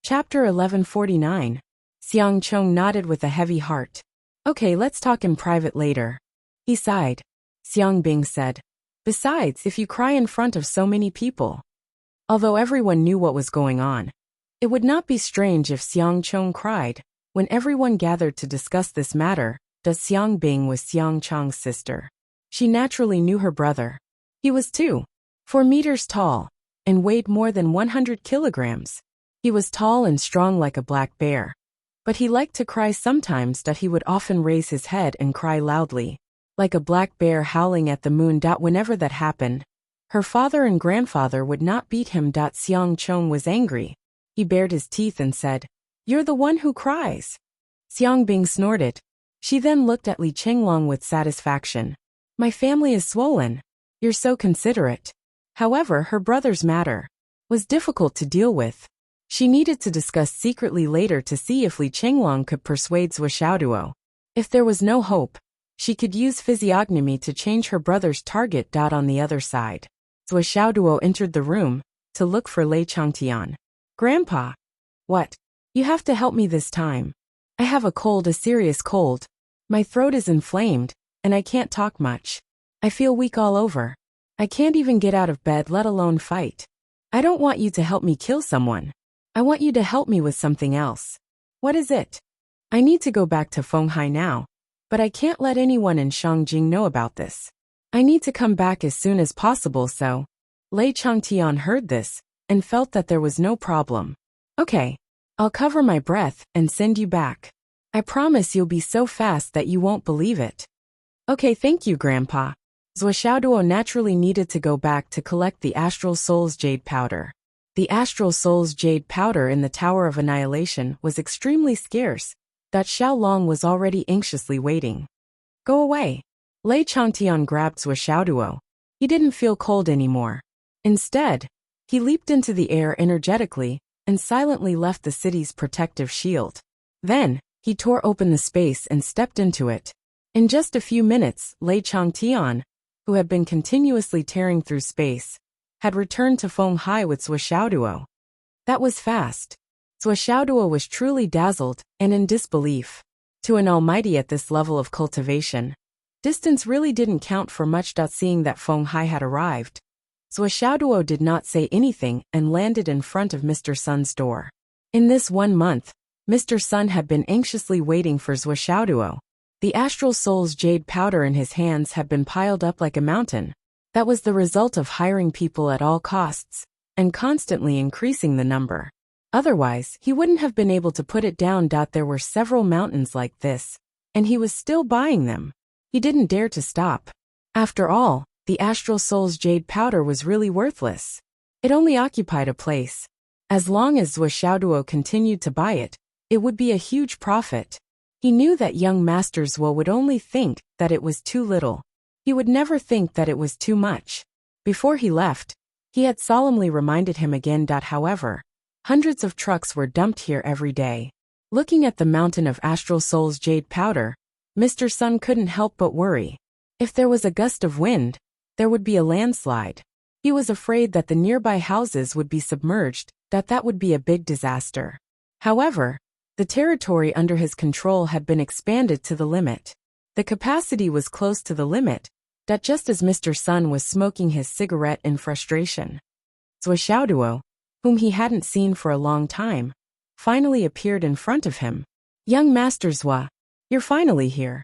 Chapter 1149. Xiang Chong nodded with a heavy heart. Okay, let's talk in private later. He sighed. Xiang Bing said. Besides, if you cry in front of so many people. Although everyone knew what was going on, it would not be strange if Xiang Chong cried. When everyone gathered to discuss this matter, Xiang Bing was Xiang Chong's sister. She naturally knew her brother. He was 4 meters tall and weighed more than 100 kilograms. He was tall and strong like a black bear. But he liked to cry sometimes. He would often raise his head and cry loudly, like a black bear howling at the moon. Whenever that happened, her father and grandfather would not beat him. Xiang Chong was angry. He bared his teeth and said, You're the one who cries. Xiang Bing snorted. She then looked at Li Qinglong with satisfaction. My family is swollen. You're so considerate. However, her brother's matter was difficult to deal with. She needed to discuss secretly later to see if Li Qinglong could persuade Zhou Xiaoduo. If there was no hope, she could use physiognomy to change her brother's target. On the other side, Zhou Xiaoduo entered the room to look for Lei Changtian. Grandpa. What? You have to help me this time. I have a cold, a serious cold. My throat is inflamed, and I can't talk much. I feel weak all over. I can't even get out of bed, let alone fight. I don't want you to help me kill someone. I want you to help me with something else. What is it? I need to go back to Fenghai now, but I can't let anyone in Shangjing know about this. I need to come back as soon as possible. So Lei Changtian heard this and felt that there was no problem. Okay, I'll cover my breath and send you back. I promise you'll be so fast that you won't believe it. Okay, thank you, Grandpa. Zhou Xiaoduo naturally needed to go back to collect the Astral Soul's Jade Powder. The Astral Soul's Jade Powder in the Tower of Annihilation was extremely scarce. Xiao Long was already anxiously waiting. Go away. Lei Changtian grabbed Zhou Xiaoduo. He didn't feel cold anymore. Instead, he leaped into the air energetically and silently left the city's protective shield. Then, he tore open the space and stepped into it. In just a few minutes, Lei Changtian, who had been continuously tearing through space, had returned to Fenghai with Zhou Xiaoduo. That was fast. Zhou Xiaoduo was truly dazzled and in disbelief. To an almighty at this level of cultivation, distance really didn't count for much. Seeing that Fenghai had arrived, Zhou Xiaoduo did not say anything and landed in front of Mr. Sun's door. In this 1 month, Mr. Sun had been anxiously waiting for Zhou Xiaoduo. The Astral Soul's Jade Powder in his hands had been piled up like a mountain. That was the result of hiring people at all costs and constantly increasing the number. Otherwise, he wouldn't have been able to put it down. There were several mountains like this, and he was still buying them. He didn't dare to stop. After all, the Astral Soul's Jade Powder was really worthless. It only occupied a place. As long as Zhou Xiaoduo continued to buy it, it would be a huge profit. He knew that young Master Zhuo would only think that it was too little. He would never think that it was too much. Before he left, he had solemnly reminded him again. However, hundreds of trucks were dumped here every day. Looking at the mountain of Astral Soul's Jade Powder, Mr. Sun couldn't help but worry. If there was a gust of wind, there would be a landslide. He was afraid that the nearby houses would be submerged, that would be a big disaster. However, the territory under his control had been expanded to the limit. The capacity was close to the limit, just as Mr. Sun was smoking his cigarette in frustration. Zhou Xiaoduo, whom he hadn't seen for a long time, finally appeared in front of him. Young Master Zhou, you're finally here.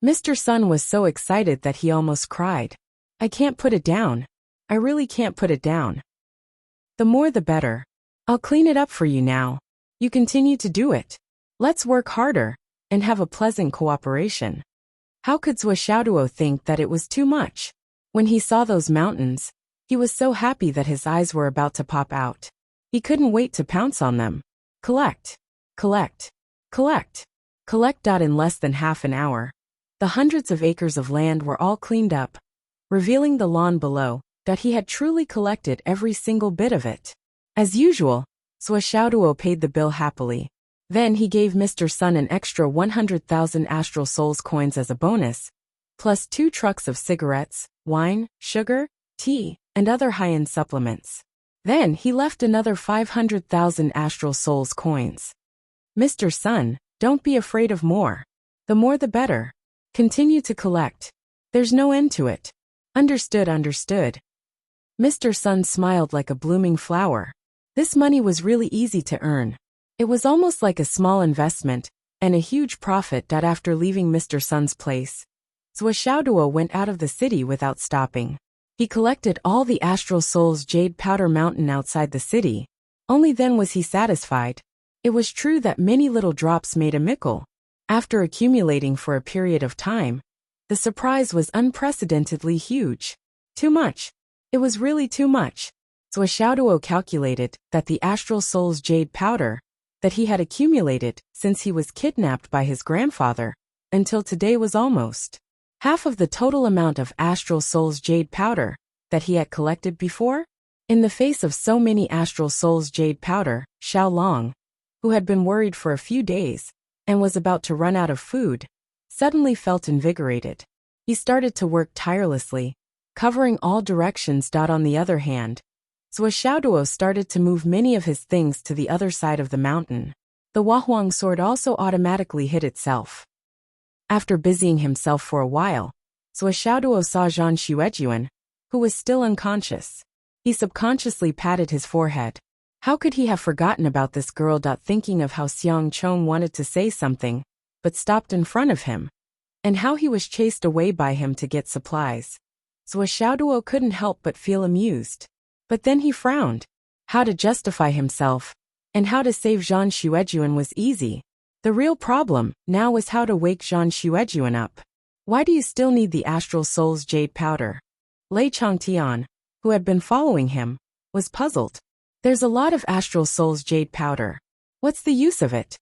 Mr. Sun was so excited that he almost cried. I can't put it down. I really can't put it down. The more the better. I'll clean it up for you now. You continue to do it. Let's work harder and have a pleasant cooperation. How could Zhou Xiaoduo think that it was too much? When he saw those mountains, he was so happy that his eyes were about to pop out. He couldn't wait to pounce on them. Collect. Collect. Collect. Collect. In less than half an hour, the hundreds of acres of land were all cleaned up, revealing the lawn below, he had truly collected every single bit of it. As usual, Zhou Xiaoduo paid the bill happily. Then he gave Mr. Sun an extra 100,000 Astral Souls coins as a bonus, plus 2 trucks of cigarettes, wine, sugar, tea, and other high-end supplements. Then he left another 500,000 astral souls coins. Mr. Sun, don't be afraid of more. The more the better. Continue to collect. There's no end to it. Understood, understood. Mr. Sun smiled like a blooming flower. This money was really easy to earn. It was almost like a small investment, and a huge profit that after leaving Mr. Sun's place, Zhou Xiaoduo went out of the city without stopping. He collected all the astral souls jade powder mountain outside the city. Only then was he satisfied. It was true that many little drops made a mickle. After accumulating for a period of time, the surprise was unprecedentedly huge. Too much. It was really too much. Zhou Xiaoduo calculated that the astral souls jade powder that he had accumulated since he was kidnapped by his grandfather until today was almost half of the total amount of astral souls jade powder that he had collected before. In the face of so many astral souls jade powder, Xiao Long, who had been worried for a few days and was about to run out of food, suddenly felt invigorated. He started to work tirelessly, covering all directions. On the other hand, Zhou Xiaoduo started to move many of his things to the other side of the mountain. The Huahuang sword also automatically hid itself. After busying himself for a while, Zhou Xiaoduo saw Zhang Xuejuan, who was still unconscious. He subconsciously patted his forehead. How could he have forgotten about this girl? Thinking of how Xiang Chong wanted to say something, but stopped in front of him, and how he was chased away by him to get supplies. Zhou Xiaoduo couldn't help but feel amused. But then he frowned. How to justify himself, and how to save Zhang Xuejuan was easy. The real problem now was how to wake Zhang Xuejuan up. Why do you still need the astral souls jade powder? Lei Changtian, who had been following him, was puzzled. There's a lot of astral souls jade powder. What's the use of it?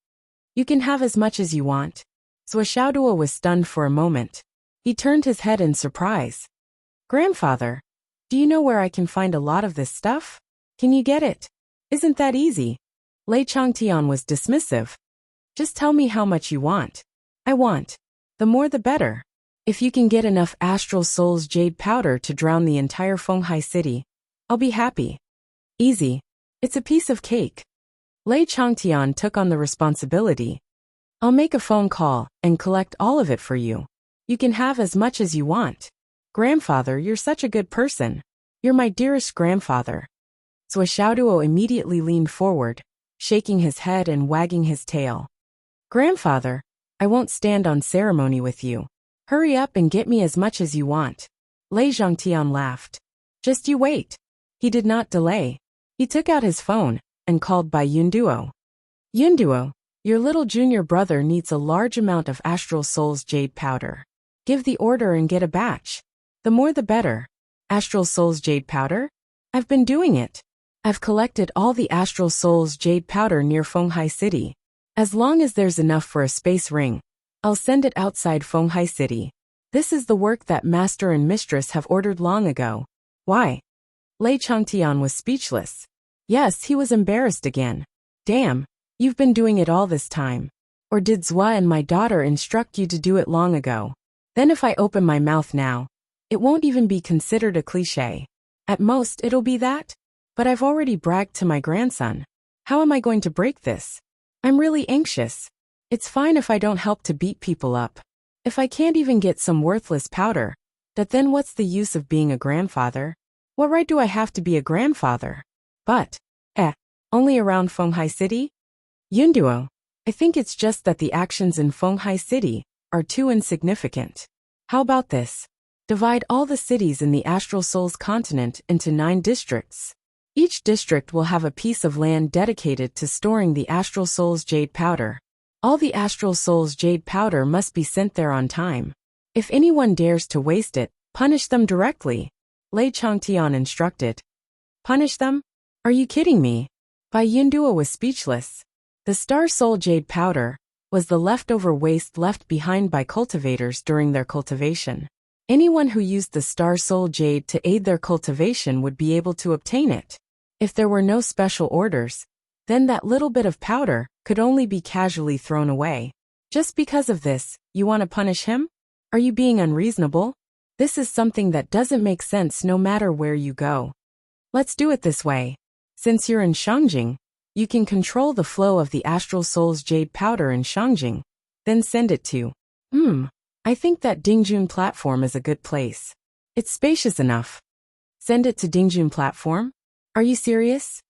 You can have as much as you want. Zhou Xiaoduo was stunned for a moment. He turned his head in surprise. Grandfather, do you know where I can find a lot of this stuff? Can you get it? Isn't that easy? Lei Changtian was dismissive. Just tell me how much you want. I want. The more the better. If you can get enough astral souls jade powder to drown the entire Fenghai city, I'll be happy. Easy. It's a piece of cake. Lei Changtian took on the responsibility. I'll make a phone call and collect all of it for you. You can have as much as you want. Grandfather, you're such a good person. You're my dearest grandfather. Zhou Xiaoduo immediately leaned forward, shaking his head and wagging his tail. Grandfather, I won't stand on ceremony with you. Hurry up and get me as much as you want. Lei Zhangtian laughed. Just you wait. He did not delay. He took out his phone and called by Yunduo. Yunduo, your little junior brother needs a large amount of astral souls jade powder. Give the order and get a batch. The more the better. Astral souls jade powder? I've been doing it. I've collected all the astral souls jade powder near Fenghai City. As long as there's enough for a space ring, I'll send it outside Fenghai City. This is the work that master and mistress have ordered long ago. Why? Lei Changtian was speechless. Yes, he was embarrassed again. Damn, you've been doing it all this time. Or did Zhua and my daughter instruct you to do it long ago? Then if I open my mouth now, it won't even be considered a cliché. At most, it'll be that. But I've already bragged to my grandson. How am I going to break this? I'm really anxious. It's fine if I don't help to beat people up. If I can't even get some worthless powder, then what's the use of being a grandfather? What right do I have to be a grandfather? But, only around Fenghai City? Yunduo, I think it's just that the actions in Fenghai City are too insignificant. How about this? Divide all the cities in the Astral Souls continent into 9 districts. Each district will have a piece of land dedicated to storing the Astral Souls jade powder. All the Astral Souls jade powder must be sent there on time. If anyone dares to waste it, punish them directly. Lei Changtian instructed. Punish them? Are you kidding me? Bai Yunduo was speechless. The Star Soul jade powder was the leftover waste left behind by cultivators during their cultivation. Anyone who used the Star Soul jade to aid their cultivation would be able to obtain it. If there were no special orders, then that little bit of powder could only be casually thrown away. Just because of this, you want to punish him? Are you being unreasonable? This is something that doesn't make sense no matter where you go. Let's do it this way. Since you're in Shangjing, you can control the flow of the astral soul's jade powder in Shangjing, then send it to. I think that Dingjun platform is a good place. It's spacious enough. Send it to Dingjun platform? Are you serious?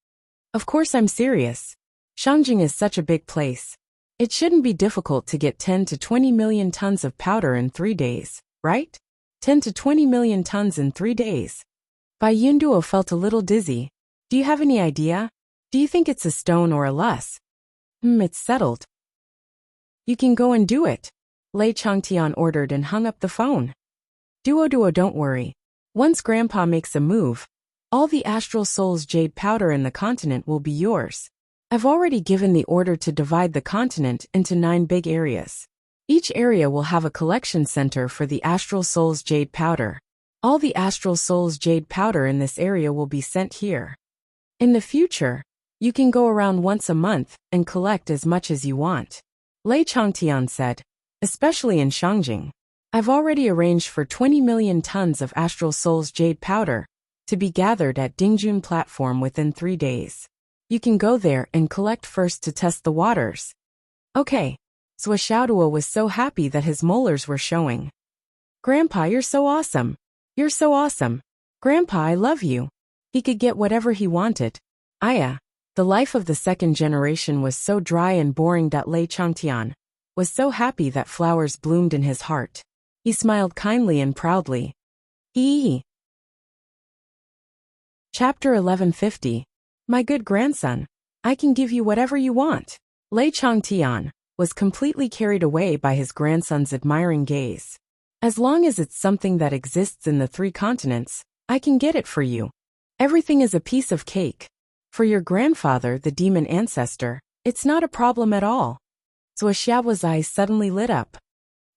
Of course I'm serious. Shangjing is such a big place. It shouldn't be difficult to get 10 to 20 million tons of powder in 3 days, right? 10 to 20 million tons in 3 days. Bai Yunduo felt a little dizzy. Do you have any idea? Do you think it's a stone or a less? It's settled. You can go and do it, Lei Changtian ordered and hung up the phone. Duo, don't worry. Once Grandpa makes a move, all the astral soul's jade powder in the continent will be yours. I've already given the order to divide the continent into 9 big areas. Each area will have a collection center for the astral soul's jade powder. All the astral soul's jade powder in this area will be sent here. In the future, you can go around once a month and collect as much as you want. Lei Changtian said, especially in Shangjing. I've already arranged for 20 million tons of astral soul's jade powder to be gathered at Dingjun platform within 3 days. You can go there and collect first to test the waters. Okay. Swishaoduo was so happy that his molars were showing. Grandpa, you're so awesome. You're so awesome. Grandpa, I love you. He could get whatever he wanted. Aya. The life of the second generation was so dry and boring that Lei Changtian was so happy that flowers bloomed in his heart. He smiled kindly and proudly. Chapter 1150. My good grandson, I can give you whatever you want. Lei Changtian was completely carried away by his grandson's admiring gaze. As long as it's something that exists in the 3 continents, I can get it for you. Everything is a piece of cake. For your grandfather, the demon ancestor, it's not a problem at all. Zuoxiao's eyes suddenly lit up.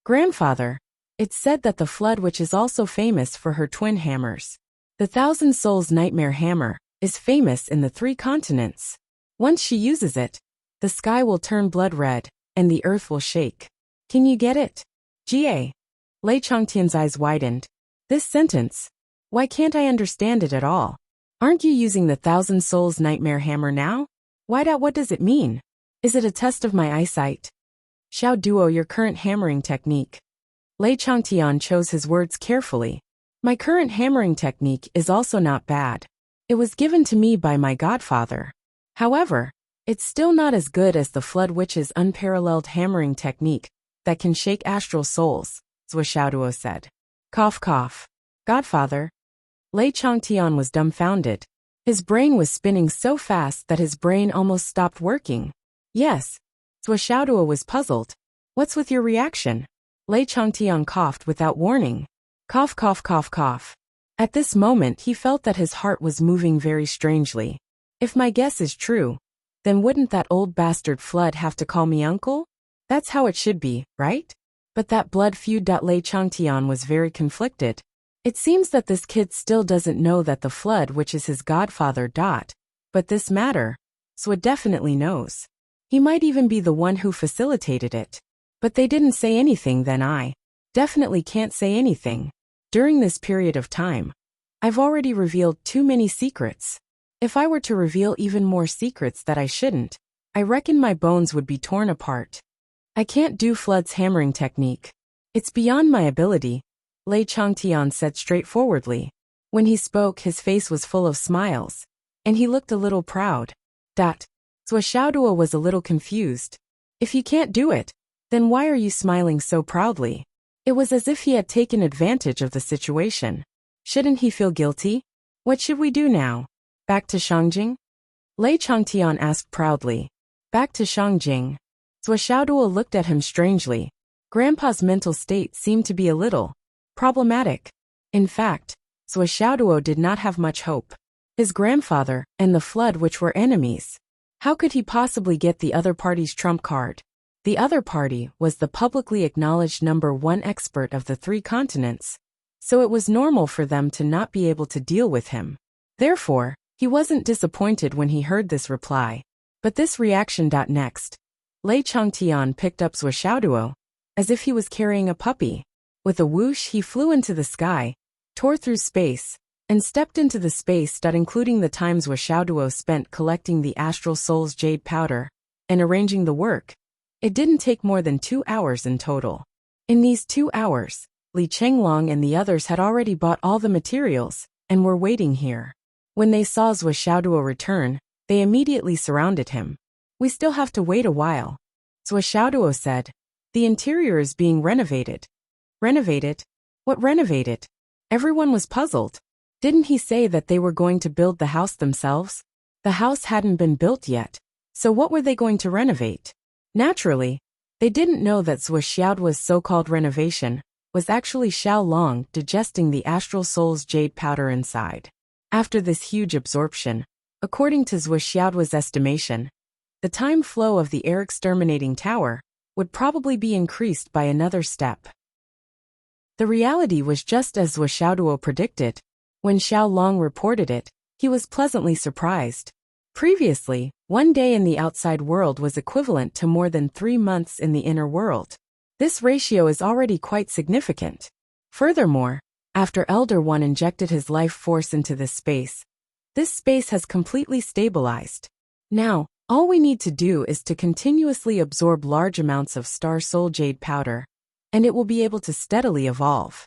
Grandfather, it's said that the Flood Witch is also famous for her twin hammers. The Thousand Souls Nightmare Hammer is famous in the 3 continents. Once she uses it, the sky will turn blood red, and the earth will shake. Can you get it? Ga. Lei Changtian's eyes widened. This sentence. Why can't I understand it at all? Aren't you using the Thousand Souls Nightmare Hammer now? What does it mean? Is it a test of my eyesight? Xiao Duo, your current hammering technique. Lei Changtian chose his words carefully. My current hammering technique is also not bad. It was given to me by my godfather. However, it's still not as good as the Flood Witch's unparalleled hammering technique that can shake astral souls, Zuoxiaoduo said. Cough cough. Godfather. Lei Changtian was dumbfounded. His brain was spinning so fast that his brain almost stopped working. Yes. Zuoxiaoduo was puzzled. What's with your reaction? Lei Changtian coughed without warning. Cough cough cough cough. At this moment he felt that his heart was moving very strangely. If my guess is true, then wouldn't that old bastard Flood have to call me uncle? That's how it should be, right? But that blood feud. Lei Changtian was very conflicted. It seems that this kid still doesn't know that the Flood Witch is his godfather. But this matter, Swa definitely knows. He might even be the one who facilitated it. But they didn't say anything, then I definitely can't say anything. During this period of time, I've already revealed too many secrets. If I were to reveal even more secrets that I shouldn't, I reckon my bones would be torn apart. I can't do Flood's hammering technique. It's beyond my ability, Lei Changtian said straightforwardly. When he spoke, his face was full of smiles, and he looked a little proud. Zuoxiaoduo was a little confused. If you can't do it, then why are you smiling so proudly? It was as if he had taken advantage of the situation. Shouldn't he feel guilty? What should we do now? Back to Shangjing? Lei Changtian asked proudly. Back to Shangjing. Zuoxiaoduo looked at him strangely. Grandpa's mental state seemed to be a little problematic. In fact, Zuoxiaoduo did not have much hope. His grandfather and the Flood Witch were enemies. How could he possibly get the other party's trump card? The other party was the publicly acknowledged #1 expert of the 3 continents, so it was normal for them to not be able to deal with him. Therefore, he wasn't disappointed when he heard this reply. But this reaction. Next, Lei Changtian picked up Zuoxiaoduo, as if he was carrying a puppy. With a whoosh he flew into the sky, tore through space, and stepped into the space that including the times Xiaoduo spent collecting the astral soul's jade powder and arranging the work. It didn't take more than 2 hours in total. In these 2 hours, Li Chenglong and the others had already bought all the materials and were waiting here. When they saw Xiaoduo return, they immediately surrounded him. We still have to wait a while. Xiaoduo said. The interior is being renovated. Renovated? What renovated? Everyone was puzzled. Didn't he say that they were going to build the house themselves? The house hadn't been built yet, so what were they going to renovate? Naturally, they didn't know that Xiaoduo's so-called renovation was actually Xiao Long digesting the astral soul's jade powder inside. After this huge absorption, according to Xiaoduo's estimation, the time flow of the air exterminating tower would probably be increased by another step. The reality was just as Xiaoduo predicted. When Xiao Long reported it, he was pleasantly surprised. Previously, 1 day in the outside world was equivalent to more than 3 months in the inner world. This ratio is already quite significant. Furthermore, after Elder One injected his life force into this space has completely stabilized. Now, all we need to do is to continuously absorb large amounts of Star Soul Jade powder, and it will be able to steadily evolve.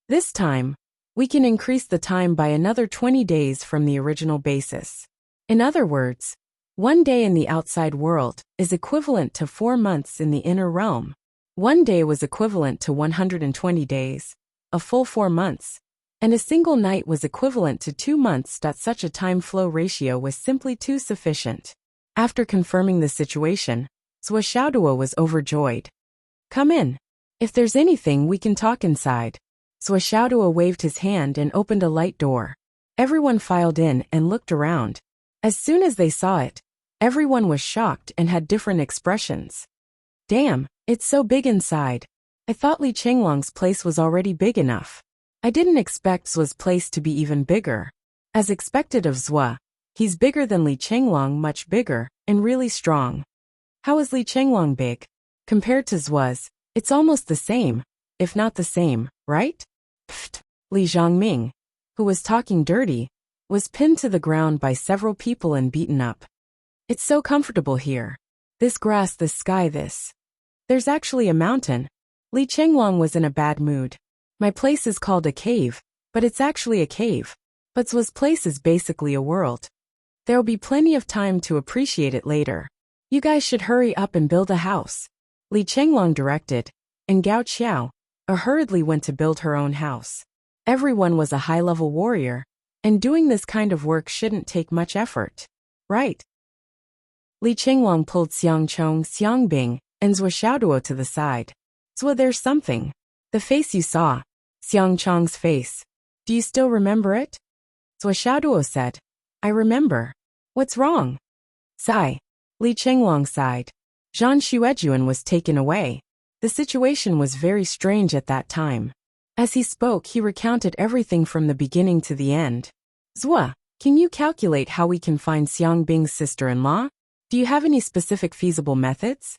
This time, we can increase the time by another 20 days from the original basis. In other words, 1 day in the outside world is equivalent to 4 months in the inner realm. 1 day was equivalent to 120 days, a full 4 months, and a single night was equivalent to 2 months. Such a time flow ratio was simply too sufficient. After confirming the situation, Xiaoduo was overjoyed. Come in. If there's anything we can talk inside. Xiaoduo waved his hand and opened a light door. Everyone filed in and looked around. As soon as they saw it, everyone was shocked and had different expressions. Damn, it's so big inside. I thought Li Chenglong's place was already big enough. I didn't expect Zhua's place to be even bigger. As expected of Zhua, he's bigger than Li Chenglong, much bigger, and really strong. How is Li Chenglong big? Compared to Zhua's, it's almost the same, if not the same, right? Pfft. Li Zhongming, who was talking dirty, was pinned to the ground by several people and beaten up. It's so comfortable here. This grass, this sky, this. There's actually a mountain. Li Chenglong was in a bad mood. My place is called a cave, but it's actually a cave. But Zhua's place is basically a world. There'll be plenty of time to appreciate it later. You guys should hurry up and build a house. Li Chenglong directed, and Gao Qiao hurriedly went to build her own house. Everyone was a high-level warrior, and doing this kind of work shouldn't take much effort. Right? Li Chenglong pulled Xiangchong, Xiangbing, and Xiaoduo to the side. Zhua, there's something. The face you saw. Xiangchong's face. Do you still remember it? Xiaoduo said. I remember. What's wrong? Sigh. Li Chenglong sighed. Zhan Xuejuan was taken away. The situation was very strange at that time. As he spoke, he recounted everything from the beginning to the end. Zhua, can you calculate how we can find Xiangbing's sister-in-law? Do you have any specific feasible methods?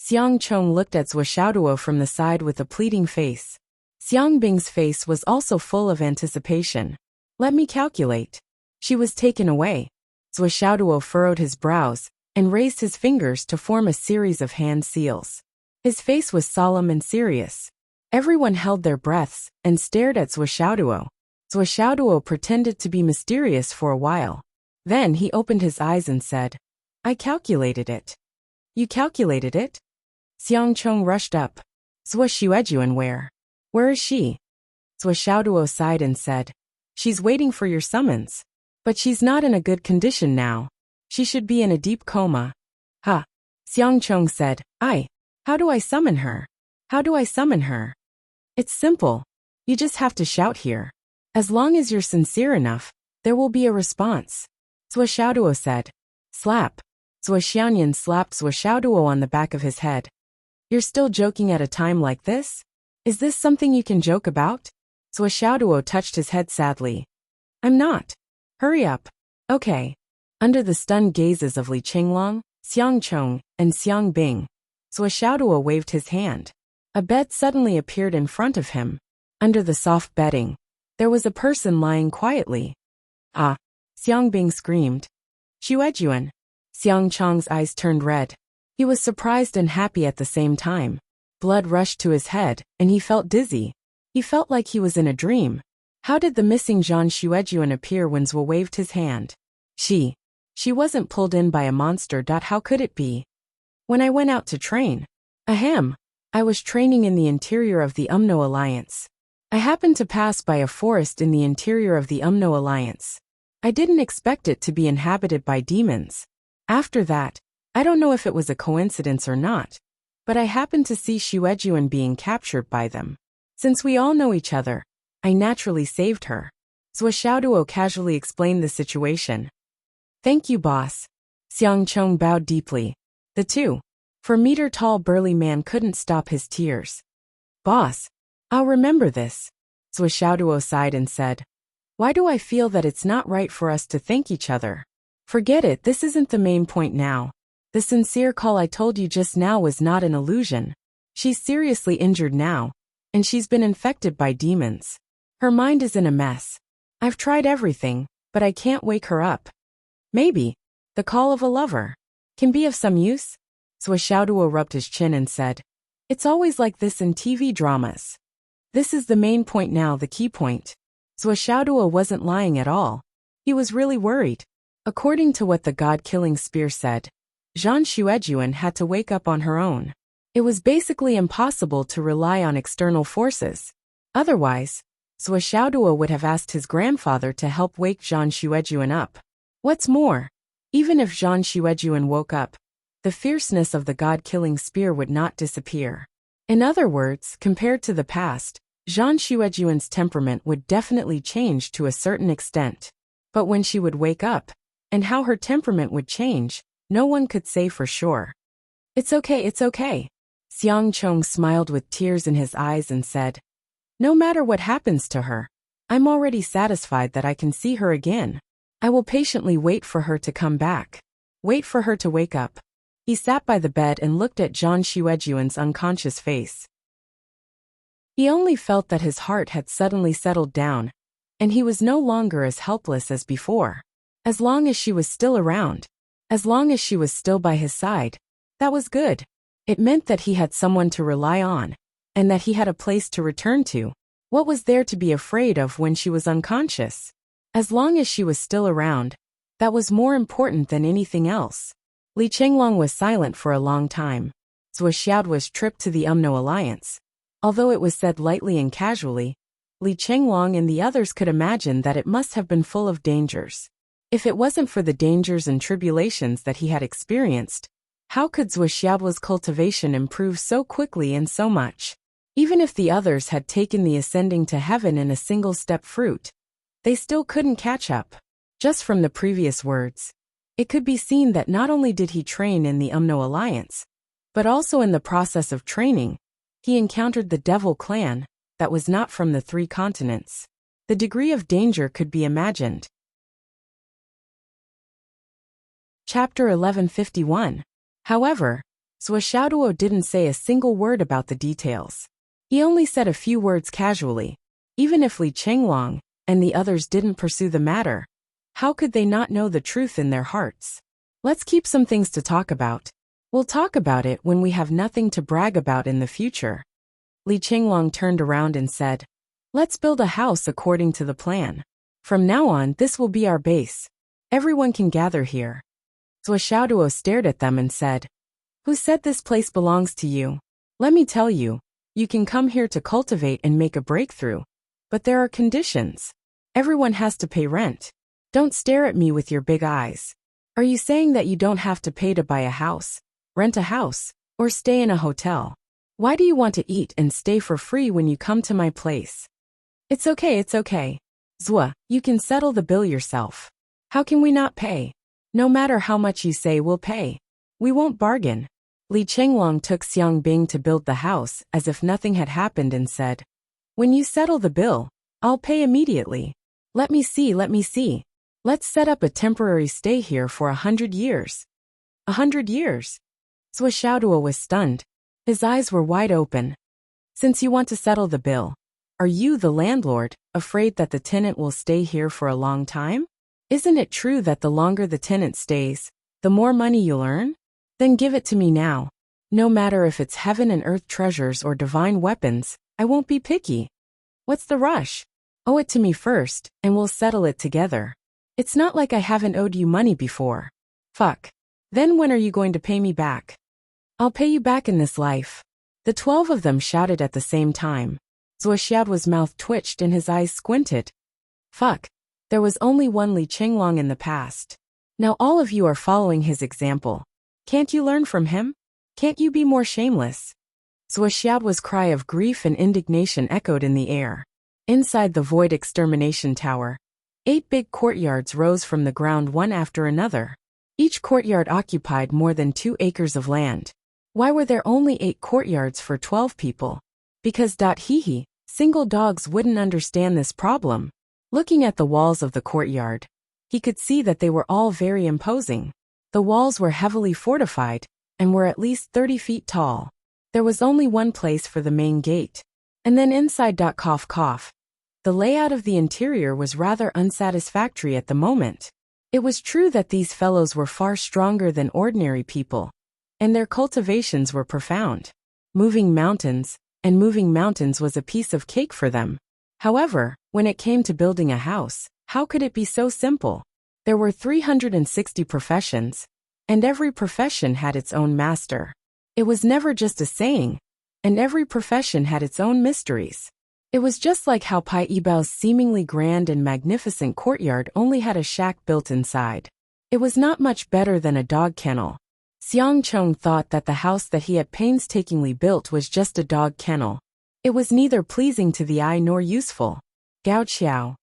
Xiangchong looked at Xiaoduo from the side with a pleading face. Xiangbing's face was also full of anticipation. Let me calculate. She was taken away. Xiaoduo furrowed his brows and raised his fingers to form a series of hand seals. His face was solemn and serious. Everyone held their breaths and stared at Xiaoduo. Xiaoduo pretended to be mysterious for a while. Then he opened his eyes and said, I calculated it. You calculated it? Xiangchong rushed up. Zhua Xuejuan where? Where is she? Xiaoduo sighed and said, she's waiting for your summons. But she's not in a good condition now. She should be in a deep coma. Ha. Xiangchong said, how do I summon her? How do I summon her? It's simple. You just have to shout here. As long as you're sincere enough, there will be a response. Xiaoduo said. Slap. Xianyan slapped Xiaoduo on the back of his head. You're still joking at a time like this? Is this something you can joke about? Xiaoduo touched his head sadly. I'm not. Hurry up. Okay. Under the stunned gazes of Li Chenglong, Xiangchong, and Xiangbing, Xiaoduo waved his hand. A bed suddenly appeared in front of him. Under the soft bedding, There was a person lying quietly. Ah! Xiang Bing screamed. Xuejuan. Xiang Chong's eyes turned red. He was surprised and happy at the same time. Blood rushed to his head, and he felt dizzy. He felt like he was in a dream. How did the missing Zhang Xuejuan appear when Zhou waved his hand? She wasn't pulled in by a monster. How could it be? When I went out to train. Ahem. I was training in the interior of the Umno Alliance. I happened to pass by a forest in the interior of the Umno Alliance. I didn't expect it to be inhabited by demons. After that, I don't know if it was a coincidence or not, but I happened to see Xuejuan being captured by them. Since we all know each other, I naturally saved her. Zhou Xiaoduo casually explained the situation. Thank you, boss. Xiang Chong bowed deeply. The 2-4-meter-tall burly man couldn't stop his tears. Boss, I'll remember this. Zhou Xiaoduo sighed and said, why do I feel that it's not right for us to thank each other? Forget it, this isn't the main point now. The sincere call I told you just now was not an illusion. She's seriously injured now, and she's been infected by demons. Her mind is in a mess. I've tried everything, but I can't wake her up. Maybe the call of a lover can be of some use? Zhou Xiaoduo rubbed his chin and said, it's always like this in TV dramas. This is the main point now, the key point. Zhou Xiaoduo wasn't lying at all. He was really worried. According to what the god-killing spear said, Zhang Xuejuan had to wake up on her own. It was basically impossible to rely on external forces. Otherwise, Zhou Xiaoduo would have asked his grandfather to help wake Zhang Xuejuan up. What's more, even if Zhang Xuejuan woke up, the fierceness of the god-killing spear would not disappear. In other words, compared to the past, Zhang Xuejuan's temperament would definitely change to a certain extent. But when she would wake up, and how her temperament would change, no one could say for sure. It's okay, it's okay. Xiang Chong smiled with tears in his eyes and said, no matter what happens to her, I'm already satisfied that I can see her again. I will patiently wait for her to come back. Wait for her to wake up. He sat by the bed and looked at Zhang Xuejuan's unconscious face. He only felt that his heart had suddenly settled down, and he was no longer as helpless as before. As long as she was still around, as long as she was still by his side, that was good. It meant that he had someone to rely on, and that he had a place to return to. What was there to be afraid of when she was unconscious? As long as she was still around, that was more important than anything else. Li Chenglong was silent for a long time. Zhou Xiaoduo's trip to the Umno Alliance. Although it was said lightly and casually, Li Chenglong and the others could imagine that it must have been full of dangers. If it wasn't for the dangers and tribulations that he had experienced, how could Zhou Xiaoduo's cultivation improve so quickly and so much? Even if the others had taken the ascending to heaven in a single-step fruit, they still couldn't catch up. Just from the previous words, it could be seen that not only did he train in the Umno Alliance, but also in the process of training, he encountered the Devil Clan that was not from the 3 continents. The degree of danger could be imagined. Chapter 1151. However, Zhou Xiaoduo didn't say a single word about the details. He only said a few words casually. Even if Li Chenglong and the others didn't pursue the matter, how could they not know the truth in their hearts? Let's keep some things to talk about. We'll talk about it when we have nothing to brag about in the future. Li Chenglong turned around and said, let's build a house according to the plan. From now on, this will be our base. Everyone can gather here. Zhou Xiaoduo stared at them and said, who said this place belongs to you? Let me tell you, you can come here to cultivate and make a breakthrough. But there are conditions. Everyone has to pay rent. Don't stare at me with your big eyes. Are you saying that you don't have to pay to buy a house, rent a house, or stay in a hotel? Why do you want to eat and stay for free when you come to my place? It's okay, it's okay. Zhou, you can settle the bill yourself. How can we not pay? No matter how much you say, we'll pay. We won't bargain. Li Chenglong took Xiang Bing to build the house as if nothing had happened and said, when you settle the bill, I'll pay immediately. Let me see, let me see. Let's set up a temporary stay here for 100 years. 100 years? Zhou Xiaoduo was stunned. His eyes were wide open. Since you want to settle the bill, Are you, the landlord, afraid that the tenant will stay here for a long time? Isn't it true that the longer the tenant stays, the more money you'll earn? Then give it to me now. No matter if it's heaven and earth treasures or divine weapons, I won't be picky. What's the rush? Owe it to me first, and we'll settle it together. It's not like I haven't owed you money before. Fuck. Then when are you going to pay me back? I'll pay you back in this life. The 12 of them shouted at the same time. Zuoxiao's mouth twitched and his eyes squinted. Fuck. There was only one Li Qinglong in the past. Now all of you are following his example. Can't you learn from him? Can't you be more shameless? Zuoxiao's cry of grief and indignation echoed in the air. Inside the void extermination tower, 8 big courtyards rose from the ground one after another. Each courtyard occupied more than 2 acres of land. Why were there only 8 courtyards for 12 people? Because hee, single dogs wouldn't understand this problem. Looking at the walls of the courtyard, he could see that they were all very imposing. The walls were heavily fortified and were at least 30 feet tall. There was only one place for the main gate. And then inside cough cough. The layout of the interior was rather unsatisfactory at the moment. It was true that these fellows were far stronger than ordinary people, and their cultivations were profound. Moving mountains was a piece of cake for them. However, when it came to building a house, how could it be so simple? There were 360 professions, and every profession had its own master. It was never just a saying, and every profession had its own mysteries. It was just like how Pai Yibao's seemingly grand and magnificent courtyard only had a shack built inside. It was not much better than a dog kennel. Xiang Chong thought that the house that he had painstakingly built was just a dog kennel. It was neither pleasing to the eye nor useful. Gao Qiao,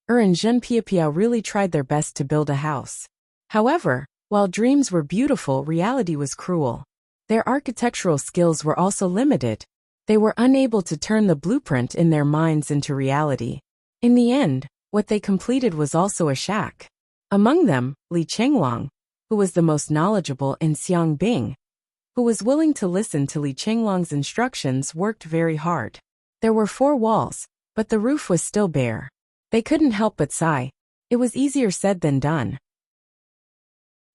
and Zhen Piapiao really tried their best to build a house. However, while dreams were beautiful, reality was cruel. Their architectural skills were also limited. They were unable to turn the blueprint in their minds into reality. In the end, what they completed was also a shack. Among them, Li Qinglong, who was the most knowledgeable, and Xiang Bing, who was willing to listen to Li Qinglong's instructions, worked very hard. There were 4 walls, but the roof was still bare. They couldn't help but sigh. It was easier said than done.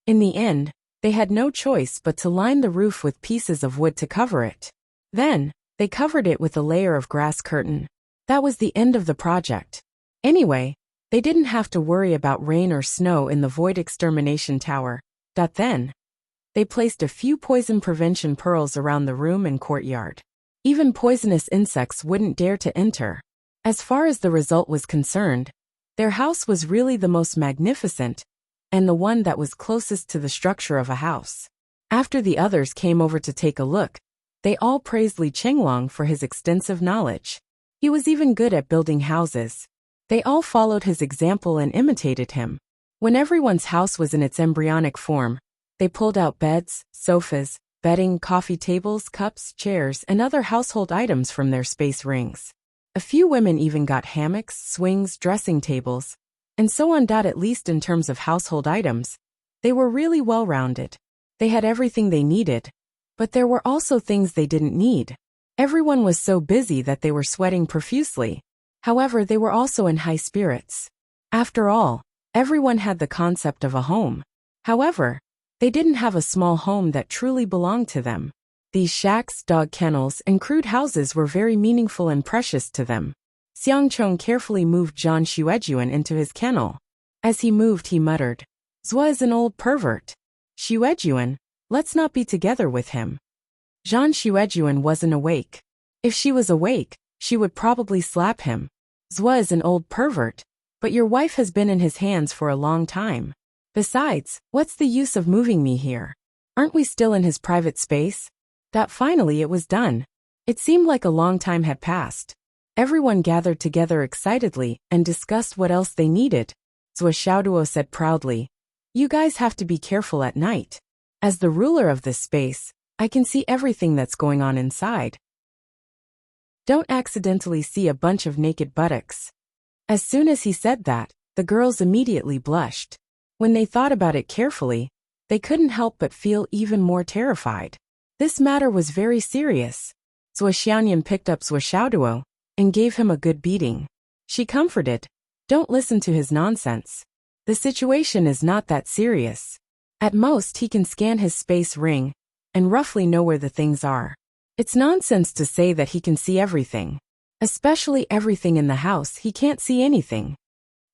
In the end, they had no choice but to line the roof with pieces of wood to cover it. Then, they covered it with a layer of grass curtain. That was the end of the project. Anyway, they didn't have to worry about rain or snow in the void extermination tower. Then, they placed a few poison prevention pearls around the room and courtyard. Even poisonous insects wouldn't dare to enter. As far as the result was concerned, their house was really the most magnificent, and the one that was closest to the structure of a house. After the others came over to take a look, they all praised Li Qinglong for his extensive knowledge. He was even good at building houses. They all followed his example and imitated him. When everyone's house was in its embryonic form, they pulled out beds, sofas, bedding, coffee tables, cups, chairs, and other household items from their space rings. A few women even got hammocks, swings, dressing tables, and so on. At least in terms of household items, they were really well-rounded. They had everything they needed, but there were also things they didn't need. Everyone was so busy that they were sweating profusely. However, they were also in high spirits. After all, everyone had the concept of a home. However, they didn't have a small home that truly belonged to them. These shacks, dog kennels, and crude houses were very meaningful and precious to them. Xiang Chong carefully moved Zhan Xuejuan into his kennel. As he moved, he muttered, "Zua is an old pervert. Xuejuan, let's not be together with him." Zhan Xuejuan wasn't awake. If she was awake, she would probably slap him. "Zua is an old pervert, but your wife has been in his hands for a long time. Besides, what's the use of moving me here? Aren't we still in his private space?" Finally it was done. It seemed like a long time had passed. Everyone gathered together excitedly and discussed what else they needed. Zhuo Xiaoduo said proudly, "You guys have to be careful at night. As the ruler of this space, I can see everything that's going on inside. Don't accidentally see a bunch of naked buttocks." As soon as he said that, the girls immediately blushed. When they thought about it carefully, they couldn't help but feel even more terrified. This matter was very serious. Zuo Xianyan picked up Zuo Xiaoduo, and gave him a good beating. She comforted, "Don't listen to his nonsense. The situation is not that serious. At most he can scan his space ring and roughly know where the things are. It's nonsense to say that he can see everything. Especially everything in the house, he can't see anything."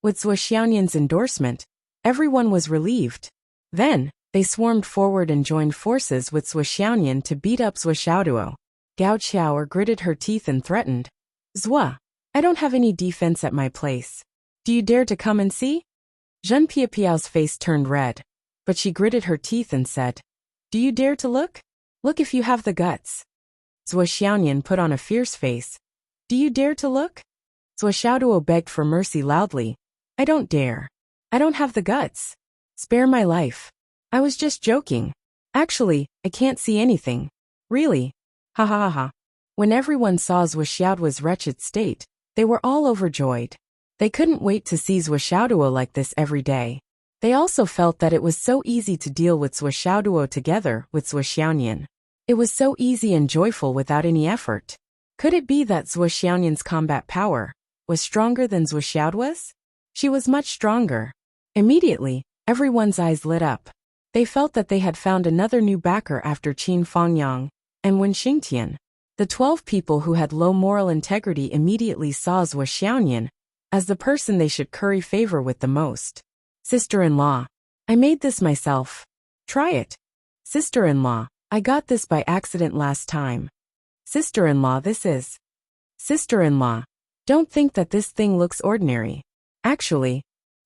With Zhuo Xiaoyan's endorsement, everyone was relieved. Then, they swarmed forward and joined forces with Zhuo Xiaoyan to beat up Zhuo Xiaoduo. Gao Qiao gritted her teeth and threatened, "Zhuo, I don't have any defense at my place. Do you dare to come and see?" Zhen Piapiao's face turned red, but she gritted her teeth and said, "Do you dare to look? Look if you have the guts." Zhuo Xiaoyan put on a fierce face. "Do you dare to look?" Zhuo Xiaoduo begged for mercy loudly. "I don't dare. I don't have the guts. Spare my life. I was just joking. Actually, I can't see anything. Really? Ha ha ha ha." When everyone saw Zhuo Xiaoduo's wretched state, they were all overjoyed. They couldn't wait to see Zhuo Xiaoduo like this every day. They also felt that it was so easy to deal with Zhuo Xiaoduo together with Zhuo Xiaoyan. It was so easy and joyful without any effort. Could it be that Zhuo Xiaoyan's combat power was stronger than Zhuo Xiaoduo's? She was much stronger. Immediately, everyone's eyes lit up. They felt that they had found another new backer after Qin Fangyang and Wen Xingtian. The 12 people who had low moral integrity immediately saw Zhuo Xiaoyan as the person they should curry favor with the most. "Sister-in-law, I made this myself. Try it." "Sister-in-law, I got this by accident last time." "Sister-in-law, this is." "Sister-in-law, don't think that this thing looks ordinary. Actually,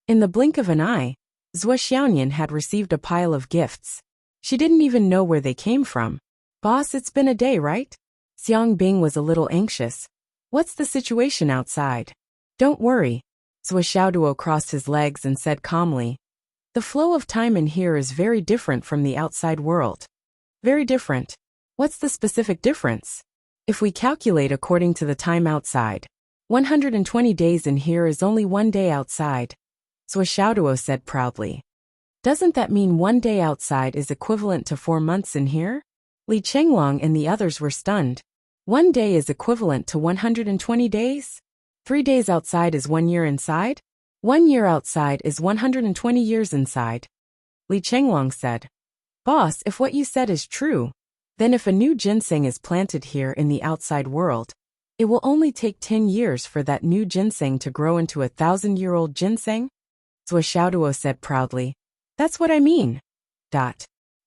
in the blink of an eye, Zhuo Xiaoyan had received a pile of gifts. She didn't even know where they came from. "Boss, it's been a day, right?" Xiang Bing was a little anxious. "What's the situation outside?" "Don't worry." Zhuo Xiaoduo crossed his legs and said calmly, "The flow of time in here is very different from the outside world." "Very different? What's the specific difference?" "If we calculate according to the time outside, 120 days in here is only 1 day outside," Zhuo Xiaoduo said proudly. "Doesn't that mean 1 day outside is equivalent to 4 months in here?" Li Chenglong and the others were stunned. 1 day is equivalent to 120 days? 3 days outside is 1 year inside? 1 year outside is 120 years inside. Li Chenglong said, "Boss, if what you said is true, then if a new ginseng is planted here in the outside world, it will only take 10 years for that new ginseng to grow into a 1,000-year-old ginseng?" Zhuo Xiaoduo said proudly, "That's what I mean."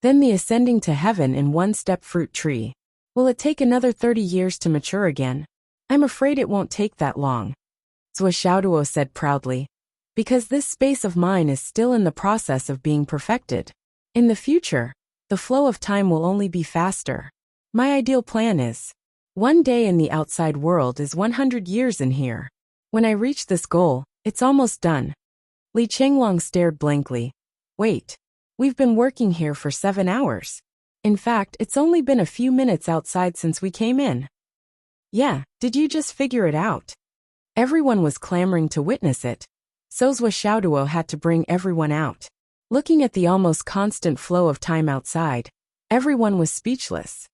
Then the ascending to heaven in one-step fruit tree. Will it take another 30 years to mature again? I'm afraid it won't take that long. Zhuo Xiaoduo said proudly, because this space of mine is still in the process of being perfected. In the future, the flow of time will only be faster. My ideal plan is 1 day in the outside world is 100 years in here. When I reach this goal, it's almost done. Li Chenglong stared blankly. Wait. We've been working here for 7 hours. In fact, it's only been a few minutes outside since we came in. Yeah, did you just figure it out? Everyone was clamoring to witness it. So Zhuo Xiaoduo had to bring everyone out. Looking at the almost constant flow of time outside, everyone was speechless.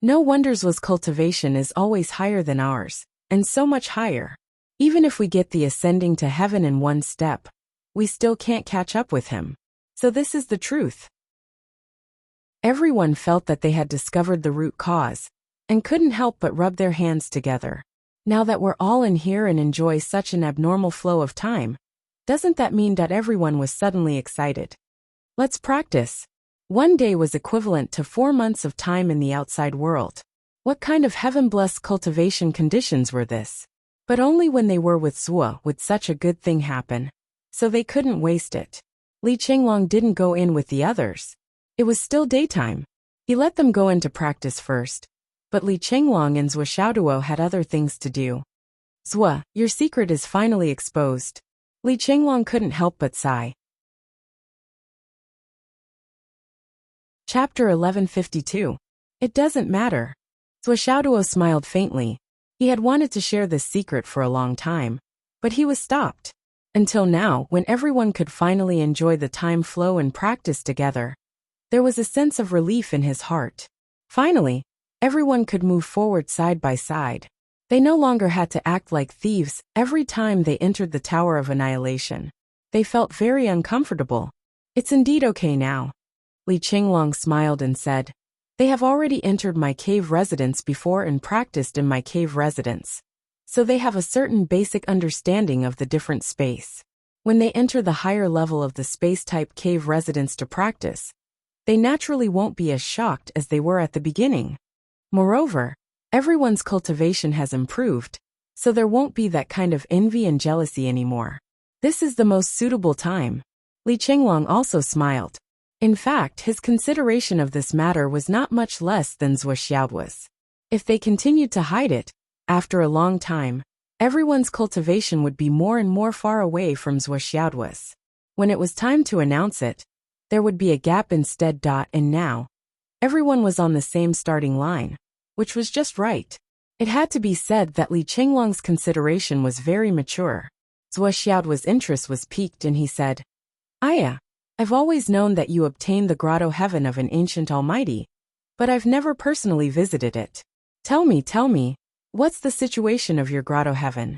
No wonder Zhuo's cultivation is always higher than ours, and so much higher. Even if we get the ascending to heaven in 1 step, we still can't catch up with him. So this is the truth. Everyone felt that they had discovered the root cause, and couldn't help but rub their hands together. Now that we're all in here and enjoy such an abnormal flow of time, doesn't that mean that everyone was suddenly excited? Let's practice. 1 day was equivalent to 4 months of time in the outside world. What kind of heaven-blessed cultivation conditions were this? But only when they were with Zhuo would such a good thing happen. So they couldn't waste it. Li Chenglong didn't go in with the others. It was still daytime. He let them go into practice first. But Li Chenglong and Zhuo Xiaoduo had other things to do. Zhuo, your secret is finally exposed. Li Chenglong couldn't help but sigh. Chapter 1152. It doesn't matter. Zhuo Xiaoduo smiled faintly. He had wanted to share this secret for a long time. But he was stopped. Until now, when everyone could finally enjoy the time flow and practice together, there was a sense of relief in his heart. Finally, everyone could move forward side by side. They no longer had to act like thieves every time they entered the Tower of Annihilation. They felt very uncomfortable. It's indeed okay now. Li Qinglong smiled and said, "They have already entered my cave residence before and practiced in my cave residence. So they have a certain basic understanding of the different space. When they enter the higher level of the space-type cave residence to practice, they naturally won't be as shocked as they were at the beginning. Moreover, everyone's cultivation has improved, so there won't be that kind of envy and jealousy anymore. This is the most suitable time." Li Qinglong also smiled. In fact, his consideration of this matter was not much less than Wuxia's. If they continued to hide it, after a long time, everyone's cultivation would be more and more far away from Wuxia's. When it was time to announce it, there would be a gap instead. And now, everyone was on the same starting line, which was just right. It had to be said that Li Qinglong's consideration was very mature. Wuxia's interest was piqued and he said, "Aya, I've always known that you obtained the grotto heaven of an ancient almighty, but I've never personally visited it. Tell me, what's the situation of your grotto heaven?"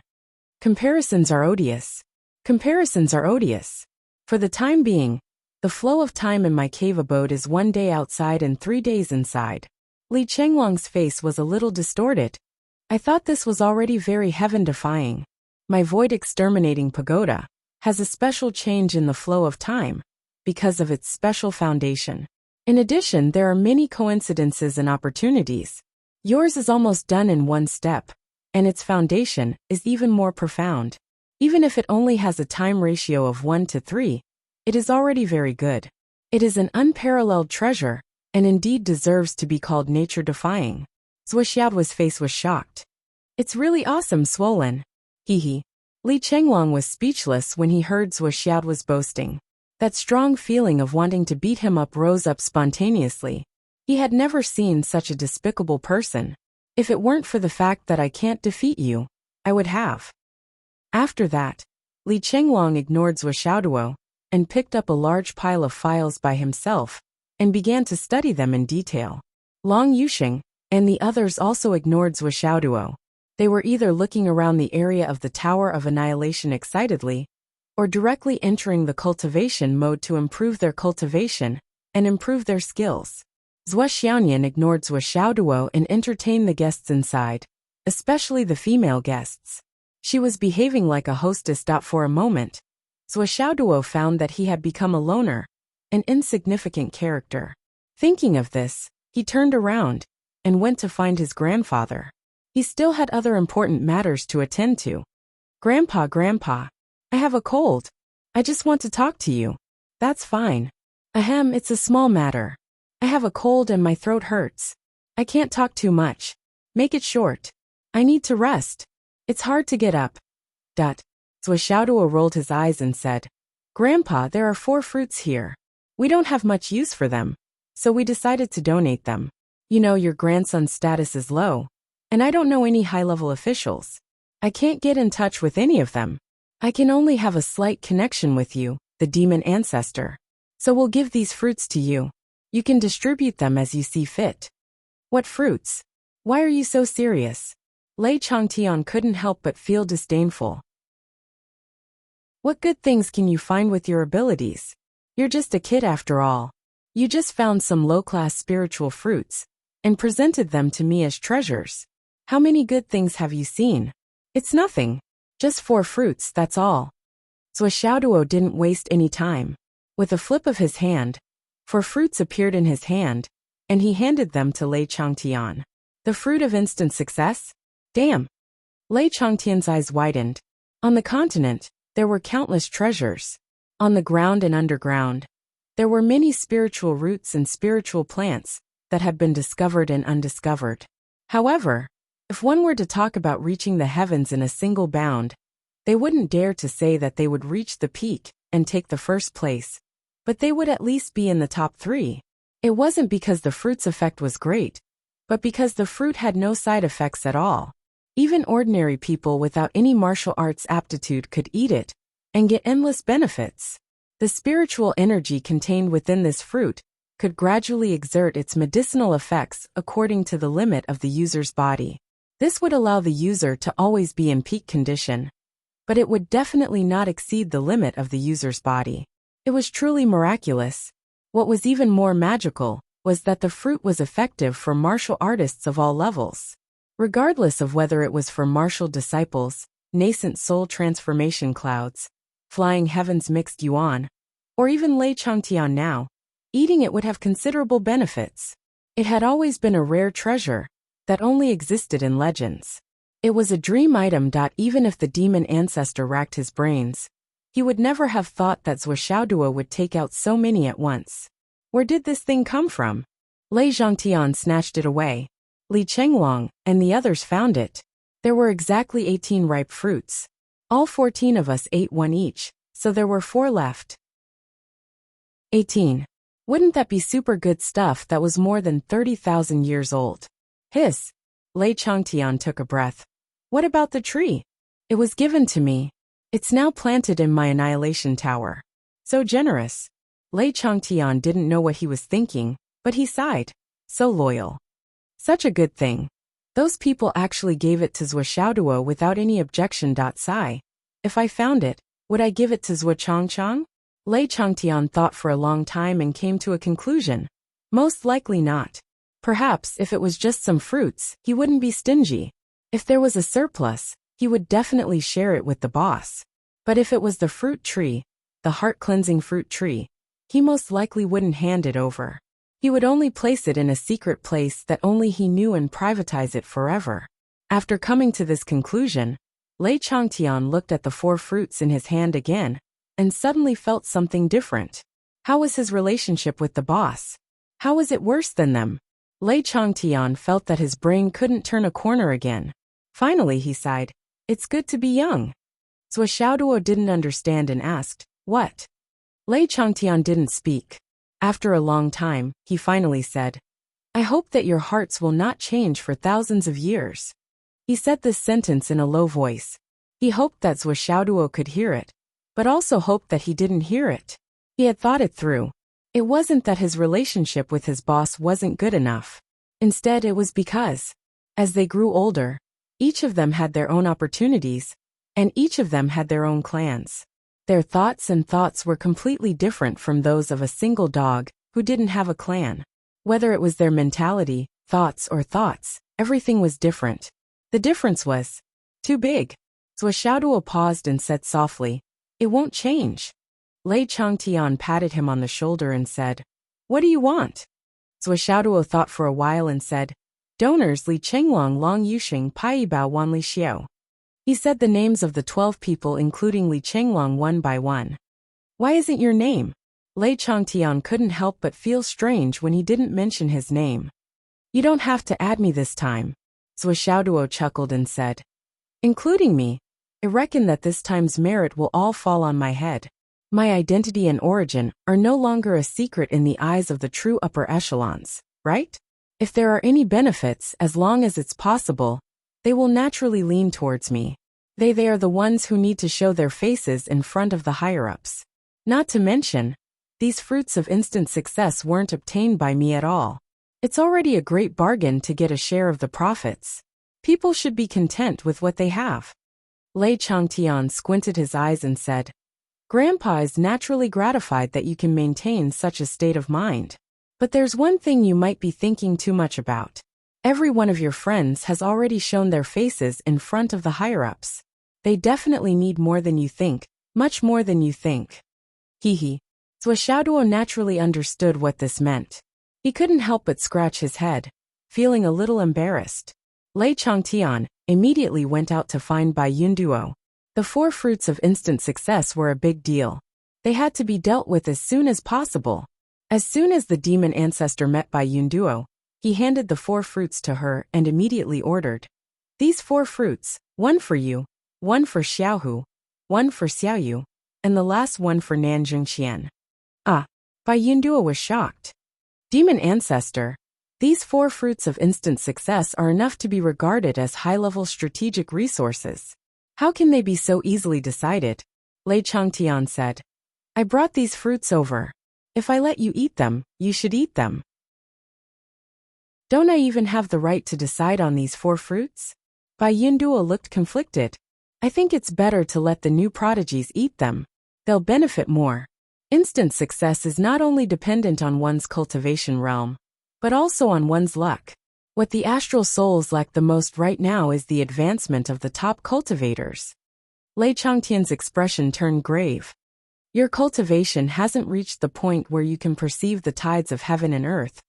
Comparisons are odious. For the time being, the flow of time in my cave abode is 1 day outside and 3 days inside. Li Qinglong's face was a little distorted. I thought this was already very heaven-defying. My void-exterminating pagoda has a special change in the flow of time because of its special foundation. In addition, there are many coincidences and opportunities. Yours is almost done in 1 step, and its foundation is even more profound. Even if it only has a time ratio of 1 to 3, it is already very good. It is an unparalleled treasure, and indeed deserves to be called nature-defying. Wuxia's face was shocked. "It's really awesome, swollen." He. Li Qinglong was speechless when he heard Wuxia's boasting. That strong feeling of wanting to beat him up rose up spontaneously. He had never seen such a despicable person. "If it weren't for the fact that I can't defeat you, I would have." After that, Li Qinglong ignored Wuxiaduo and picked up a large pile of files by himself and began to study them in detail. Long Yusheng and the others also ignored Wuxiaduo. They were either looking around the area of the Tower of Annihilation excitedly, or directly entering the cultivation mode to improve their cultivation and improve their skills. Zhuo Xiaoyan ignored Wuxiaduo and entertained the guests inside, especially the female guests. She was behaving like a hostess. For a moment, Wuxiaduo found that he had become a loner, an insignificant character. Thinking of this, he turned around and went to find his grandfather. He still had other important matters to attend to. Grandpa, I have a cold. I just want to talk to you." "That's fine." "Ahem, it's a small matter. I have a cold and my throat hurts. I can't talk too much. Make it short. I need to rest. It's hard to get up." Wuxiaduo rolled his eyes and said, "Grandpa, there are 4 fruits here. We don't have much use for them, so we decided to donate them. You know, your grandson's status is low, and I don't know any high-level officials. I can't get in touch with any of them. I can only have a slight connection with you, the demon ancestor. So we'll give these fruits to you. You can distribute them as you see fit." "What fruits? Why are you so serious?" Lei Changtian couldn't help but feel disdainful. "What good things can you find with your abilities? You're just a kid after all. You just found some low-class spiritual fruits and presented them to me as treasures. How many good things have you seen? It's nothing. Just 4 fruits, that's all." Wuxiaduo didn't waste any time. With a flip of his hand, 4 fruits appeared in his hand, and he handed them to Lei Changtian. "The fruit of instant success? Damn." Lei Changtian's eyes widened. On the continent, there were countless treasures. On the ground and underground, there were many spiritual roots and spiritual plants that had been discovered and undiscovered. However, if one were to talk about reaching the heavens in a single bound, they wouldn't dare to say that they would reach the peak and take the first place, but they would at least be in the top 3. It wasn't because the fruit's effect was great, but because the fruit had no side effects at all. Even ordinary people without any martial arts aptitude could eat it and get endless benefits. The spiritual energy contained within this fruit could gradually exert its medicinal effects according to the limit of the user's body. This would allow the user to always be in peak condition, but it would definitely not exceed the limit of the user's body. It was truly miraculous. What was even more magical was that the fruit was effective for martial artists of all levels. Regardless of whether it was for martial disciples, nascent soul transformation clouds, flying heavens mixed yuan, or even Lei Changtian now, eating it would have considerable benefits. It had always been a rare treasure that only existed in legends. It was a dream item. Even if the demon ancestor racked his brains, he would never have thought that Zhuoxiaoduo would take out so many at once. Where did this thing come from? Lei Zhangtian snatched it away. Li Chenglong and the others found it. There were exactly 18 ripe fruits. All 14 of us ate one each, so there were 4 left. 18. Wouldn't that be super good stuff that was more than 30,000 years old? Hiss. Lei Changtian took a breath. What about the tree? It was given to me. It's now planted in my annihilation tower. So generous. Lei Changtian didn't know what he was thinking, but he sighed. So loyal. Such a good thing. Those people actually gave it to Zhuoxiaoduo without any objection. Sigh. If I found it, would I give it to Zhuochangchang? Lei Changtian thought for a long time and came to a conclusion. Most likely not. Perhaps if it was just some fruits, he wouldn't be stingy. If there was a surplus, he would definitely share it with the boss. But if it was the fruit tree, the heart-cleansing fruit tree, he most likely wouldn't hand it over. He would only place it in a secret place that only he knew and privatize it forever. After coming to this conclusion, Lei Changtian looked at the 4 fruits in his hand again, and suddenly felt something different. How was his relationship with the boss? How was it worse than them? Lei Changtian felt that his brain couldn't turn a corner again. Finally he sighed. It's good to be young. Zhuoxiaoduo didn't understand and asked, what? Lei Changtian didn't speak. After a long time, he finally said, I hope that your hearts will not change for thousands of years. He said this sentence in a low voice. He hoped that Zhuoxiaoduo could hear it, but also hoped that he didn't hear it. He had thought it through. It wasn't that his relationship with his boss wasn't good enough. Instead, it was because, as they grew older, each of them had their own opportunities, and each of them had their own clans. Their thoughts were completely different from those of a single dog who didn't have a clan. Whether it was their mentality, thoughts, everything was different. The difference was too big. Zhuoxiaoduo paused and said softly, It won't change. Lei Changtian patted him on the shoulder and said, What do you want? Zhuoxiaoduo thought for a while and said, Donors Li Chenglong Long Yuxing Pai Bao Wan Li Xiao. He said the names of the 12 people including Li Chenglong one by one. Why isn't your name? Lei Changtian couldn't help but feel strange when he didn't mention his name. You don't have to add me this time. Zhuoxiaoduo chuckled and said, Including me. I reckon that this time's merit will all fall on my head. My identity and origin are no longer a secret in the eyes of the true upper echelons, right? If there are any benefits, as long as it's possible, they will naturally lean towards me. They are the ones who need to show their faces in front of the higher-ups. Not to mention, these fruits of instant success weren't obtained by me at all. It's already a great bargain to get a share of the profits. People should be content with what they have. Lei Changtian squinted his eyes and said, Grandpa is naturally gratified that you can maintain such a state of mind. But there's one thing you might be thinking too much about. Every one of your friends has already shown their faces in front of the higher-ups. They definitely need more than you think, much more than you think. Hee. Zhuoxiaoduo naturally understood what this meant. He couldn't help but scratch his head, feeling a little embarrassed. Lei Changtian immediately went out to find Bai Yunduo. The 4 fruits of instant success were a big deal. They had to be dealt with as soon as possible. As soon as the demon ancestor met Bai Yunduo, he handed the 4 fruits to her and immediately ordered, These 4 fruits, one for you, one for Xiaohu, one for Xiaoyu, and the last one for Nanjingqian. Bai Yunduo was shocked. Demon ancestor, these 4 fruits of instant success are enough to be regarded as high-level strategic resources. How can they be so easily decided? Lei Changtian said. I brought these fruits over. If I let you eat them, you should eat them. Don't I even have the right to decide on these 4 fruits? Bai Yunduo looked conflicted. I think it's better to let the new prodigies eat them. They'll benefit more. Instant success is not only dependent on one's cultivation realm, but also on one's luck. What the astral souls lack the most right now is the advancement of the top cultivators. Lei Changtian's expression turned grave. Your cultivation hasn't reached the point where you can perceive the tides of heaven and earth.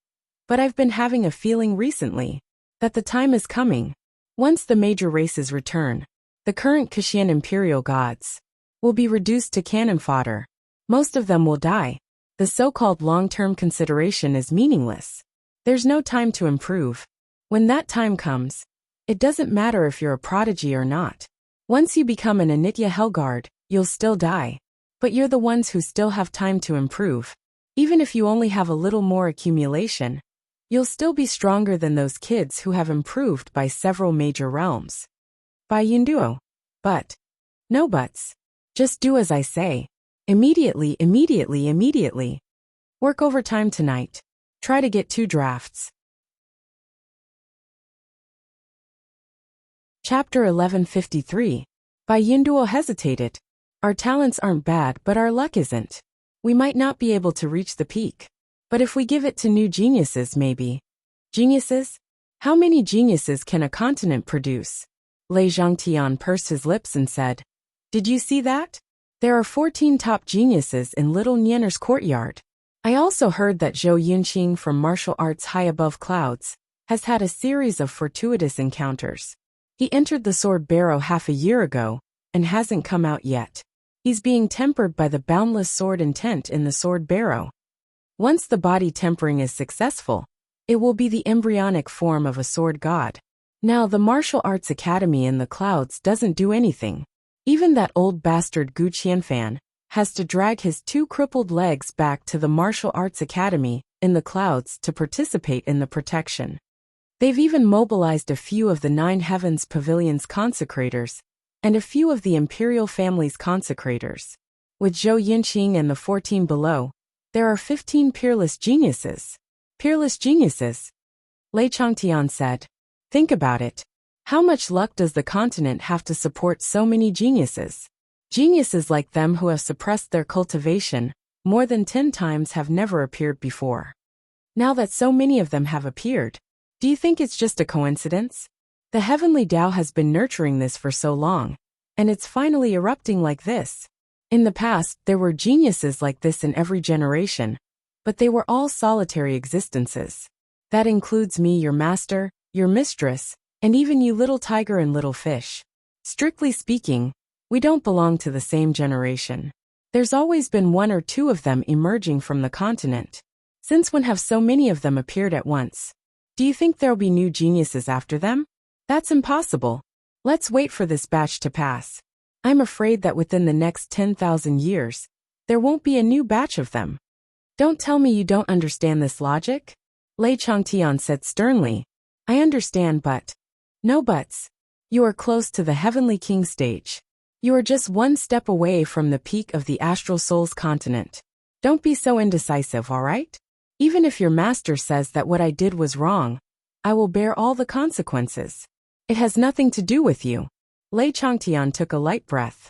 But I've been having a feeling recently that the time is coming. Once the major races return, the current Kushian imperial gods will be reduced to cannon fodder. Most of them will die. The so-called long-term consideration is meaningless. There's no time to improve. When that time comes, it doesn't matter if you're a prodigy or not. Once you become an Anitya Hellguard, you'll still die. But you're the ones who still have time to improve. Even if you only have a little more accumulation, you'll still be stronger than those kids who have improved by several major realms. Bai Yunduo. But. No buts. Just do as I say. Immediately, immediately, immediately. Work overtime tonight. Try to get 2 drafts. Chapter 1153. Bai Yunduo hesitated. Our talents aren't bad, but our luck isn't. We might not be able to reach the peak. But if we give it to new geniuses, maybe. Geniuses? How many geniuses can a continent produce? Lei Zhangtian pursed his lips and said, Did you see that? There are 14 top geniuses in Little Nianer's courtyard. I also heard that Zhou Yunqing from martial arts high above clouds has had a series of fortuitous encounters. He entered the sword barrow half a year ago and hasn't come out yet. He's being tempered by the boundless sword intent in the sword barrow. Once the body tempering is successful, it will be the embryonic form of a sword god. Now the martial arts academy in the clouds doesn't do anything. Even that old bastard Gu Qianfan has to drag his 2 crippled legs back to the martial arts academy in the clouds to participate in the protection. They've even mobilized a few of the 9 Heavens Pavilion's consecrators and a few of the imperial family's consecrators. With Zhou Yunqing and the 14 below, there are 15 peerless geniuses. Peerless geniuses? Lei Changtian said. Think about it. How much luck does the continent have to support so many geniuses? Geniuses like them who have suppressed their cultivation more than 10 times have never appeared before. Now that so many of them have appeared, do you think it's just a coincidence? The heavenly Tao has been nurturing this for so long, and it's finally erupting like this. In the past, there were geniuses like this in every generation, but they were all solitary existences. That includes me, your master, your mistress, and even you, little tiger and little fish. Strictly speaking, we don't belong to the same generation. There's always been 1 or 2 of them emerging from the continent. Since when have so many of them appeared at once? Do you think there'll be new geniuses after them? That's impossible. Let's wait for this batch to pass. I'm afraid that within the next 10,000 years, there won't be a new batch of them. Don't tell me you don't understand this logic? Lei Changtian said sternly. I understand, but. No buts. You are close to the Heavenly King stage. You are just 1 step away from the peak of the Astral Souls continent. Don't be so indecisive, alright? Even if your master says that what I did was wrong, I will bear all the consequences. It has nothing to do with you. Lei Changtian took a light breath.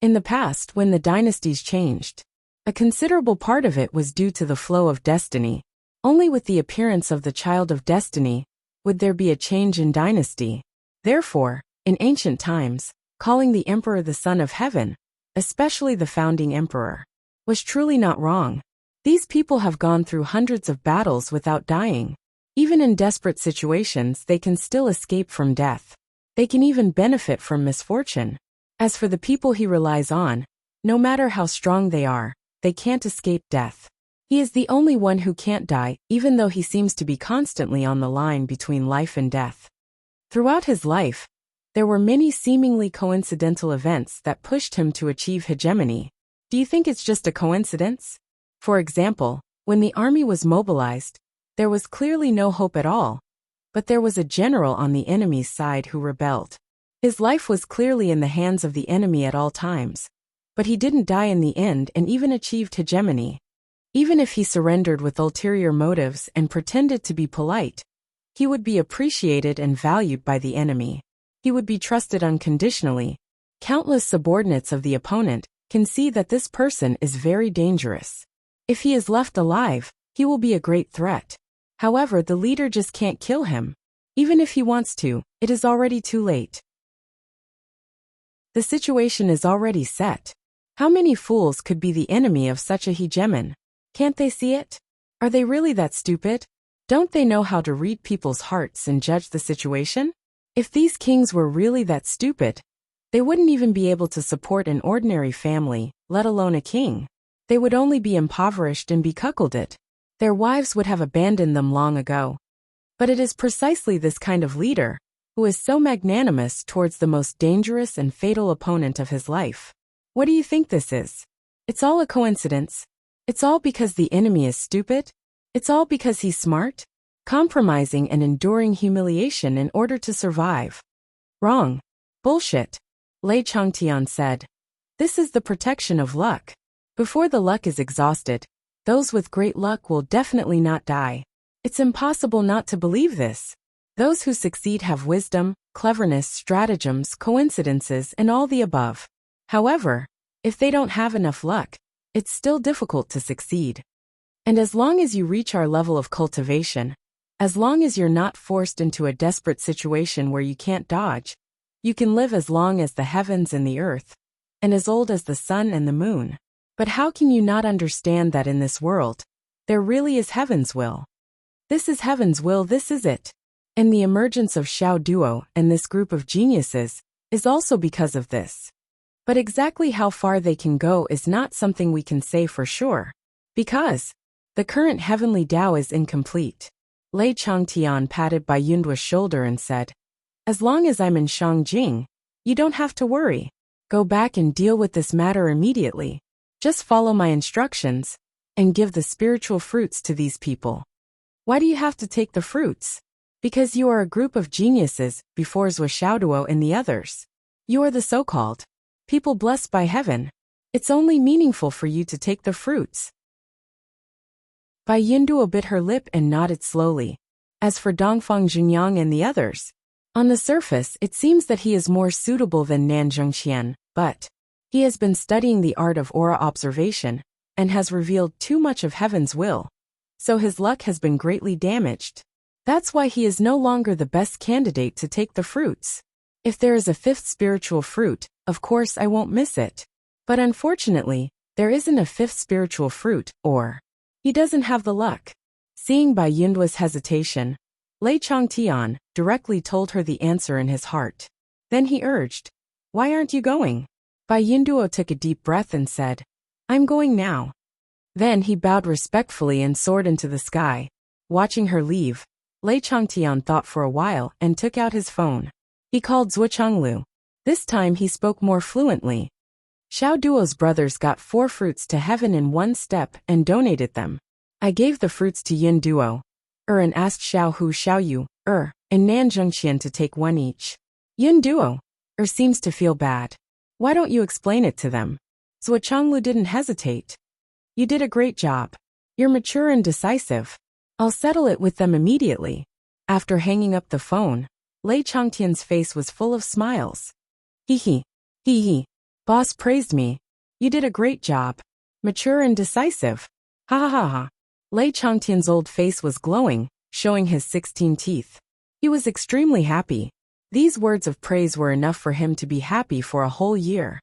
In the past, when the dynasties changed, a considerable part of it was due to the flow of destiny. Only with the appearance of the child of destiny would there be a change in dynasty. Therefore, in ancient times, calling the emperor the son of heaven, especially the founding emperor, was truly not wrong. These people have gone through hundreds of battles without dying. Even in desperate situations, they can still escape from death. They can even benefit from misfortune. As for the people he relies on, no matter how strong they are, they can't escape death. He is the only one who can't die, even though he seems to be constantly on the line between life and death. Throughout his life, there were many seemingly coincidental events that pushed him to achieve hegemony. Do you think it's just a coincidence? For example, when the army was mobilized, there was clearly no hope at all. But there was a general on the enemy's side who rebelled. His life was clearly in the hands of the enemy at all times. But he didn't die in the end and even achieved hegemony. Even if he surrendered with ulterior motives and pretended to be polite, he would be appreciated and valued by the enemy. He would be trusted unconditionally. Countless subordinates of the opponent can see that this person is very dangerous. If he is left alive, he will be a great threat. However, the leader just can't kill him. Even if he wants to, it is already too late. The situation is already set. How many fools could be the enemy of such a hegemon? Can't they see it? Are they really that stupid? Don't they know how to read people's hearts and judge the situation? If these kings were really that stupid, they wouldn't even be able to support an ordinary family, let alone a king. They would only be impoverished and be cuckolded. Their wives would have abandoned them long ago. But it is precisely this kind of leader who is so magnanimous towards the most dangerous and fatal opponent of his life. What do you think this is? It's all a coincidence. It's all because the enemy is stupid. It's all because he's smart, compromising and enduring humiliation in order to survive. Wrong. Bullshit. Lei Changtian said. This is the protection of luck. Before the luck is exhausted, those with great luck will definitely not die. It's impossible not to believe this. Those who succeed have wisdom, cleverness, stratagems, coincidences, and all the above. However, if they don't have enough luck, it's still difficult to succeed. And as long as you reach our level of cultivation, as long as you're not forced into a desperate situation where you can't dodge, you can live as long as the heavens and the earth, and as old as the sun and the moon. But how can you not understand that in this world, there really is heaven's will? This is heaven's will, this is it. And the emergence of Xiao Duo and this group of geniuses is also because of this. But exactly how far they can go is not something we can say for sure. Because the current heavenly Tao is incomplete. Lei Changtian patted Bai Yunduo's shoulder and said, as long as I'm in Shangjing, you don't have to worry. Go back and deal with this matter immediately. Just follow my instructions and give the spiritual fruits to these people. Why do you have to take the fruits? Because you are a group of geniuses before Zhou Xiaoduo and the others. You are the so-called people blessed by heaven. It's only meaningful for you to take the fruits. Bai Yunduo bit her lip and nodded slowly. As for Dongfang Junyang and the others, on the surface it seems that he is more suitable than Nan Zhengqian, but he has been studying the art of aura observation and has revealed too much of heaven's will, so his luck has been greatly damaged. That's why he is no longer the best candidate to take the fruits. If there is a fifth spiritual fruit, of course I won't miss it. But unfortunately, there isn't a fifth spiritual fruit, or he doesn't have the luck. Seeing Bai Yunduo's hesitation, Lei Changtian directly told her the answer in his heart. Then he urged, why aren't you going? Bai Yunduo took a deep breath and said, I'm going now. Then he bowed respectfully and soared into the sky. Watching her leave, Lei Changtian thought for a while and took out his phone. He called Zhuo Chenglu. This time he spoke more fluently. Xiao Duo's brothers got 4 fruits to heaven in one step and donated them. I gave the fruits to Yin Duo, and asked Xiao Hu, Xiao Yu, and Nan Zhengqian to take 1 each. Yin Duo, seems to feel bad. Why don't you explain it to them? Zhuo Chenglu didn't hesitate. You did a great job. You're mature and decisive. I'll settle it with them immediately. After hanging up the phone, Lei Changtian's face was full of smiles. Hee hee. Boss praised me. You did a great job. Mature and decisive. Ha ha ha ha. Lei Changtian's old face was glowing, showing his 16 teeth. He was extremely happy. These words of praise were enough for him to be happy for a whole year.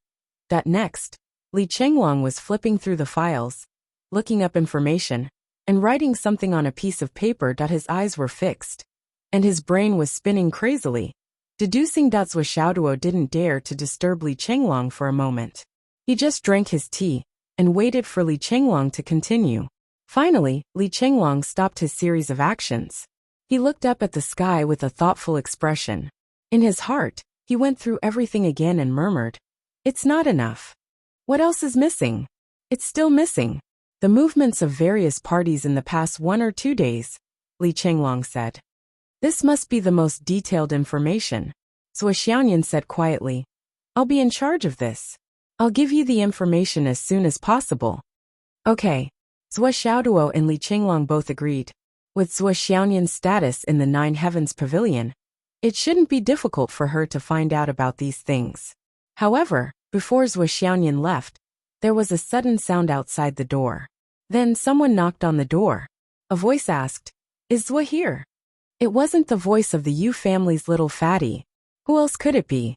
That next, Li Chenglong was flipping through the files, looking up information, and writing something on a piece of paper that his eyes were fixed. And his brain was spinning crazily, deducing that Zhuo Xiaoduo didn't dare to disturb Li Chenglong for a moment. He just drank his tea and waited for Li Chenglong to continue. Finally, Li Chenglong stopped his series of actions. He looked up at the sky with a thoughtful expression. In his heart, he went through everything again and murmured, it's not enough. What else is missing? It's still missing. The movements of various parties in the past 1 or 2 days, Li Chenglong said. This must be the most detailed information. Zhuo Xiaoyan said quietly, I'll be in charge of this. I'll give you the information as soon as possible. Okay. Zhuo Xiaoduo and Li Chenglong both agreed. With Zhuo Xiaoyan's status in the 9 Heavens Pavilion, It shouldn't be difficult for her to find out about these things. However, before Zhuo Xiaoyan left, there was a sudden sound outside the door. Then someone knocked on the door. A voice asked, "Is Zhuo here?" It wasn't the voice of the Yu family's little fatty. Who else could it be?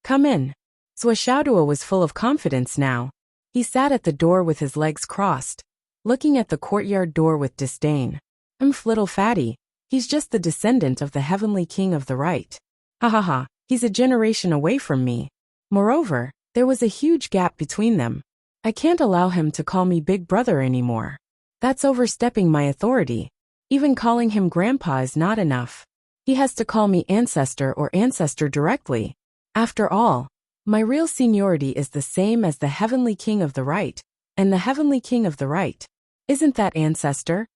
"Come in." Zhuo Xiaoduo was full of confidence now. He sat at the door with his legs crossed, looking at the courtyard door with disdain. Little fatty. He's just the descendant of the heavenly king of the right. Ha ha ha, he's a generation away from me. Moreover, there was a huge gap between them. I can't allow him to call me big brother anymore. That's overstepping my authority. Even calling him grandpa is not enough. He has to call me ancestor or ancestor directly. After all, my real seniority is the same as the heavenly king of the right, and the heavenly king of the right. Isn't that ancestor?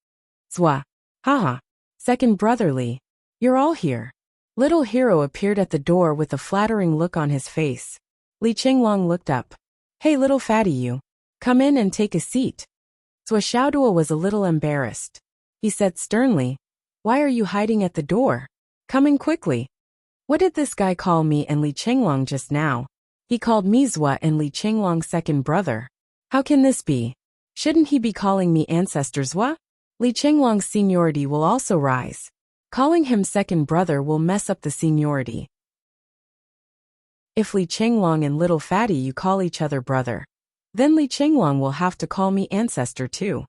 Zwa. Haha. Second brotherly. You're all here. Little hero appeared at the door with a flattering look on his face. Li Qinglong looked up. Hey little fatty you. Come in and take a seat. Zhuo Xiaoduo was a little embarrassed. He said sternly, "Why are you hiding at the door? Come in quickly." What did this guy call me and Li Qinglong just now? He called me Zhuo and Li Qinglong second brother. How can this be? Shouldn't he be calling me ancestor Zhuo? Li Qinglong's seniority will also rise. Calling him second brother will mess up the seniority. If Li Qinglong and little fatty you call each other brother, then Li Qinglong will have to call me ancestor too.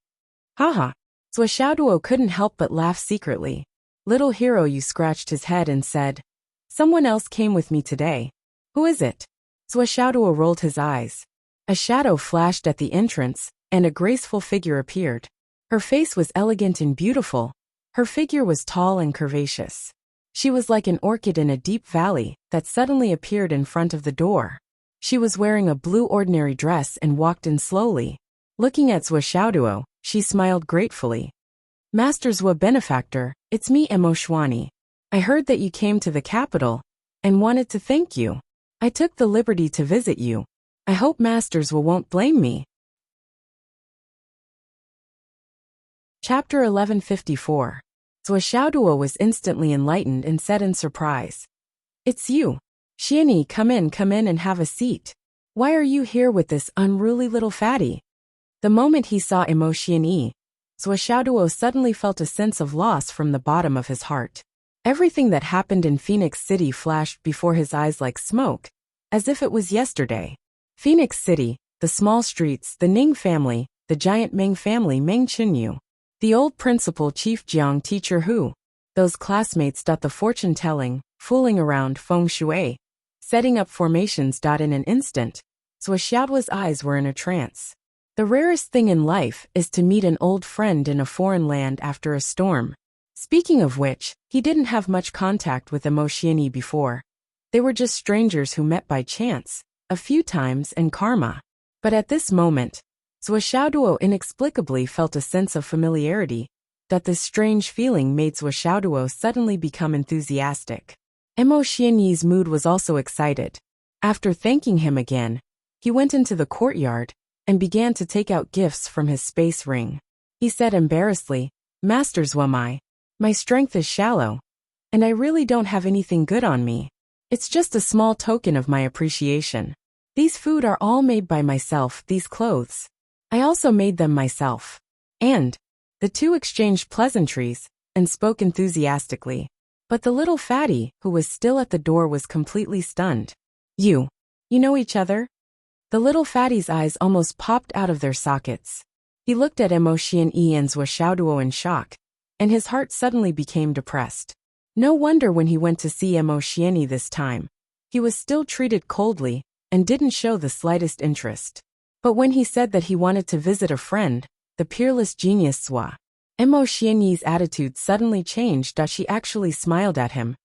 Haha. Zhuo Xiaoduo couldn't help but laugh secretly. Little hero you scratched his head and said, "Someone else came with me today. Who is it?" Zhuo Xiaoduo rolled his eyes. A shadow flashed at the entrance, and a graceful figure appeared. Her face was elegant and beautiful. Her figure was tall and curvaceous. She was like an orchid in a deep valley that suddenly appeared in front of the door. She was wearing a blue ordinary dress and walked in slowly. Looking at Zhuo Xiaoduo, she smiled gratefully. "Master Zhuo Benefactor, it's me Emoshwani. I heard that you came to the capital and wanted to thank you. I took the liberty to visit you. I hope Master Zhuo won't blame me." Chapter 1154. Zhuo Xiaoduo was instantly enlightened and said in surprise, "It's you. Xianyi, come in and have a seat. Why are you here with this unruly little fatty?" The moment he saw Emo Xianyi, Zhuo Xiaoduo suddenly felt a sense of loss from the bottom of his heart. Everything that happened in Phoenix City flashed before his eyes like smoke, as if it was yesterday. Phoenix City, the small streets, the Ning family, the giant Ming family Meng Chenyu. The old principal Chief Jiang teacher Hu. Those classmates. The fortune-telling, fooling around feng shui, setting up formations. In an instant, Zhuo Xiaoduo's eyes were in a trance. The rarest thing in life is to meet an old friend in a foreign land after a storm. Speaking of which, he didn't have much contact with Emo Xianyi before. They were just strangers who met by chance, a few times, and karma. But at this moment, Zhuo Xiaoduo inexplicably felt a sense of familiarity. This strange feeling made Zhuo Xiaoduo suddenly become enthusiastic. Emo Xianyi's mood was also excited. After thanking him again, he went into the courtyard and began to take out gifts from his space ring. He said embarrassedly, "Master Zhuo, my strength is shallow, and I really don't have anything good on me. It's just a small token of my appreciation. These food are all made by myself, these clothes. I also made them myself." And the two exchanged pleasantries and spoke enthusiastically. But the little fatty, who was still at the door, was completely stunned. You know each other?" The little fatty's eyes almost popped out of their sockets. He looked at Emo Xianyi and Zhuo Xiaoduo in shock, and his heart suddenly became depressed. No wonder when he went to see Emo Xianyi this time, he was still treated coldly and didn't show the slightest interest. But when he said that he wanted to visit a friend, the peerless genius Zhuo, Emo Xianyi's attitude suddenly changed. She actually smiled at him,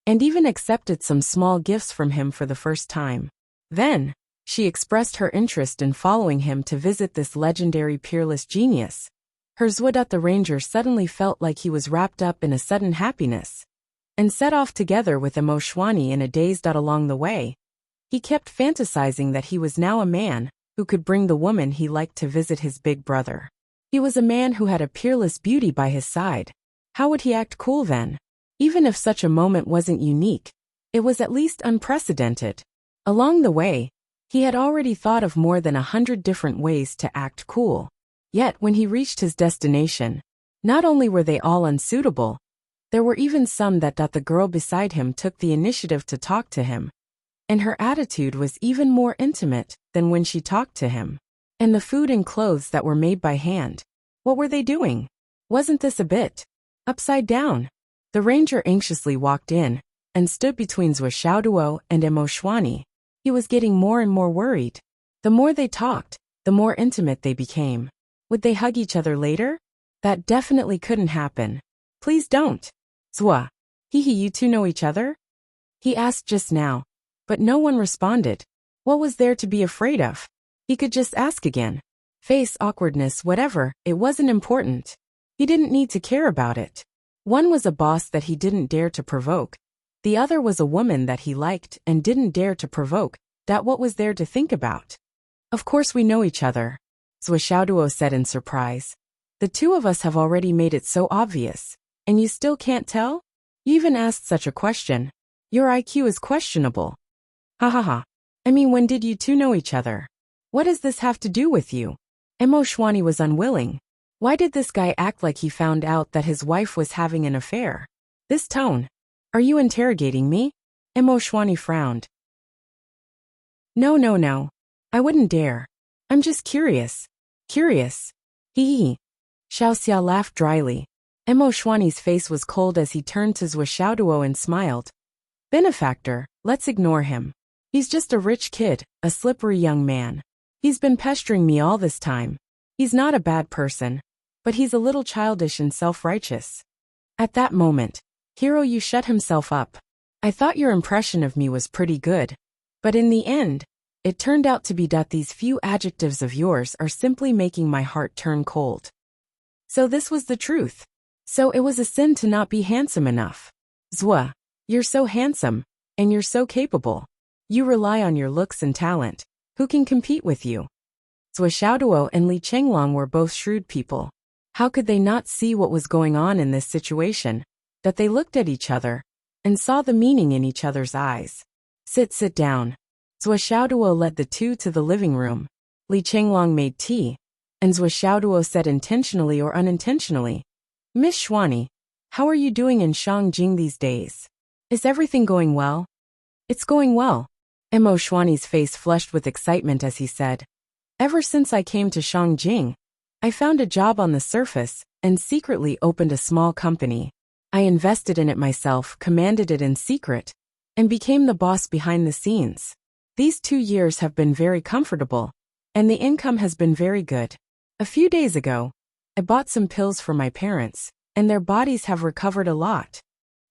and even accepted some small gifts from him for the first time. Then, she expressed her interest in following him to visit this legendary peerless genius. Her Zhuo. The ranger suddenly felt like he was wrapped up in a sudden happiness, and set off together with Emo Xianyi in a daze. Along the way, he kept fantasizing that he was now a man who could bring the woman he liked to visit his big brother. He was a man who had a peerless beauty by his side. How would he act cool then? Even if such a moment wasn't unique, it was at least unprecedented. Along the way, he had already thought of more than 100 different ways to act cool. Yet when he reached his destination, not only were they all unsuitable, there were even some that the girl beside him took the initiative to talk to him. And her attitude was even more intimate than when she talked to him. And the food and clothes that were made by hand. What were they doing? Wasn't this a bit upside down? The ranger anxiously walked in and stood between Zhuo and Emoshwani. He was getting more and more worried. The more they talked, the more intimate they became. Would they hug each other later? That definitely couldn't happen. Please don't. Zhuo. You two know each other? He asked just now. But no one responded. What was there to be afraid of? He could just ask again. Face awkwardness, whatever, it wasn't important. He didn't need to care about it. One was a boss that he didn't dare to provoke. The other was a woman that he liked and didn't dare to provoke. That what was there to think about? Of course we know each other, Zhuo said in surprise. The two of us have already made it so obvious. And you still can't tell? You even asked such a question. Your IQ is questionable. Ha ha ha. I mean, when did you two know each other? What does this have to do with you? Emoshwani was unwilling. Why did this guy act like he found out that his wife was having an affair? This tone. Are you interrogating me? Emoshwani frowned. No. I wouldn't dare. I'm just curious. Curious. Hee. Xiaoxia laughed dryly. Emoshwani's face was cold as he turned to Zhuo and smiled. Benefactor, let's ignore him. He's just a rich kid, a slippery young man. He's been pestering me all this time. He's not a bad person, but he's a little childish and self-righteous. At that moment, Hiroyu shut himself up. I thought your impression of me was pretty good, but in the end, it turned out to be that these few adjectives of yours are simply making my heart turn cold. So this was the truth. So it was a sin to not be handsome enough. Zhuo, you're so handsome, and you're so capable. You rely on your looks and talent. Who can compete with you? Zhuo and Li Chenglong were both shrewd people. How could they not see what was going on in this situation? That they looked at each other and saw the meaning in each other's eyes. Sit down. Zhuo led the two to the living room. Li Chenglong made tea, and Zhuo said intentionally or unintentionally, Miss Shwani, how are you doing in Shangjing these days? Is everything going well? It's going well. Emoshwani's face flushed with excitement as he said, Ever since I came to Shangjing, I found a job on the surface and secretly opened a small company. I invested in it myself, commanded it in secret, and became the boss behind the scenes. These 2 years have been very comfortable, and the income has been very good. A few days ago, I bought some pills for my parents, and their bodies have recovered a lot.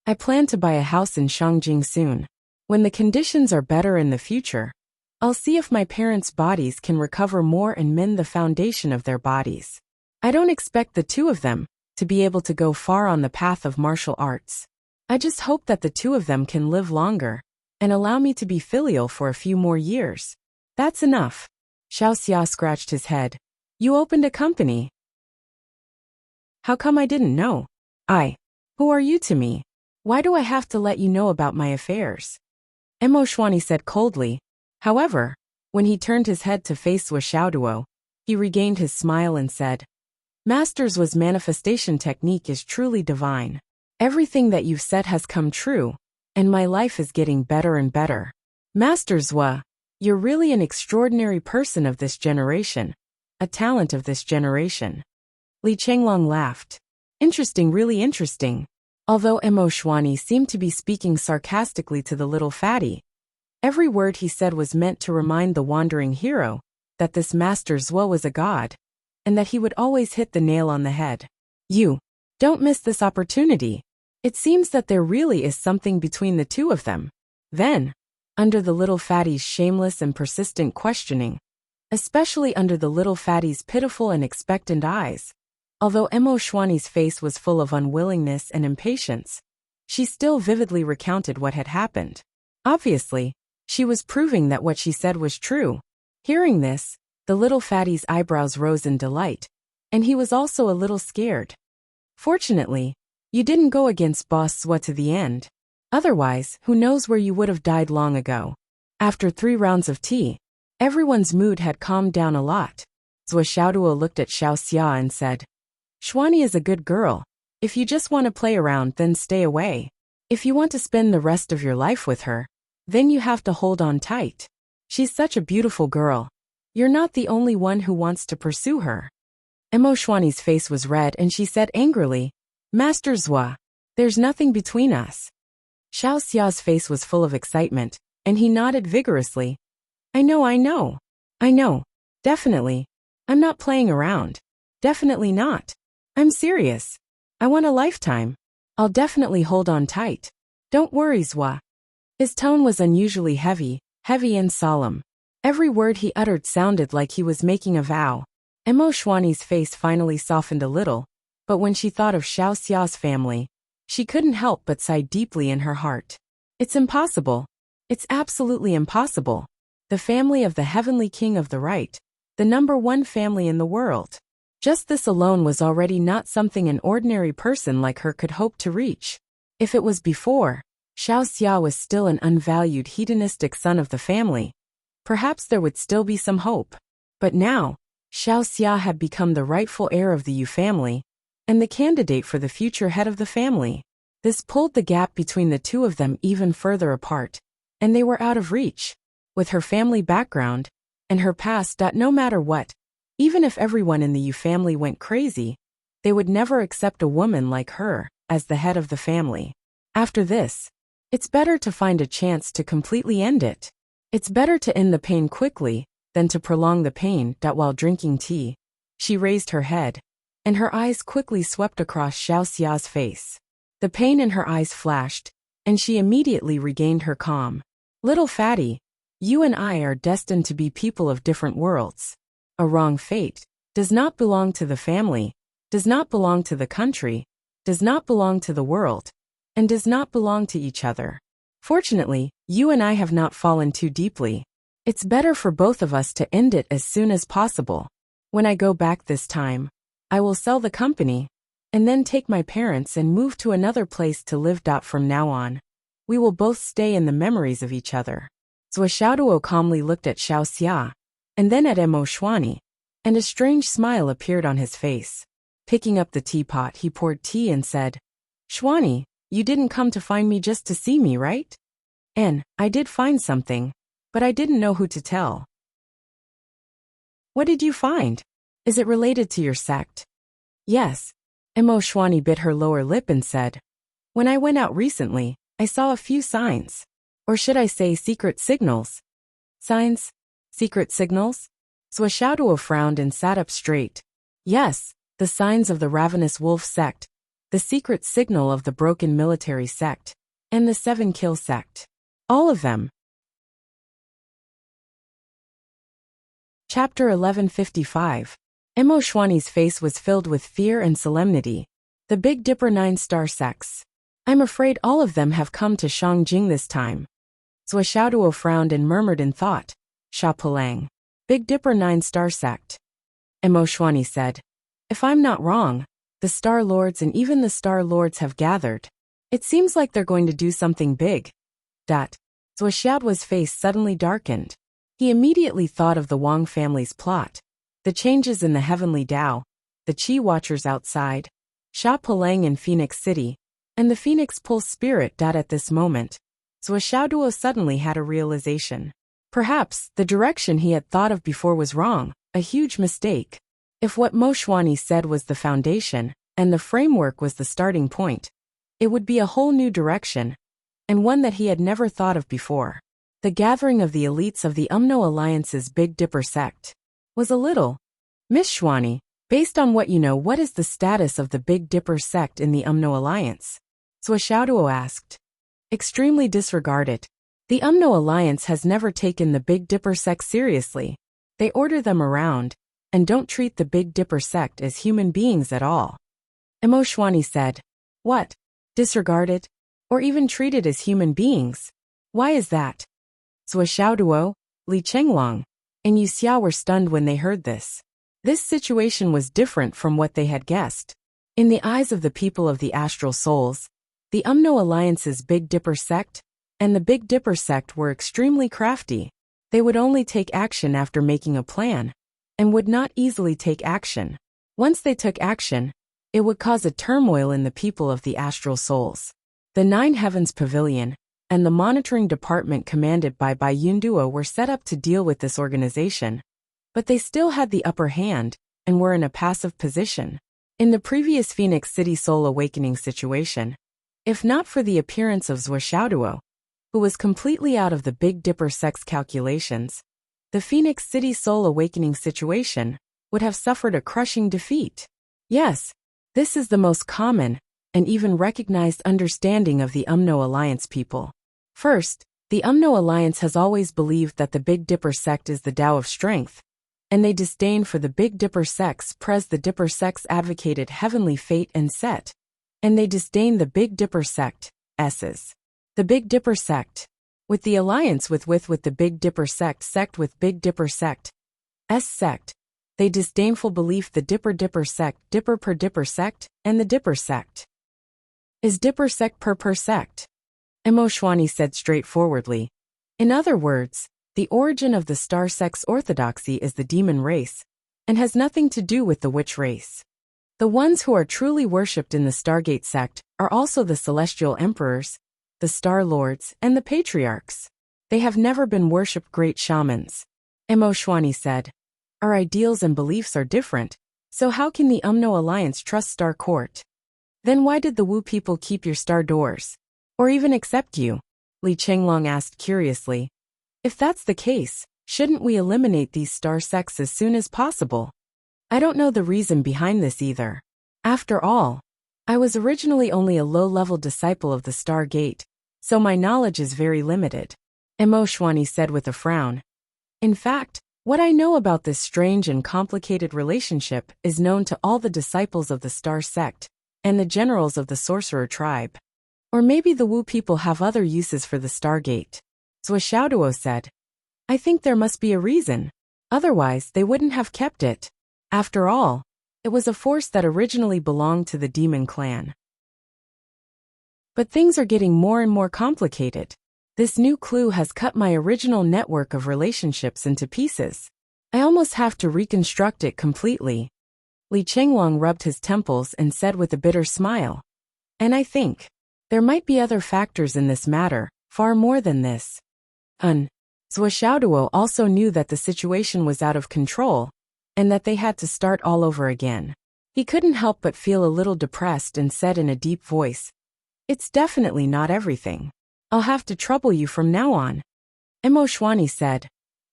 I plan to buy a house in Shangjing soon. When the conditions are better in the future, I'll see if my parents' bodies can recover more and mend the foundation of their bodies. I don't expect the two of them to be able to go far on the path of martial arts. I just hope that the two of them can live longer and allow me to be filial for a few more years. That's enough. Xiaoxia scratched his head. You opened a company. How come I didn't know? Who are you to me? Why do I have to let you know about my affairs? Emoshwani said coldly. However, when he turned his head to face Zhuo, he regained his smile and said, Master's was manifestation technique is truly divine. Everything that you've said has come true, and my life is getting better and better. Master Zhuo, you're really an extraordinary person of this generation, a talent of this generation. Li Chenglong laughed. Interesting, really interesting. Although Emoshwani seemed to be speaking sarcastically to the little fatty, every word he said was meant to remind the wandering hero that this Master Zhuo was a god, and that he would always hit the nail on the head. You don't miss this opportunity. It seems that there really is something between the two of them. Then, under the little fatty's shameless and persistent questioning, especially under the little fatty's pitiful and expectant eyes, although Emoshwani's face was full of unwillingness and impatience, she still vividly recounted what had happened. Obviously, she was proving that what she said was true. Hearing this, the little fatty's eyebrows rose in delight, and he was also a little scared. Fortunately, You didn't go against Boss Zhua to the end. Otherwise, who knows where you would have died long ago. After 3 rounds of tea, everyone's mood had calmed down a lot. Zhua Xiaoduo looked at Xiao Xia and said, Xuani is a good girl. If you just want to play around, then stay away. If you want to spend the rest of your life with her, then you have to hold on tight. She's such a beautiful girl. You're not the only one who wants to pursue her. Emo Xuani's face was red and she said angrily, Master Zhua, there's nothing between us. Xiao Xia's face was full of excitement, and he nodded vigorously. I know. Definitely. I'm not playing around. Definitely not. I'm serious. I want a lifetime. I'll definitely hold on tight. Don't worry, Zhua. His tone was unusually heavy and solemn. Every word he uttered sounded like he was making a vow. Emo Xuani's face finally softened a little, but when she thought of Xiao Xia's family, she couldn't help but sigh deeply in her heart. It's impossible. It's absolutely impossible. The family of the Heavenly King of the Right, the #1 family in the world. Just this alone was already not something an ordinary person like her could hope to reach. If it was before, Xiao Xia was still an unvalued hedonistic son of the family, perhaps there would still be some hope. But now, Xiao Xia had become the rightful heir of the Yu family, and the candidate for the future head of the family. This pulled the gap between the two of them even further apart, and they were out of reach. With her family background, and her past, no matter what, even if everyone in the Yu family went crazy, they would never accept a woman like her as the head of the family. After this, it's better to find a chance to completely end it. It's better to end the pain quickly than to prolong the pain. While drinking tea, she raised her head, and her eyes quickly swept across Xiao Xia's face. The pain in her eyes flashed, and she immediately regained her calm. Little fatty, you and I are destined to be people of different worlds. A wrong fate does not belong to the family, does not belong to the country, does not belong to the world, and does not belong to each other. Fortunately, you and I have not fallen too deeply. It's better for both of us to end it as soon as possible. When I go back this time, I will sell the company, and then take my parents and move to another place to live. From now on, we will both stay in the memories of each other. Zhua Xiaoduo calmly looked at Xiao Xia, and then at Emo Xuani, and a strange smile appeared on his face. Picking up the teapot, he poured tea and said, Xuani, you didn't come to find me just to see me, right? And I did find something, but I didn't know who to tell. What did you find? Is it related to your sect? Yes. Emo Xuani bit her lower lip and said, When I went out recently, I saw a few signs. Or should I say secret signals? Signs? Secret signals? Zhua Xiaoduo frowned and sat up straight. Yes, the signs of the ravenous wolf sect, the secret signal of the broken military sect, and the 7-kill sect. All of them. Chapter 1155. Emo Xuani's face was filled with fear and solemnity. The Big Dipper 9-star sects. I'm afraid all of them have come to Shangjing this time. Zhua Xiaoduo frowned and murmured in thought. Sha Pelang. Big Dipper 9-star sect. Emo Xuani said, If I'm not wrong, the Star Lords and even the Star Lords have gathered. It seems like they're going to do something big. Zhua Xiaoduo's face suddenly darkened. He immediately thought of the Wang family's plot, the changes in the Heavenly Tao, the Qi Watchers outside, Sha Pelang in Phoenix City, and the Phoenix Pulse spirit. At this moment, Zhua Xiaoduo suddenly had a realization. Perhaps the direction he had thought of before was wrong, a huge mistake. If what Mo Xuani said was the foundation, and the framework was the starting point, it would be a whole new direction, and one that he had never thought of before. The gathering of the elites of the UMNO Alliance's Big Dipper sect was a little. Miss Xuani, based on what you know, what is the status of the Big Dipper sect in the UMNO Alliance? Zhua Xiaoduo asked. Extremely disregarded. The UMNO Alliance has never taken the Big Dipper sect seriously. They order them around, and don't treat the Big Dipper sect as human beings at all. Emo Xuani said. What? Disregarded? Or even treated as human beings? Why is that? Zhua Xiaoduo, Li Chenglong, and Yu Xia were stunned when they heard this. This situation was different from what they had guessed. In the eyes of the people of the astral souls, the Umno Alliance's Big Dipper sect and the Big Dipper sect were extremely crafty. They would only take action after making a plan, and would not easily take action. Once they took action, it would cause a turmoil in the people of the astral souls. The Nine Heavens Pavilion and the monitoring department commanded by Yunduo were set up to deal with this organization, but they still had the upper hand and were in a passive position. In the previous Phoenix City Soul Awakening situation, if not for the appearance of Zuoshaoduo, who was completely out of the Big Dipper sect's calculations, the Phoenix City Soul Awakening situation would have suffered a crushing defeat. Yes, this is the most common and even recognized understanding of the Umno Alliance people. First, the Umno Alliance has always believed that the Big Dipper sect is the Tao of strength, and they disdain for the Big Dipper sects. The Dipper sects advocated heavenly fate and set, and they disdain the Big Dipper sect, S's. The Big Dipper sect, with the alliance with the Big Dipper sect with Big Dipper sect, S sect, they disdainful belief the Dipper sect, Dipper per Dipper sect, and the Dipper sect is Dipper sect per sect. Emoshwani said straightforwardly. In other words, the origin of the star sect's orthodoxy is the demon race, and has nothing to do with the witch race. The ones who are truly worshipped in the Stargate sect are also the celestial emperors, the star lords, and the patriarchs. They have never been worshipped great shamans. Emoshwani said. Our ideals and beliefs are different, so how can the Umno Alliance trust Star Court? Then why did the Wu people keep your star doors? Or even accept you? Li Chenglong asked curiously. If that's the case, shouldn't we eliminate these star sects as soon as possible? I don't know the reason behind this either. After all, I was originally only a low-level disciple of the Stargate, so my knowledge is very limited. Emoshwani said with a frown. In fact, what I know about this strange and complicated relationship is known to all the disciples of the Star sect and the generals of the Sorcerer tribe. Or maybe the Wu people have other uses for the Stargate. Zuoshaoduo said. I think there must be a reason. Otherwise, they wouldn't have kept it. After all, it was a force that originally belonged to the Demon Clan. But things are getting more and more complicated. This new clue has cut my original network of relationships into pieces. I almost have to reconstruct it completely. Li Chenglong rubbed his temples and said with a bitter smile. And I think there might be other factors in this matter, far more than this. Zuoshaoduo also knew that the situation was out of control, and that they had to start all over again. He couldn't help but feel a little depressed and said in a deep voice, It's definitely not everything. I'll have to trouble you from now on. Emoshwani said,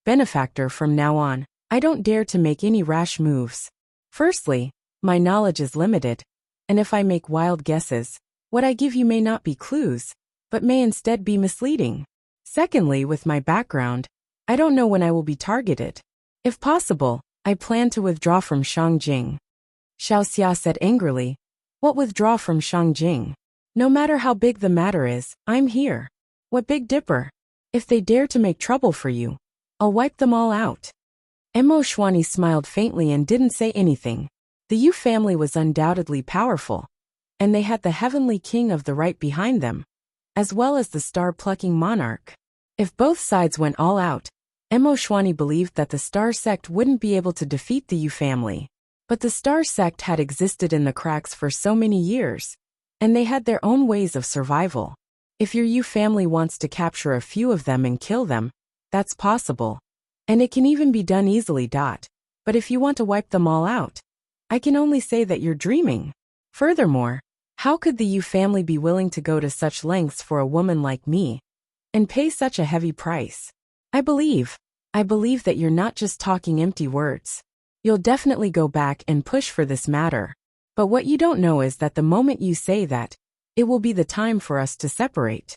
Benefactor, from now on, I don't dare to make any rash moves. Firstly, my knowledge is limited, and if I make wild guesses, what I give you may not be clues, but may instead be misleading. Secondly, with my background, I don't know when I will be targeted. If possible, I plan to withdraw from Shangjing. Xiao Xia said angrily, What withdraw from Shangjing? No matter how big the matter is, I'm here. What Big Dipper? If they dare to make trouble for you, I'll wipe them all out. Emoshwani smiled faintly and didn't say anything. The Yu family was undoubtedly powerful, and they had the heavenly king of the right behind them, as well as the star-plucking monarch. If both sides went all out, Emoshwani believed that the Star sect wouldn't be able to defeat the Yu family. But the Star sect had existed in the cracks for so many years, and they had their own ways of survival. If your Yu family wants to capture a few of them and kill them, that's possible. And it can even be done easily. But if you want to wipe them all out, I can only say that you're dreaming. Furthermore, how could the Yu family be willing to go to such lengths for a woman like me, and pay such a heavy price? I believe that you're not just talking empty words. You'll definitely go back and push for this matter. But what you don't know is that the moment you say that, it will be the time for us to separate.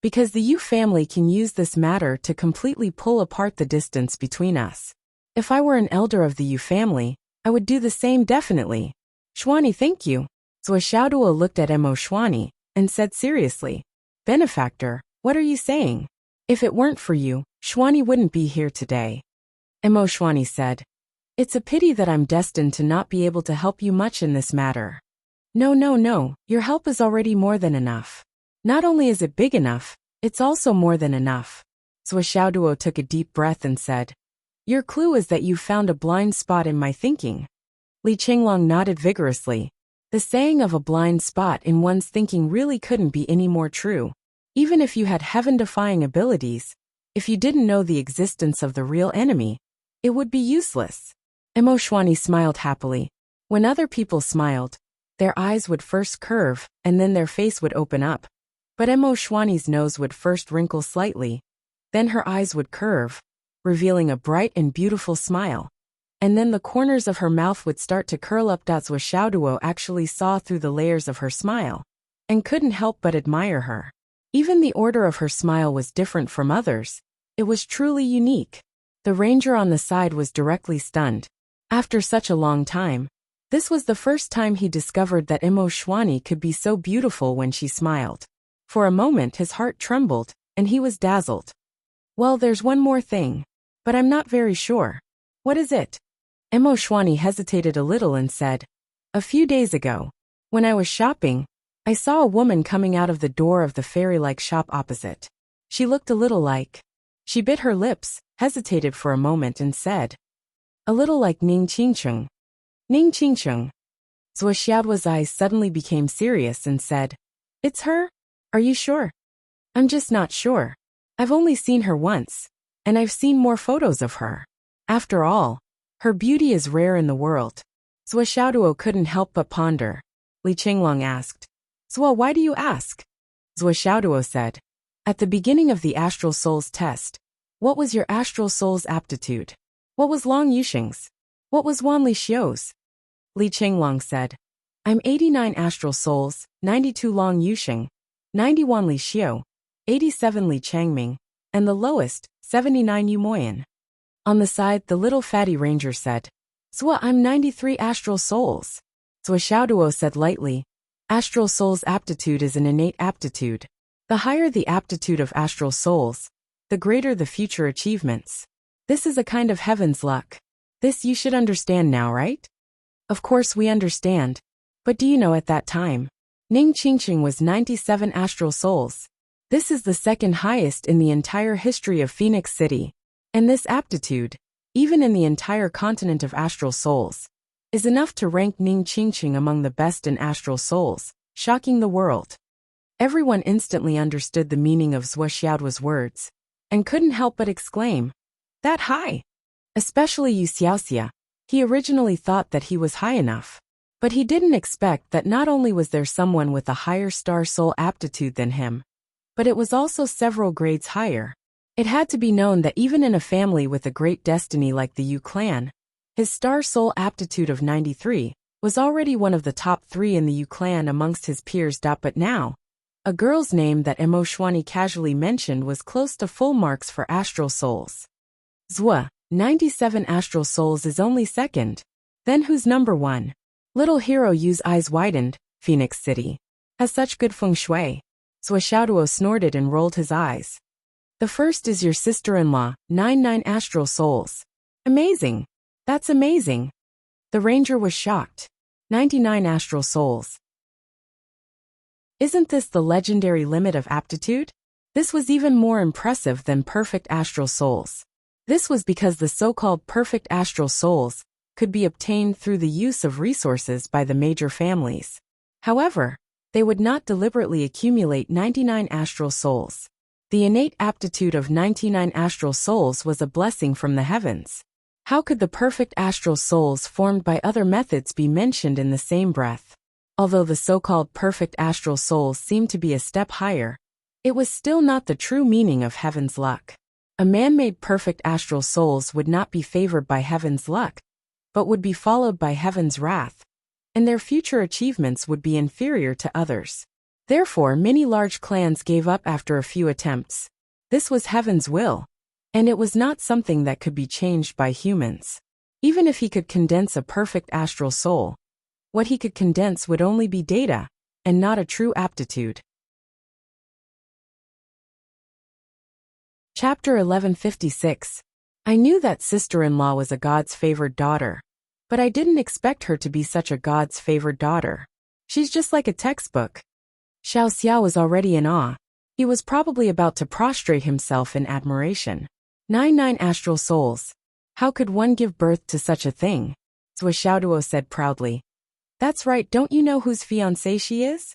Because the Yu family can use this matter to completely pull apart the distance between us. If I were an elder of the Yu family, I would do the same definitely. Shwani, thank you. Zuoshaoduo looked at Emoshwani and said seriously, Benefactor, what are you saying? If it weren't for you, Shwani wouldn't be here today. Emoshwani said, It's a pity that I'm destined to not be able to help you much in this matter. No, no, no, your help is already more than enough. Not only is it big enough, it's also more than enough. Xiaoduo took a deep breath and said, Your clue is that you found a blind spot in my thinking. Li Qinglong nodded vigorously. The saying of a blind spot in one's thinking really couldn't be any more true. Even if you had heaven-defying abilities, if you didn't know the existence of the real enemy, it would be useless. Emo Xuanyi smiled happily. When other people smiled, their eyes would first curve, and then their face would open up. But Emo Xuanyi's nose would first wrinkle slightly, then her eyes would curve, revealing a bright and beautiful smile. And then the corners of her mouth would start to curl up. Xiaoduo actually saw through the layers of her smile, and couldn't help but admire her. Even the order of her smile was different from others. It was truly unique. The ranger on the side was directly stunned. After such a long time, this was the first time he discovered that Emo Xuanyi could be so beautiful when she smiled. For a moment his heart trembled, and he was dazzled. Well, there's one more thing, but I'm not very sure. What is it? Emo Xuanyi hesitated a little and said, A few days ago, when I was shopping, I saw a woman coming out of the door of the fairy-like shop opposite. She looked a little like... She bit her lips, hesitated for a moment and said, A little like Ning Qingcheng. Ning Qingcheng. Xiaoduo's eyes suddenly became serious and said, It's her? Are you sure? I'm just not sure. I've only seen her once, and I've seen more photos of her. After all, her beauty is rare in the world. Xiaoduo couldn't help but ponder. Li Qinglong asked, Zhuo, why do you ask? Xiaoduo said, At the beginning of the astral soul's test, what was your astral soul's aptitude? What was Long Yusheng's? What was Wan Li Xiu's? Li Qinglong said, I'm 89 astral souls, 92 Long Yusheng, 90 Wan Li Xiu, 87 Li Changming, and the lowest, 79 Yu Moyan. On the side, the little fatty ranger said, Zhuo, I'm 93 astral souls. Xiaoduo said lightly, Astral soul's aptitude is an innate aptitude. The higher the aptitude of astral souls, the greater the future achievements. This is a kind of heaven's luck. This you should understand now, right? Of course we understand. But do you know at that time, Ning Qingcheng was 97 astral souls. This is the second highest in the entire history of Phoenix City. And this aptitude, even in the entire continent of astral souls, is enough to rank Ning Qingcheng among the best in astral souls, shocking the world. Everyone instantly understood the meaning of Xiaoduo's words, and couldn't help but exclaim, That high! Especially Yu Xiaoxia. He originally thought that he was high enough. But he didn't expect that not only was there someone with a higher star soul aptitude than him, but it was also several grades higher. It had to be known that even in a family with a great destiny like the Yu clan, his star soul aptitude of 93 was already one of the top 3 in the Yu clan amongst his peers. But now, a girl's name that Emo Xuanyi casually mentioned was close to full marks for astral souls. Zhuo, 97 astral souls is only second. Then who's number 1? Little Hero Yu's eyes widened. Phoenix City has such good feng shui. Xiaoduo snorted and rolled his eyes. The first is your sister-in-law, 99 astral souls. Amazing. That's amazing. The ranger was shocked. 99 astral souls. Isn't this the legendary limit of aptitude? This was even more impressive than perfect astral souls. This was because the so-called perfect astral souls could be obtained through the use of resources by the major families. However, they would not deliberately accumulate 99 astral souls. The innate aptitude of 99 astral souls was a blessing from the heavens. How could the perfect astral souls formed by other methods be mentioned in the same breath? Although the so-called perfect astral souls seemed to be a step higher, it was still not the true meaning of heaven's luck. A man-made perfect astral souls would not be favored by heaven's luck, but would be followed by heaven's wrath, and their future achievements would be inferior to others. Therefore, many large clans gave up after a few attempts. This was heaven's will, and it was not something that could be changed by humans. Even if he could condense a perfect astral soul, what he could condense would only be data, and not a true aptitude. Chapter 1156. I knew that sister-in-law was a God's favored daughter, but I didn't expect her to be such a God's favored daughter. She's just like a textbook. Xiao Xia was already in awe. He was probably about to prostrate himself in admiration. 99 astral souls. How could one give birth to such a thing? Zhou Xiaoduo said proudly. That's right, don't you know whose fiancée she is?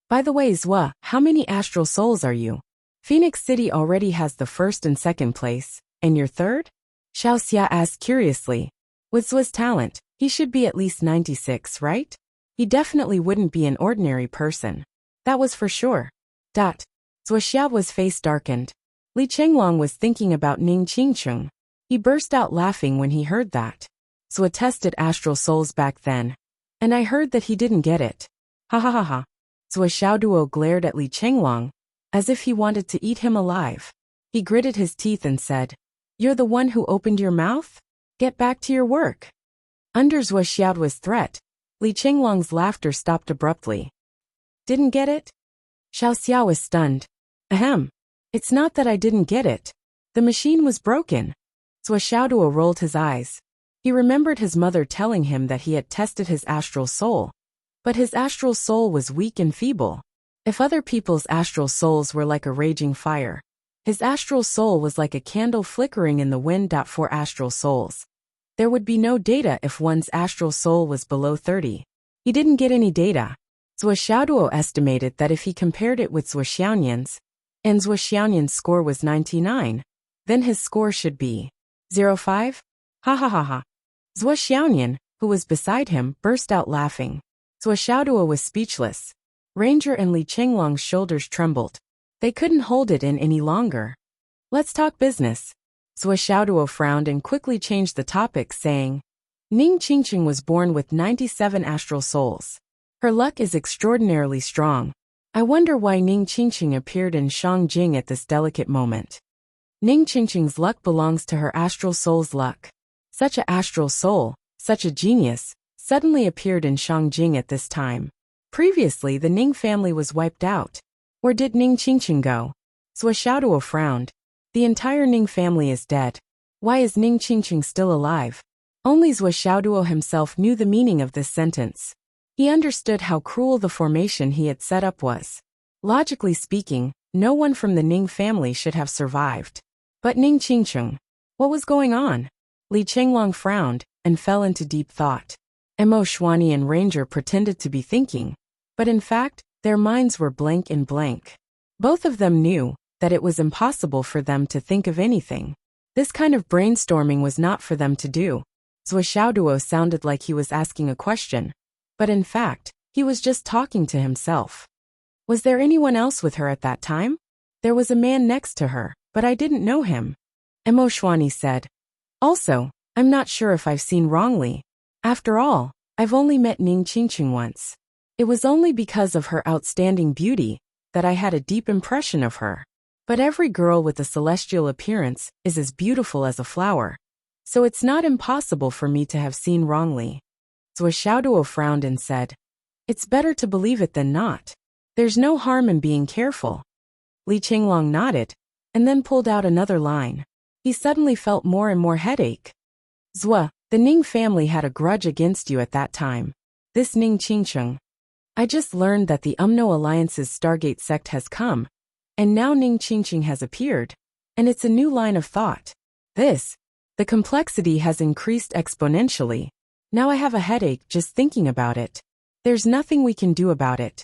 By the way, Zhou, how many astral souls are you? Phoenix City already has the first and second place, and you're third? Xiao Xia asked curiously. With Zhu's talent, he should be at least 96, right? He definitely wouldn't be an ordinary person. That was for sure. Zhou Xiao's face darkened. Li Chenglong was thinking about Ning Qingcheng. He burst out laughing when he heard that. Zhu tested astral souls back then. And I heard that he didn't get it. Ha ha ha ha. Zhu Xiaoduo glared at Li Chenglong, as if he wanted to eat him alive. He gritted his teeth and said, You're the one who opened your mouth? Get back to your work. Under Zhu Xiaoduo's threat, Li Chenglong's laughter stopped abruptly. Didn't get it? Xiao Xia was stunned. Ahem. It's not that I didn't get it. The machine was broken. Zhu Xiaoduo rolled his eyes. He remembered his mother telling him that he had tested his astral soul. But his astral soul was weak and feeble. If other people's astral souls were like a raging fire, his astral soul was like a candle flickering in the wind. For astral souls, there would be no data if one's astral soul was below 30. He didn't get any data. Zhu Xiaoduo estimated that if he compared it with Zhu Xiaonian's, and Zhu Xiaonian's score was 99, then his score should be 05? Ha ha ha ha. Zhu Xiaonian, who was beside him, burst out laughing. Zhu Xiaoduo was speechless. Ranger and Li Chenglong's shoulders trembled. They couldn't hold it in any longer. Let's talk business. Zhu Xiaoduo frowned and quickly changed the topic, saying, Ning Qingcheng was born with 97 astral souls. Her luck is extraordinarily strong. I wonder why Ning Qingcheng appeared in Shangjing at this delicate moment. Ning Qingcheng's luck belongs to her astral soul's luck. Such a astral soul, such a genius, suddenly appeared in Shangjing at this time. Previously the Ning family was wiped out. Where did Ning Qingcheng go? Zhu Xiaoduo frowned. The entire Ning family is dead. Why is Ning Qingcheng still alive? Only Zhu Xiaoduo himself knew the meaning of this sentence. He understood how cruel the formation he had set up was. Logically speaking, no one from the Ning family should have survived. But Ning Qingcheng, what was going on? Li Chenglong frowned and fell into deep thought. Mo Xuani and Ranger pretended to be thinking, but in fact, their minds were blank and blank. Both of them knew that it was impossible for them to think of anything. This kind of brainstorming was not for them to do. Zhu Xiaoduo sounded like he was asking a question, but in fact, he was just talking to himself. Was there anyone else with her at that time? There was a man next to her, but I didn't know him. Mo Xuani said. Also, I'm not sure if I've seen wrongly. After all, I've only met Ning Qingcheng once. It was only because of her outstanding beauty that I had a deep impression of her. But every girl with a celestial appearance is as beautiful as a flower. So it's not impossible for me to have seen wrongly. Zhu Xiaoduo frowned and said, It's better to believe it than not. There's no harm in being careful. Li Chenglong nodded, and then pulled out another line. He suddenly felt more and more headache. Zhu, the Ning family had a grudge against you at that time. This Ning Qingcheng. I just learned that the Umno Alliance's Stargate sect has come, and now Ning Qingcheng has appeared, and it's a new line of thought. The complexity has increased exponentially. Now I have a headache just thinking about it. There's nothing we can do about it.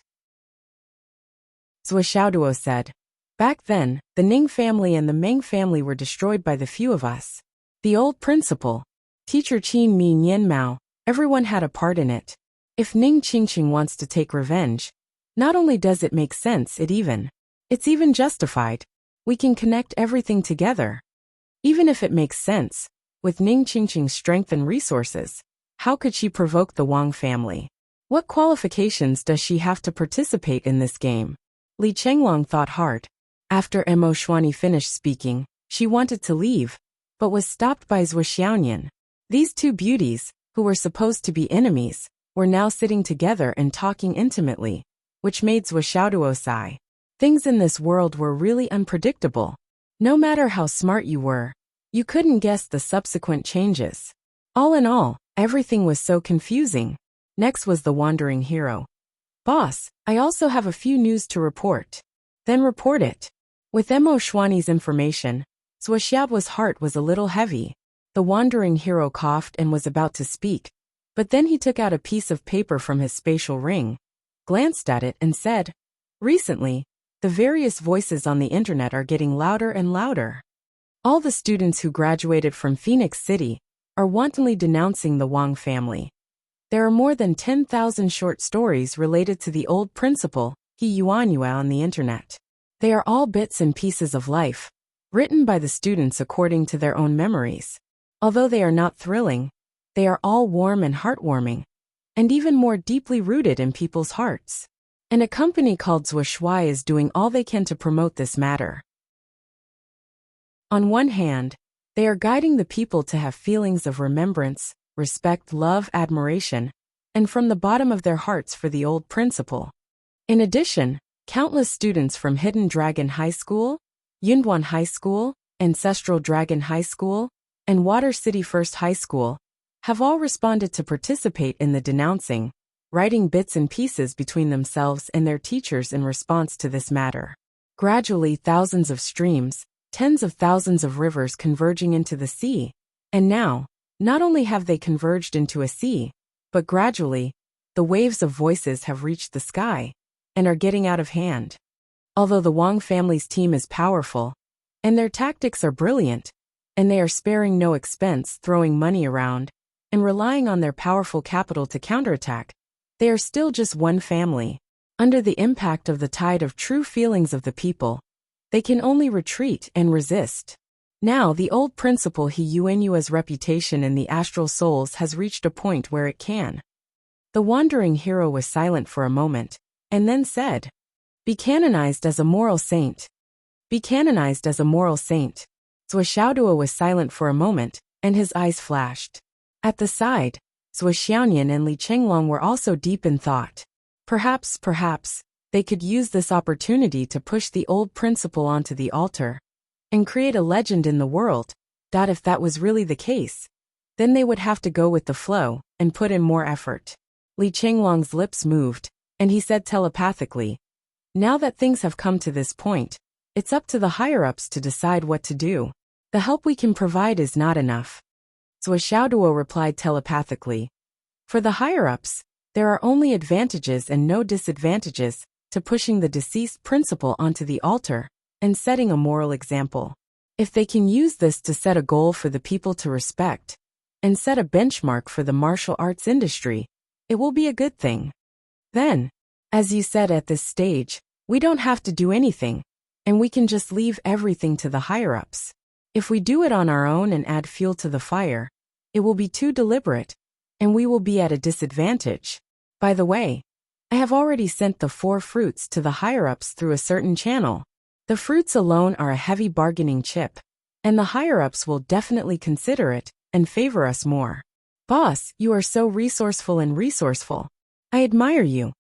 Zhu Xiaoduo said. Back then, the Ning family and the Meng family were destroyed by the few of us. The old principle, Teacher Qin Mi Nian Mao, everyone had a part in it. If Ning Qingcheng wants to take revenge, not only does it make sense, it's even justified. We can connect everything together. Even if it makes sense, with Ning Qingcheng's strength and resources, how could she provoke the Wang family? What qualifications does she have to participate in this game? Li Chenglong thought hard. After Mo Xuani finished speaking, she wanted to leave, but was stopped by Zhu Xiaonian. These two beauties, who were supposed to be enemies, were now sitting together and talking intimately, which made Zhu Xiaoduo sigh. Things in this world were really unpredictable. No matter how smart you were, You couldn't guess the subsequent changes. All in all, everything was so confusing. Next was the wandering hero. Boss, I also have a few news to report. Then report it. With Mo Xuani's information, Zhuoxiao's heart was a little heavy. The wandering hero coughed and was about to speak, but then he took out a piece of paper from his spatial ring, glanced at it and said, "Recently, the various voices on the internet are getting louder and louder. All the students who graduated from Phoenix City are wantonly denouncing the Wang family. There are more than 10,000 short stories related to the old principal, He Yuanyue, on the internet. They are all bits and pieces of life, written by the students according to their own memories. Although they are not thrilling, they are all warm and heartwarming, and even more deeply rooted in people's hearts. And a company called Zhuoxia is doing all they can to promote this matter. On one hand, they are guiding the people to have feelings of remembrance, respect, love, admiration, and from the bottom of their hearts for the old principal. In addition, countless students from Hidden Dragon High School, Yunduan High School, Ancestral Dragon High School, and Water City First High School have all responded to participate in the denouncing, writing bits and pieces between themselves and their teachers in response to this matter. Gradually, thousands of streams, tens of thousands of rivers converging into the sea, and now, not only have they converged into a sea, but gradually, the waves of voices have reached the sky and are getting out of hand. Although the Wang family's team is powerful, and their tactics are brilliant, and they are sparing no expense throwing money around and relying on their powerful capital to counterattack, they are still just one family. Under the impact of the tide of true feelings of the people, they can only retreat and resist. Now the old principal He Yuanyue's reputation in the astral souls has reached a point where it can. The wandering hero was silent for a moment, and then said, "Be canonized as a moral saint. Be canonized as a moral saint." Zhuoxiaoduo was silent for a moment, and his eyes flashed. At the side, Zhuo Xiaoyan and Li Chenglong were also deep in thought. Perhaps, they could use this opportunity to push the old principal onto the altar and create a legend in the world. If that was really the case, then they would have to go with the flow and put in more effort. Li Chenglong's lips moved, and he said telepathically, "Now that things have come to this point, it's up to the higher-ups to decide what to do. The help we can provide is not enough." Zhuoxiaoduo replied telepathically, "For the higher-ups, there are only advantages and no disadvantages to pushing the deceased principal onto the altar and setting a moral example. If they can use this to set a goal for the people to respect and set a benchmark for the martial arts industry, it will be a good thing. Then, as you said, at this stage, we don't have to do anything, and we can just leave everything to the higher-ups. If we do it on our own and add fuel to the fire, it will be too deliberate, and we will be at a disadvantage. By the way, I have already sent the 4 fruits to the higher-ups through a certain channel. The fruits alone are a heavy bargaining chip, and the higher-ups will definitely consider it and favor us more. Boss, you are so resourceful and resourceful. I admire you.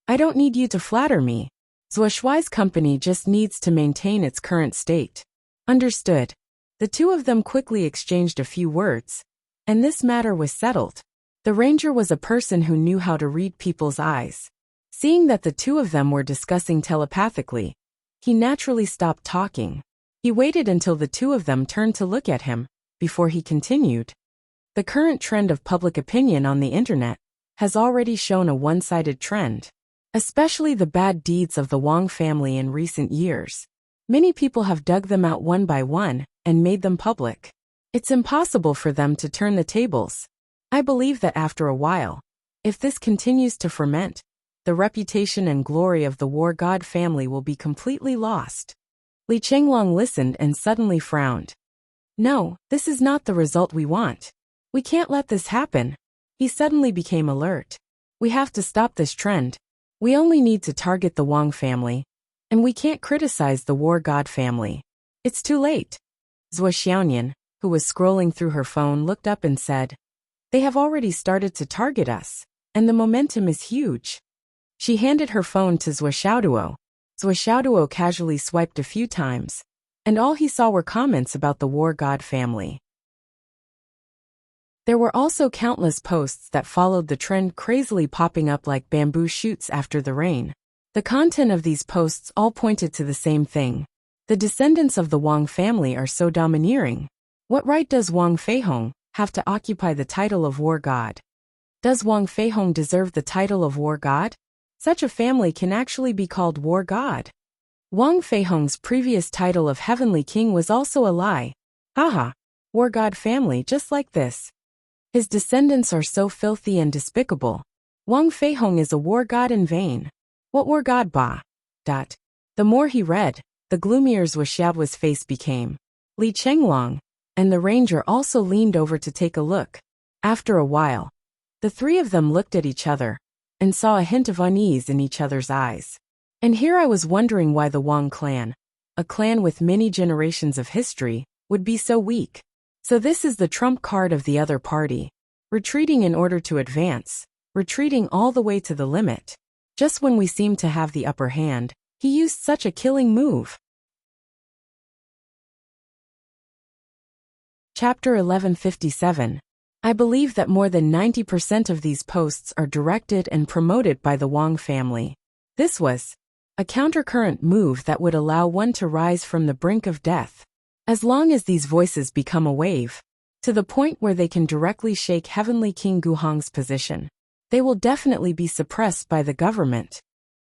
I don't need you to flatter me. Zhuoxia's company just needs to maintain its current state." Understood. The two of them quickly exchanged a few words, and this matter was settled. The ranger was a person who knew how to read people's eyes. Seeing that the two of them were discussing telepathically, he naturally stopped talking. He waited until the two of them turned to look at him, before he continued. The current trend of public opinion on the internet has already shown a one-sided trend, especially the bad deeds of the Wang family in recent years. Many people have dug them out one by one and made them public. It's impossible for them to turn the tables. I believe that after a while, if this continues to ferment, the reputation and glory of the war god family will be completely lost. Li Chenglong listened and suddenly frowned. No, this is not the result we want. We can't let this happen. He suddenly became alert. We have to stop this trend. We only need to target the Wang family, and we can't criticize the war god family. It's too late. Zhuo Xiaoyan, who was scrolling through her phone, looked up and said, "They have already started to target us, and the momentum is huge." She handed her phone to Zhuoxiaoduo. Zhuoxiaoduo casually swiped a few times, and all he saw were comments about the war god family. There were also countless posts that followed the trend, crazily popping up like bamboo shoots after the rain. The content of these posts all pointed to the same thing. The descendants of the Wang family are so domineering. What right does Wang Feihong have to occupy the title of war god? Does Wang Feihong deserve the title of war god? Such a family can actually be called war god. Wang Feihong's previous title of heavenly king was also a lie. Haha, war god family just like this. His descendants are so filthy and despicable. Wang Feihong is a war god in vain. What war god ba? The more he read, the gloomier Wuxia's face became. Li Chenglong and the ranger also leaned over to take a look. After a while, the three of them looked at each other and saw a hint of unease in each other's eyes. And here I was wondering why the Wang clan, a clan with many generations of history, would be so weak. So this is the trump card of the other party. Retreating in order to advance, retreating all the way to the limit. Just when we seem to have the upper hand, he used such a killing move. Chapter 1157. I believe that more than 90% of these posts are directed and promoted by the Wang family. This was a countercurrent move that would allow one to rise from the brink of death. As long as these voices become a wave, to the point where they can directly shake Heavenly King Guhong's position, they will definitely be suppressed by the government.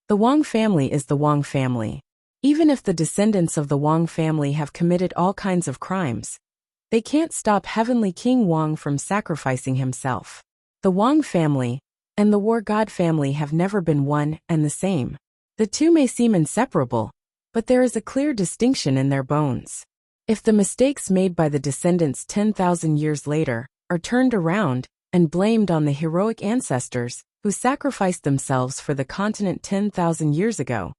The Wang family is the Wang family. Even if the descendants of the Wang family have committed all kinds of crimes, they can't stop Heavenly King Wang from sacrificing himself. The Wang family and the war god family have never been one and the same. The two may seem inseparable, but there is a clear distinction in their bones. If the mistakes made by the descendants 10,000 years later are turned around and blamed on the heroic ancestors who sacrificed themselves for the continent 10,000 years ago,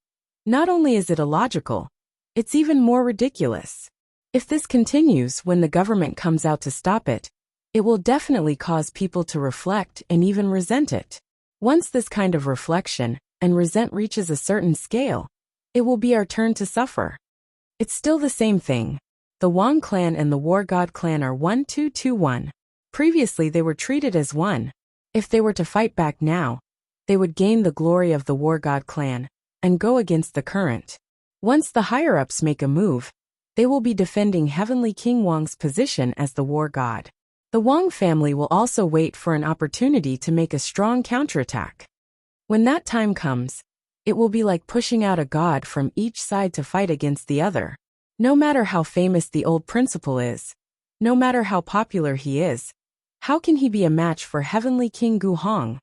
not only is it illogical, it's even more ridiculous. If this continues when the government comes out to stop it, it will definitely cause people to reflect and even resent it. Once this kind of reflection and resent reaches a certain scale, it will be our turn to suffer. It's still the same thing. The Wang clan and the war god clan are 1-2-2-1. Previously they were treated as one. If they were to fight back now, they would gain the glory of the war god clan and go against the current. Once the higher-ups make a move, they will be defending Heavenly King Wang's position as the war god. The Wang family will also wait for an opportunity to make a strong counterattack. When that time comes, it will be like pushing out a god from each side to fight against the other. No matter how famous the old principal is, no matter how popular he is, how can he be a match for Heavenly King Guhong,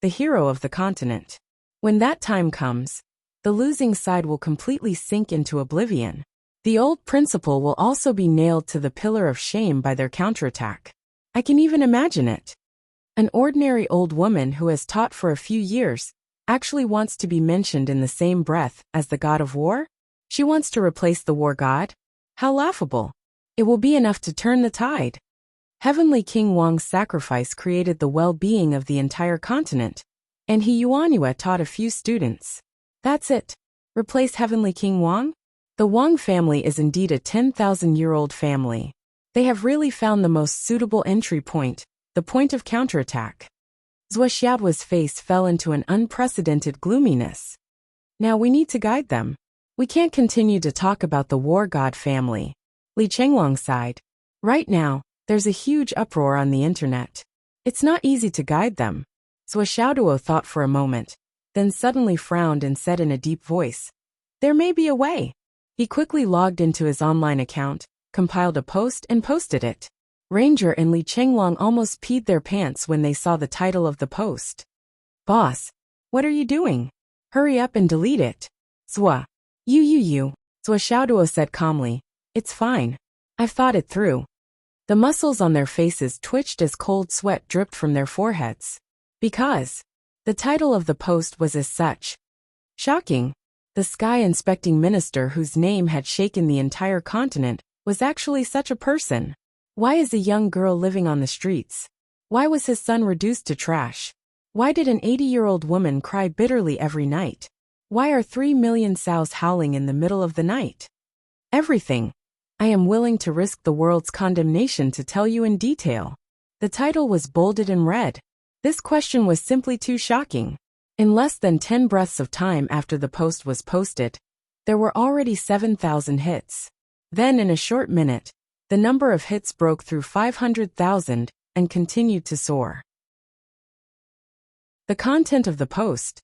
the hero of the continent? When that time comes, the losing side will completely sink into oblivion. The old principal will also be nailed to the pillar of shame by their counterattack. I can even imagine it. An ordinary old woman who has taught for a few years actually wants to be mentioned in the same breath as the god of war? She wants to replace the war god? How laughable. It will be enough to turn the tide. Heavenly King Wang's sacrifice created the well-being of the entire continent, and he Yuanyue taught a few students. That's it. Replace Heavenly King Wang? The Wang family is indeed a 10,000-year-old family. They have really found the most suitable entry point, the point of counterattack. Wuxia's face fell into an unprecedented gloominess. Now we need to guide them. We can't continue to talk about the war god family. Li Chenglong sighed. Right now, there's a huge uproar on the internet. It's not easy to guide them. Wuxia thought for a moment, then suddenly frowned and said in a deep voice, there may be a way. He quickly logged into his online account, compiled a post and posted it. Ranger and Li Chenglong almost peed their pants when they saw the title of the post. Boss, what are you doing? Hurry up and delete it. Zwa. Wuxiaduo said calmly. It's fine. I've thought it through. The muscles on their faces twitched as cold sweat dripped from their foreheads. Because the title of the post was as such. Shocking. The sky-inspecting minister whose name had shaken the entire continent was actually such a person. Why is a young girl living on the streets? Why was his son reduced to trash? Why did an 80-year-old woman cry bitterly every night? Why are 3 million sows howling in the middle of the night? Everything. I am willing to risk the world's condemnation to tell you in detail. The title was bolded in red. This question was simply too shocking. In less than 10 breaths of time after the post was posted, there were already 7,000 hits. Then in a short minute, the number of hits broke through 500,000 and continued to soar. The content of the post.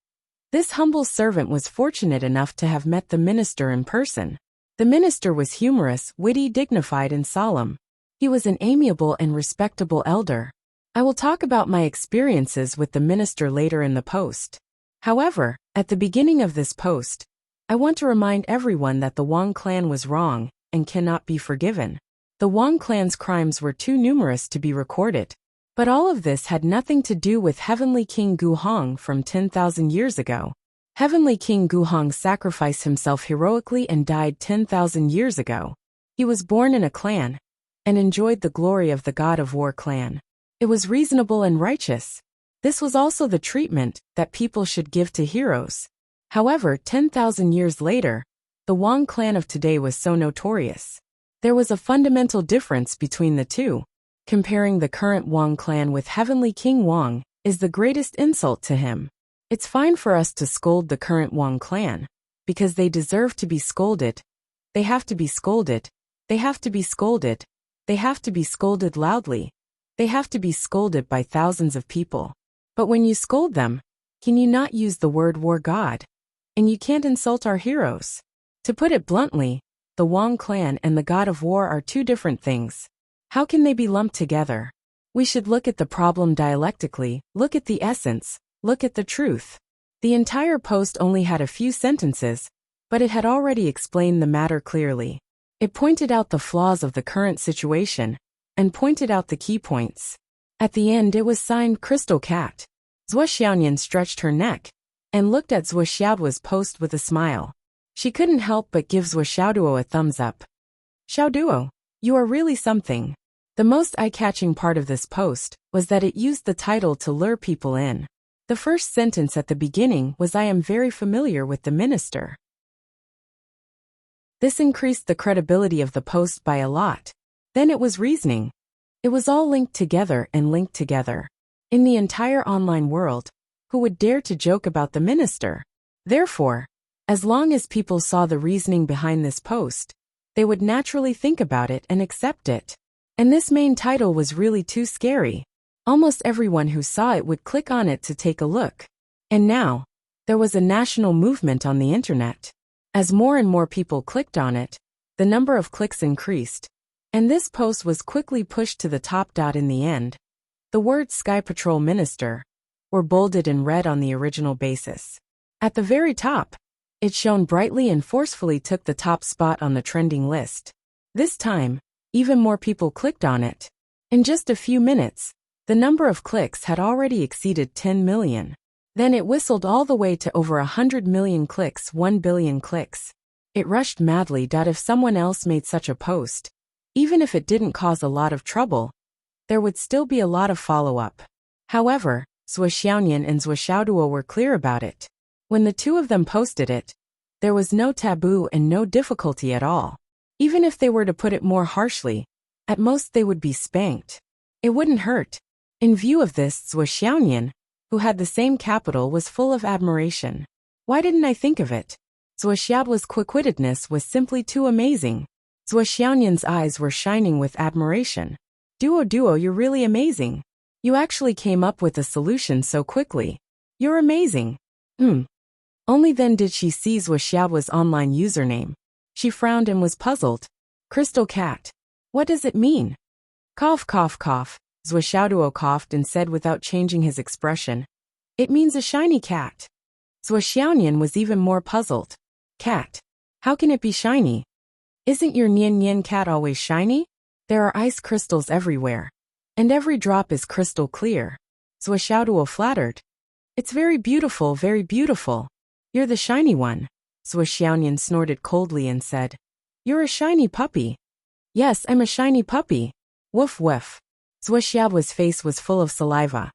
This humble servant was fortunate enough to have met the minister in person. The minister was humorous, witty, dignified, and solemn. He was an amiable and respectable elder. I will talk about my experiences with the minister later in the post. However, at the beginning of this post, I want to remind everyone that the Wang clan was wrong and cannot be forgiven. The Wang clan's crimes were too numerous to be recorded. But all of this had nothing to do with Heavenly King Guhong from 10,000 years ago. Heavenly King Guhong sacrificed himself heroically and died 10,000 years ago. He was born in a clan and enjoyed the glory of the God of War clan. It was reasonable and righteous. This was also the treatment that people should give to heroes. However, 10,000 years later, the Wang clan of today was so notorious. There was a fundamental difference between the two. Comparing the current Wang clan with Heavenly King Wang is the greatest insult to him. It's fine for us to scold the current Wang clan, because they deserve to be scolded. They have to be scolded. They have to be scolded. They have to be scolded loudly. They have to be scolded by thousands of people. But when you scold them, can you not use the word war god? And you can't insult our heroes. To put it bluntly, the Wang clan and the god of war are two different things. How can they be lumped together? We should look at the problem dialectically, look at the essence, look at the truth. The entire post only had a few sentences, but it had already explained the matter clearly. It pointed out the flaws of the current situation, and pointed out the key points. At the end it was signed Crystal Cat. Zhuo Xiaoyan stretched her neck, and looked at Zhuo Xiaoduo's post with a smile. She couldn't help but give Zhuo Xiaoduo a thumbs up. Xiaoduo, you are really something. The most eye-catching part of this post was that it used the title to lure people in. The first sentence at the beginning was I am very familiar with the minister. This increased the credibility of the post by a lot. Then it was reasoning. It was all linked together and linked together. In the entire online world, who would dare to joke about the minister? Therefore, as long as people saw the reasoning behind this post, they would naturally think about it and accept it. And this main title was really too scary. Almost everyone who saw it would click on it to take a look. And now, there was a national movement on the internet. As more and more people clicked on it, the number of clicks increased. And this post was quickly pushed to the top. In the end, the words Sky Patrol Minister were bolded in red on the original basis. At the very top, it shone brightly and forcefully took the top spot on the trending list. This time, even more people clicked on it. In just a few minutes, the number of clicks had already exceeded 10 million. Then it whistled all the way to over 100 million clicks, 1 billion clicks. It rushed madly. If someone else made such a post, even if it didn't cause a lot of trouble, there would still be a lot of follow-up. However, Zhuo Xiaoyan and Zhuo Xiaoduo were clear about it. When the two of them posted it, there was no taboo and no difficulty at all. Even if they were to put it more harshly, at most they would be spanked. It wouldn't hurt. In view of this, Zhuo Xiaoyan, who had the same capital, was full of admiration. Why didn't I think of it? Zhuo Xiaoduo's quick-wittedness was simply too amazing. Zhuo Xiaoyan's eyes were shining with admiration. Duo, you're really amazing. You actually came up with a solution so quickly. You're amazing. Only then did she see Zhuo Xiaoduo's online username. She frowned and was puzzled. Crystal Cat. What does it mean? Cough, cough, cough. Zhuo Xiaoduo coughed and said without changing his expression. It means a shiny cat. Zhuo Xiaoyan was even more puzzled. Cat. How can it be shiny? Isn't your Nian Nian cat always shiny? There are ice crystals everywhere. And every drop is crystal clear. Zhuo Xiaoduo flattered. It's very beautiful, very beautiful. You're the shiny one. Zhuo Xiaoyan snorted coldly and said, You're a shiny puppy. Yes, I'm a shiny puppy. Woof woof. Zhuo Xiaoduo's face was full of saliva.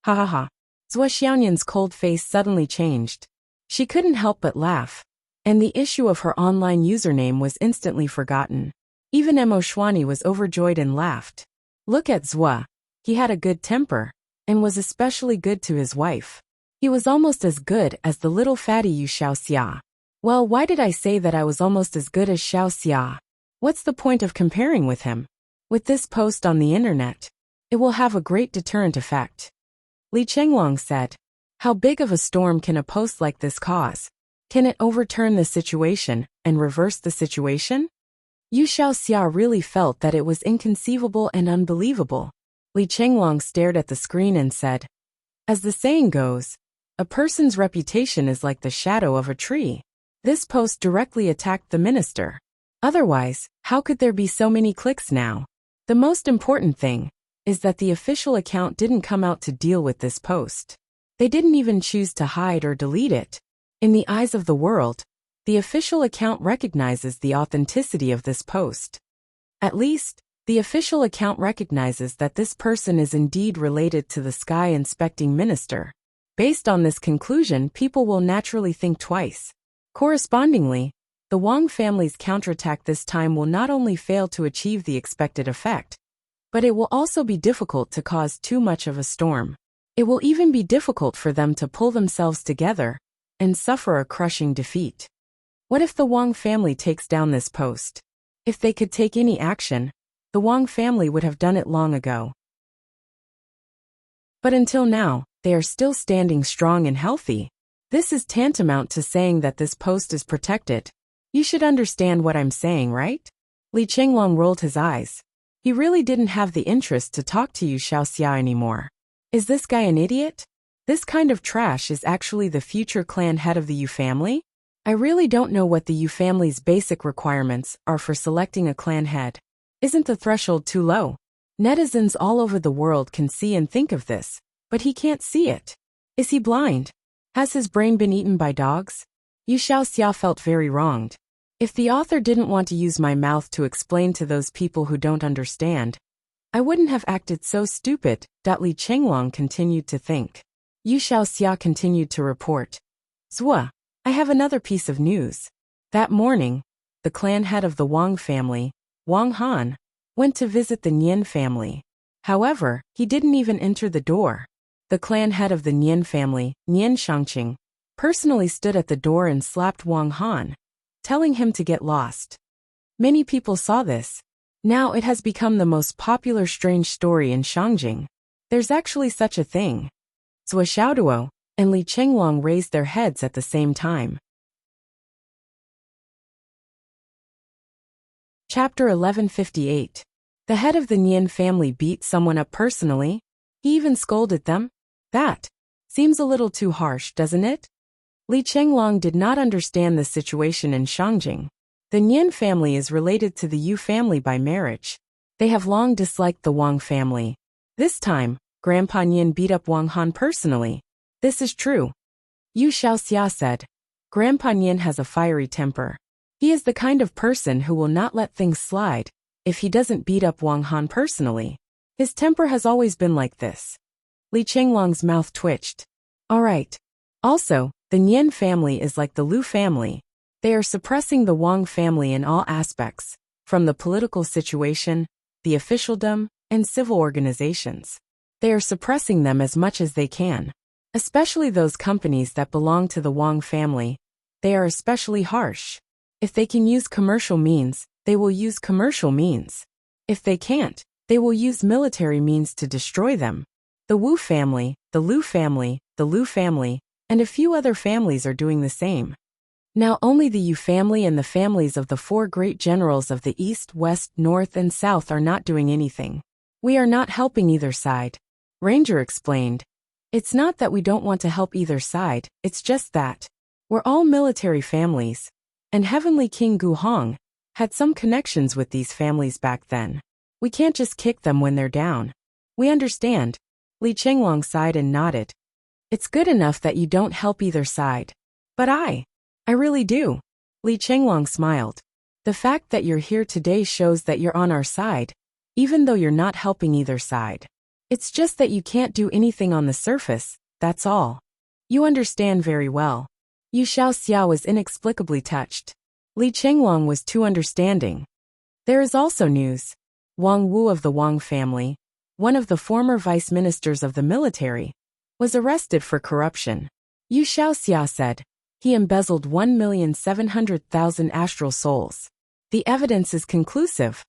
Ha ha ha. Zhuo Xiaoyan's cold face suddenly changed. She couldn't help but laugh. and the issue of her online username was instantly forgotten. Even Emo Shwani was overjoyed and laughed. Look at Zwa. He had a good temper, and was especially good to his wife. He was almost as good as the little fatty Yu Xiaoxia. Well, why did I say that I was almost as good as Xiaoxia? What's the point of comparing with him? With this post on the internet, it will have a great deterrent effect. Li Chenglong said. How big of a storm can a post like this cause? Can it overturn the situation and reverse the situation? Yu Xiaoxia really felt that it was inconceivable and unbelievable. Li Chenglong stared at the screen and said, as the saying goes, a person's reputation is like the shadow of a tree. This post directly attacked the minister. Otherwise, how could there be so many clicks now? The most important thing is that the official account didn't come out to deal with this post. They didn't even choose to hide or delete it. In the eyes of the world, the official account recognizes the authenticity of this post. At least, the official account recognizes that this person is indeed related to the sky inspecting minister. Based on this conclusion, people will naturally think twice. Correspondingly, the Wang family's counterattack this time will not only fail to achieve the expected effect, but it will also be difficult to cause too much of a storm. It will even be difficult for them to pull themselves together and suffer a crushing defeat. What if the Wang family takes down this post? If they could take any action, the Wang family would have done it long ago. But until now, they are still standing strong and healthy. This is tantamount to saying that this post is protected. You should understand what I'm saying, right? Li Chenglong rolled his eyes. He really didn't have the interest to talk to Yu Xiaoxia anymore. Is this guy an idiot? This kind of trash is actually the future clan head of the Yu family? I really don't know what the Yu family's basic requirements are for selecting a clan head. Isn't the threshold too low? Netizens all over the world can see and think of this, but he can't see it. Is he blind? Has his brain been eaten by dogs? Yu Xiaoxia felt very wronged. If the author didn't want to use my mouth to explain to those people who don't understand, I wouldn't have acted so stupid. Li Chenglong continued to think. Yu Xiaoxia continued to report. Zwa, I have another piece of news. That morning, the clan head of the Wang family, Wang Han, went to visit the Nian family. However, he didn't even enter the door. The clan head of the Nian family, Nian Shangqing, personally stood at the door and slapped Wang Han, telling him to get lost. Many people saw this. Now it has become the most popular strange story in Shangjing. There's actually such a thing. Zhou Xiaoduo and Li Chenglong raised their heads at the same time. Chapter 1158. The head of the Nian family beat someone up personally. He even scolded them. That seems a little too harsh, doesn't it? Li Chenglong did not understand the situation in Shangjing. The Nian family is related to the Yu family by marriage. They have long disliked the Wang family. This time, Grandpa Nian beat up Wang Han personally. This is true. Yu Xiaoxia said. Grandpa Nian has a fiery temper. He is the kind of person who will not let things slide if he doesn't beat up Wang Han personally. His temper has always been like this. Li Chenglong's mouth twitched. All right. Also, the Nian family is like the Lu family. They are suppressing the Wang family in all aspects, from the political situation, the officialdom, and civil organizations. They are suppressing them as much as they can. Especially those companies that belong to the Wang family. They are especially harsh. If they can use commercial means, they will use commercial means. If they can't, they will use military means to destroy them. The Wu family, the Lu family, the Lu family, and a few other families are doing the same. Now only the Yu family and the families of the four great generals of the East, West, North, and South are not doing anything. We are not helping either side. Ranger explained. It's not that we don't want to help either side, it's just that we're all military families. And Heavenly King Guhong had some connections with these families back then. We can't just kick them when they're down. We understand. Li Chenglong sighed and nodded. It's good enough that you don't help either side. But I really do. Li Chenglong smiled. The fact that you're here today shows that you're on our side, even though you're not helping either side. It's just that you can't do anything on the surface, that's all. You understand very well. Yu Xiaoxia was inexplicably touched. Li Chenglong was too understanding. There is also news. Wang Wu of the Wang family, one of the former vice ministers of the military, was arrested for corruption. Yu Xiaoxia said, he embezzled 1,700,000 astral souls. The evidence is conclusive.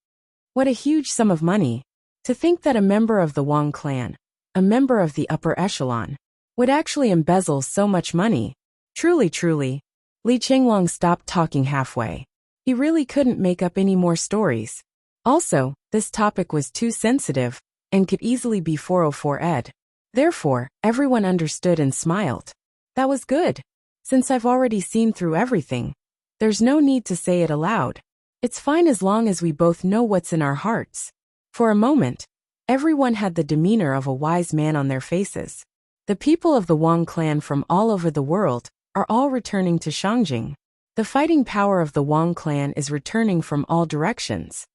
What a huge sum of money. To think that a member of the Wang clan, a member of the upper echelon, would actually embezzle so much money. Truly. Li Chenglong stopped talking halfway. He really couldn't make up any more stories. Also, this topic was too sensitive, and could easily be 404 ed. Therefore, everyone understood and smiled. That was good. Since I've already seen through everything, there's no need to say it aloud. It's fine as long as we both know what's in our hearts. For a moment, everyone had the demeanor of a wise man on their faces. The people of the Wang clan from all over the world are all returning to Shangjing. The fighting power of the Wang clan is returning from all directions.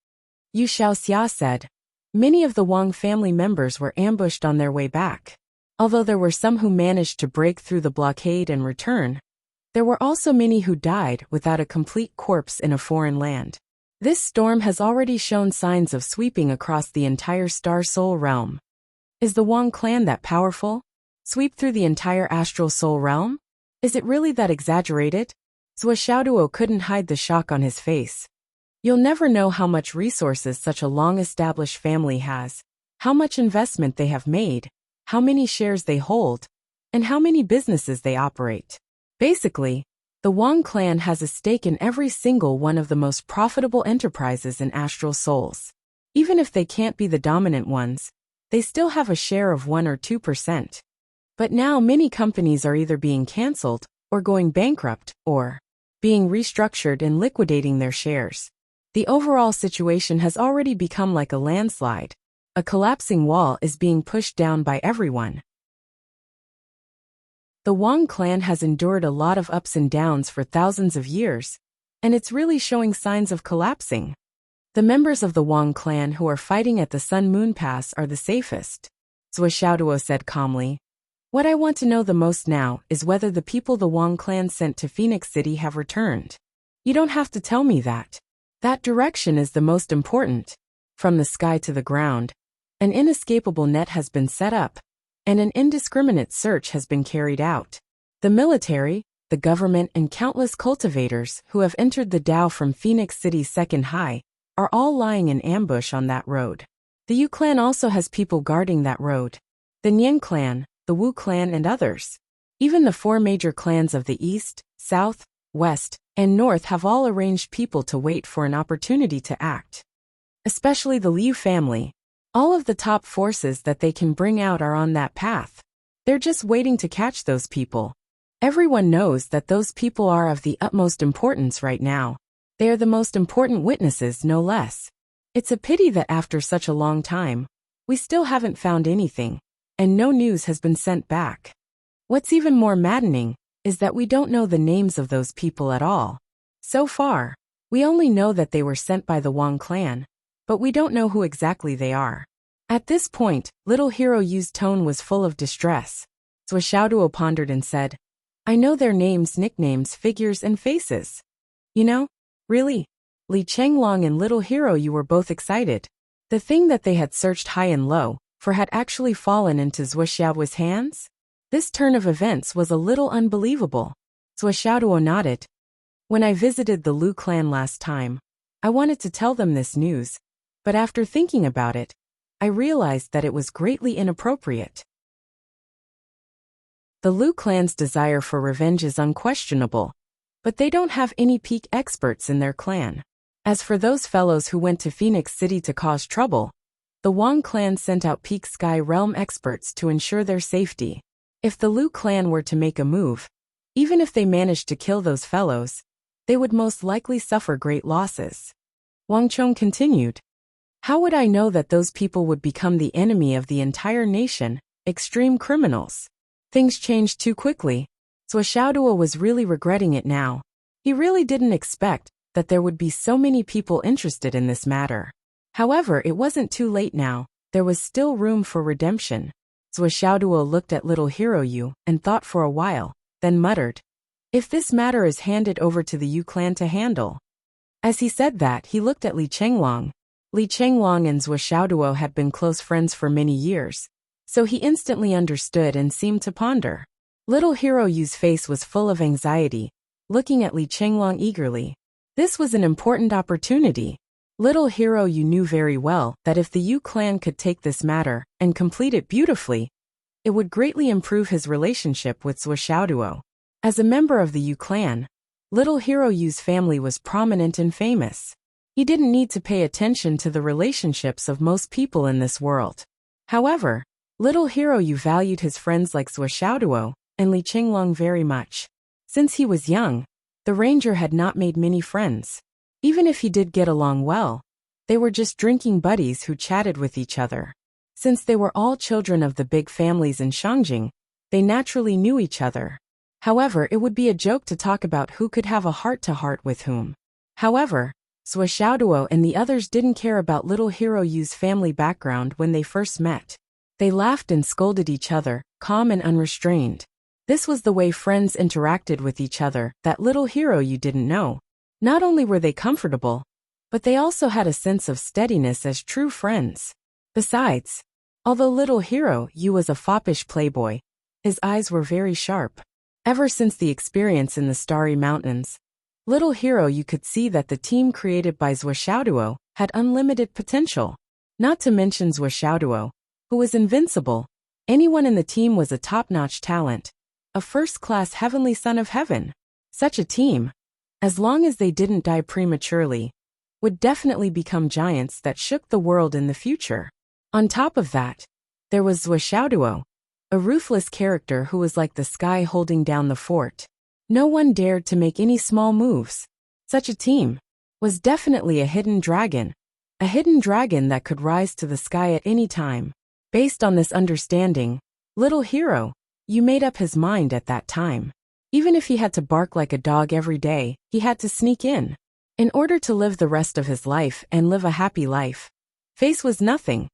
Yu Xiaoxia said, many of the Wang family members were ambushed on their way back. Although there were some who managed to break through the blockade and return, there were also many who died without a complete corpse in a foreign land. This storm has already shown signs of sweeping across the entire Star Soul realm. Is the Wang clan that powerful? Sweep through the entire Astral Soul realm? Is it really that exaggerated? Zhou Xiaoduo couldn't hide the shock on his face. You'll never know how much resources such a long-established family has, how much investment they have made, how many shares they hold, and how many businesses they operate. Basically, the Wang clan has a stake in every single one of the most profitable enterprises in Astral Souls. Even if they can't be the dominant ones, they still have a share of 1 or 2%. But now many companies are either being cancelled, or going bankrupt, or being restructured and liquidating their shares. The overall situation has already become like a landslide. A collapsing wall is being pushed down by everyone. The Wang clan has endured a lot of ups and downs for thousands of years, and it's really showing signs of collapsing. The members of the Wang clan who are fighting at the Sun Moon Pass are the safest, Zhou Xiaoduo said calmly. What I want to know the most now is whether the people the Wang clan sent to Phoenix City have returned. You don't have to tell me that. That direction is the most important. From the sky to the ground, an inescapable net has been set up, and an indiscriminate search has been carried out. The military, the government, and countless cultivators who have entered the Dao from Phoenix City's second high are all lying in ambush on that road. The Yu clan also has people guarding that road. The Nian clan, the Wu clan, and others. Even the 4 major clans of the East, South, West, and North have all arranged people to wait for an opportunity to act. Especially the Liu family. All of the top forces that they can bring out are on that path. They're just waiting to catch those people. Everyone knows that those people are of the utmost importance right now. They are the most important witnesses, no less. It's a pity that after such a long time, we still haven't found anything, and no news has been sent back. What's even more maddening is that we don't know the names of those people at all. So far, we only know that they were sent by the Wang clan, but we don't know who exactly they are. At this point, little Hero Yu's tone was full of distress. Zhou Xiaoduo pondered and said, I know their names, nicknames, figures, and faces. You know? Really? Li Chenglong and little Hero Yu were both excited. The thing that they had searched high and low for had actually fallen into Zhou Xiaoduo's hands? This turn of events was a little unbelievable. Zhou Xiaoduo nodded. When I visited the Lu clan last time, I wanted to tell them this news, but after thinking about it, I realized that it was greatly inappropriate. The Lu clan's desire for revenge is unquestionable, but they don't have any peak experts in their clan. As for those fellows who went to Phoenix City to cause trouble, the Wang clan sent out peak sky realm experts to ensure their safety. If the Lu clan were to make a move, even if they managed to kill those fellows, they would most likely suffer great losses. Wang Chong continued. How would I know that those people would become the enemy of the entire nation, extreme criminals? Things changed too quickly. Zhou Xiaoduo was really regretting it now. He really didn't expect that there would be so many people interested in this matter. However, it wasn't too late now. There was still room for redemption. Zhou Xiaoduo looked at little Hero Yu and thought for a while, then muttered, if this matter is handed over to the Yu clan to handle. As he said that, he looked at Li Chenglong. Li Chenglong and Zhou Xiaoduo had been close friends for many years, so he instantly understood and seemed to ponder. Little Hero Yu's face was full of anxiety, looking at Li Chenglong eagerly. This was an important opportunity. Little Hero Yu knew very well that if the Yu clan could take this matter and complete it beautifully, it would greatly improve his relationship with Zhou Xiaoduo. As a member of the Yu clan, Little Hero Yu's family was prominent and famous. He didn't need to pay attention to the relationships of most people in this world. However, Little Hero Yu valued his friends like Zhou Xiaoduo and Li Chenglong very much. Since he was young, the ranger had not made many friends. Even if he did get along well, they were just drinking buddies who chatted with each other. Since they were all children of the big families in Shangjing, they naturally knew each other. However, it would be a joke to talk about who could have a heart-to-heart with whom. However, Zhou Xiaoduo and the others didn't care about Little Hero Yu's family background when they first met. They laughed and scolded each other, calm and unrestrained. This was the way friends interacted with each other that Little Hero Yu didn't know. Not only were they comfortable, but they also had a sense of steadiness as true friends. Besides, although Little Hero Yu was a foppish playboy, his eyes were very sharp. Ever since the experience in the Starry Mountains, Little Hero Yu could see that the team created by Zhou Xiaoduo had unlimited potential. Not to mention Zhou Xiaoduo, who was invincible. Anyone in the team was a top-notch talent, a first-class heavenly son of heaven. Such a team, as long as they didn't die prematurely, would definitely become giants that shook the world in the future. On top of that, there was Zhou Xiaoduo, a ruthless character who was like the sky holding down the fort. No one dared to make any small moves. Such a team was definitely a hidden dragon that could rise to the sky at any time. Based on this understanding, Little Hero Yu made up his mind at that time. Even if he had to bark like a dog every day, he had to sneak in order to live the rest of his life and live a happy life. Face was nothing.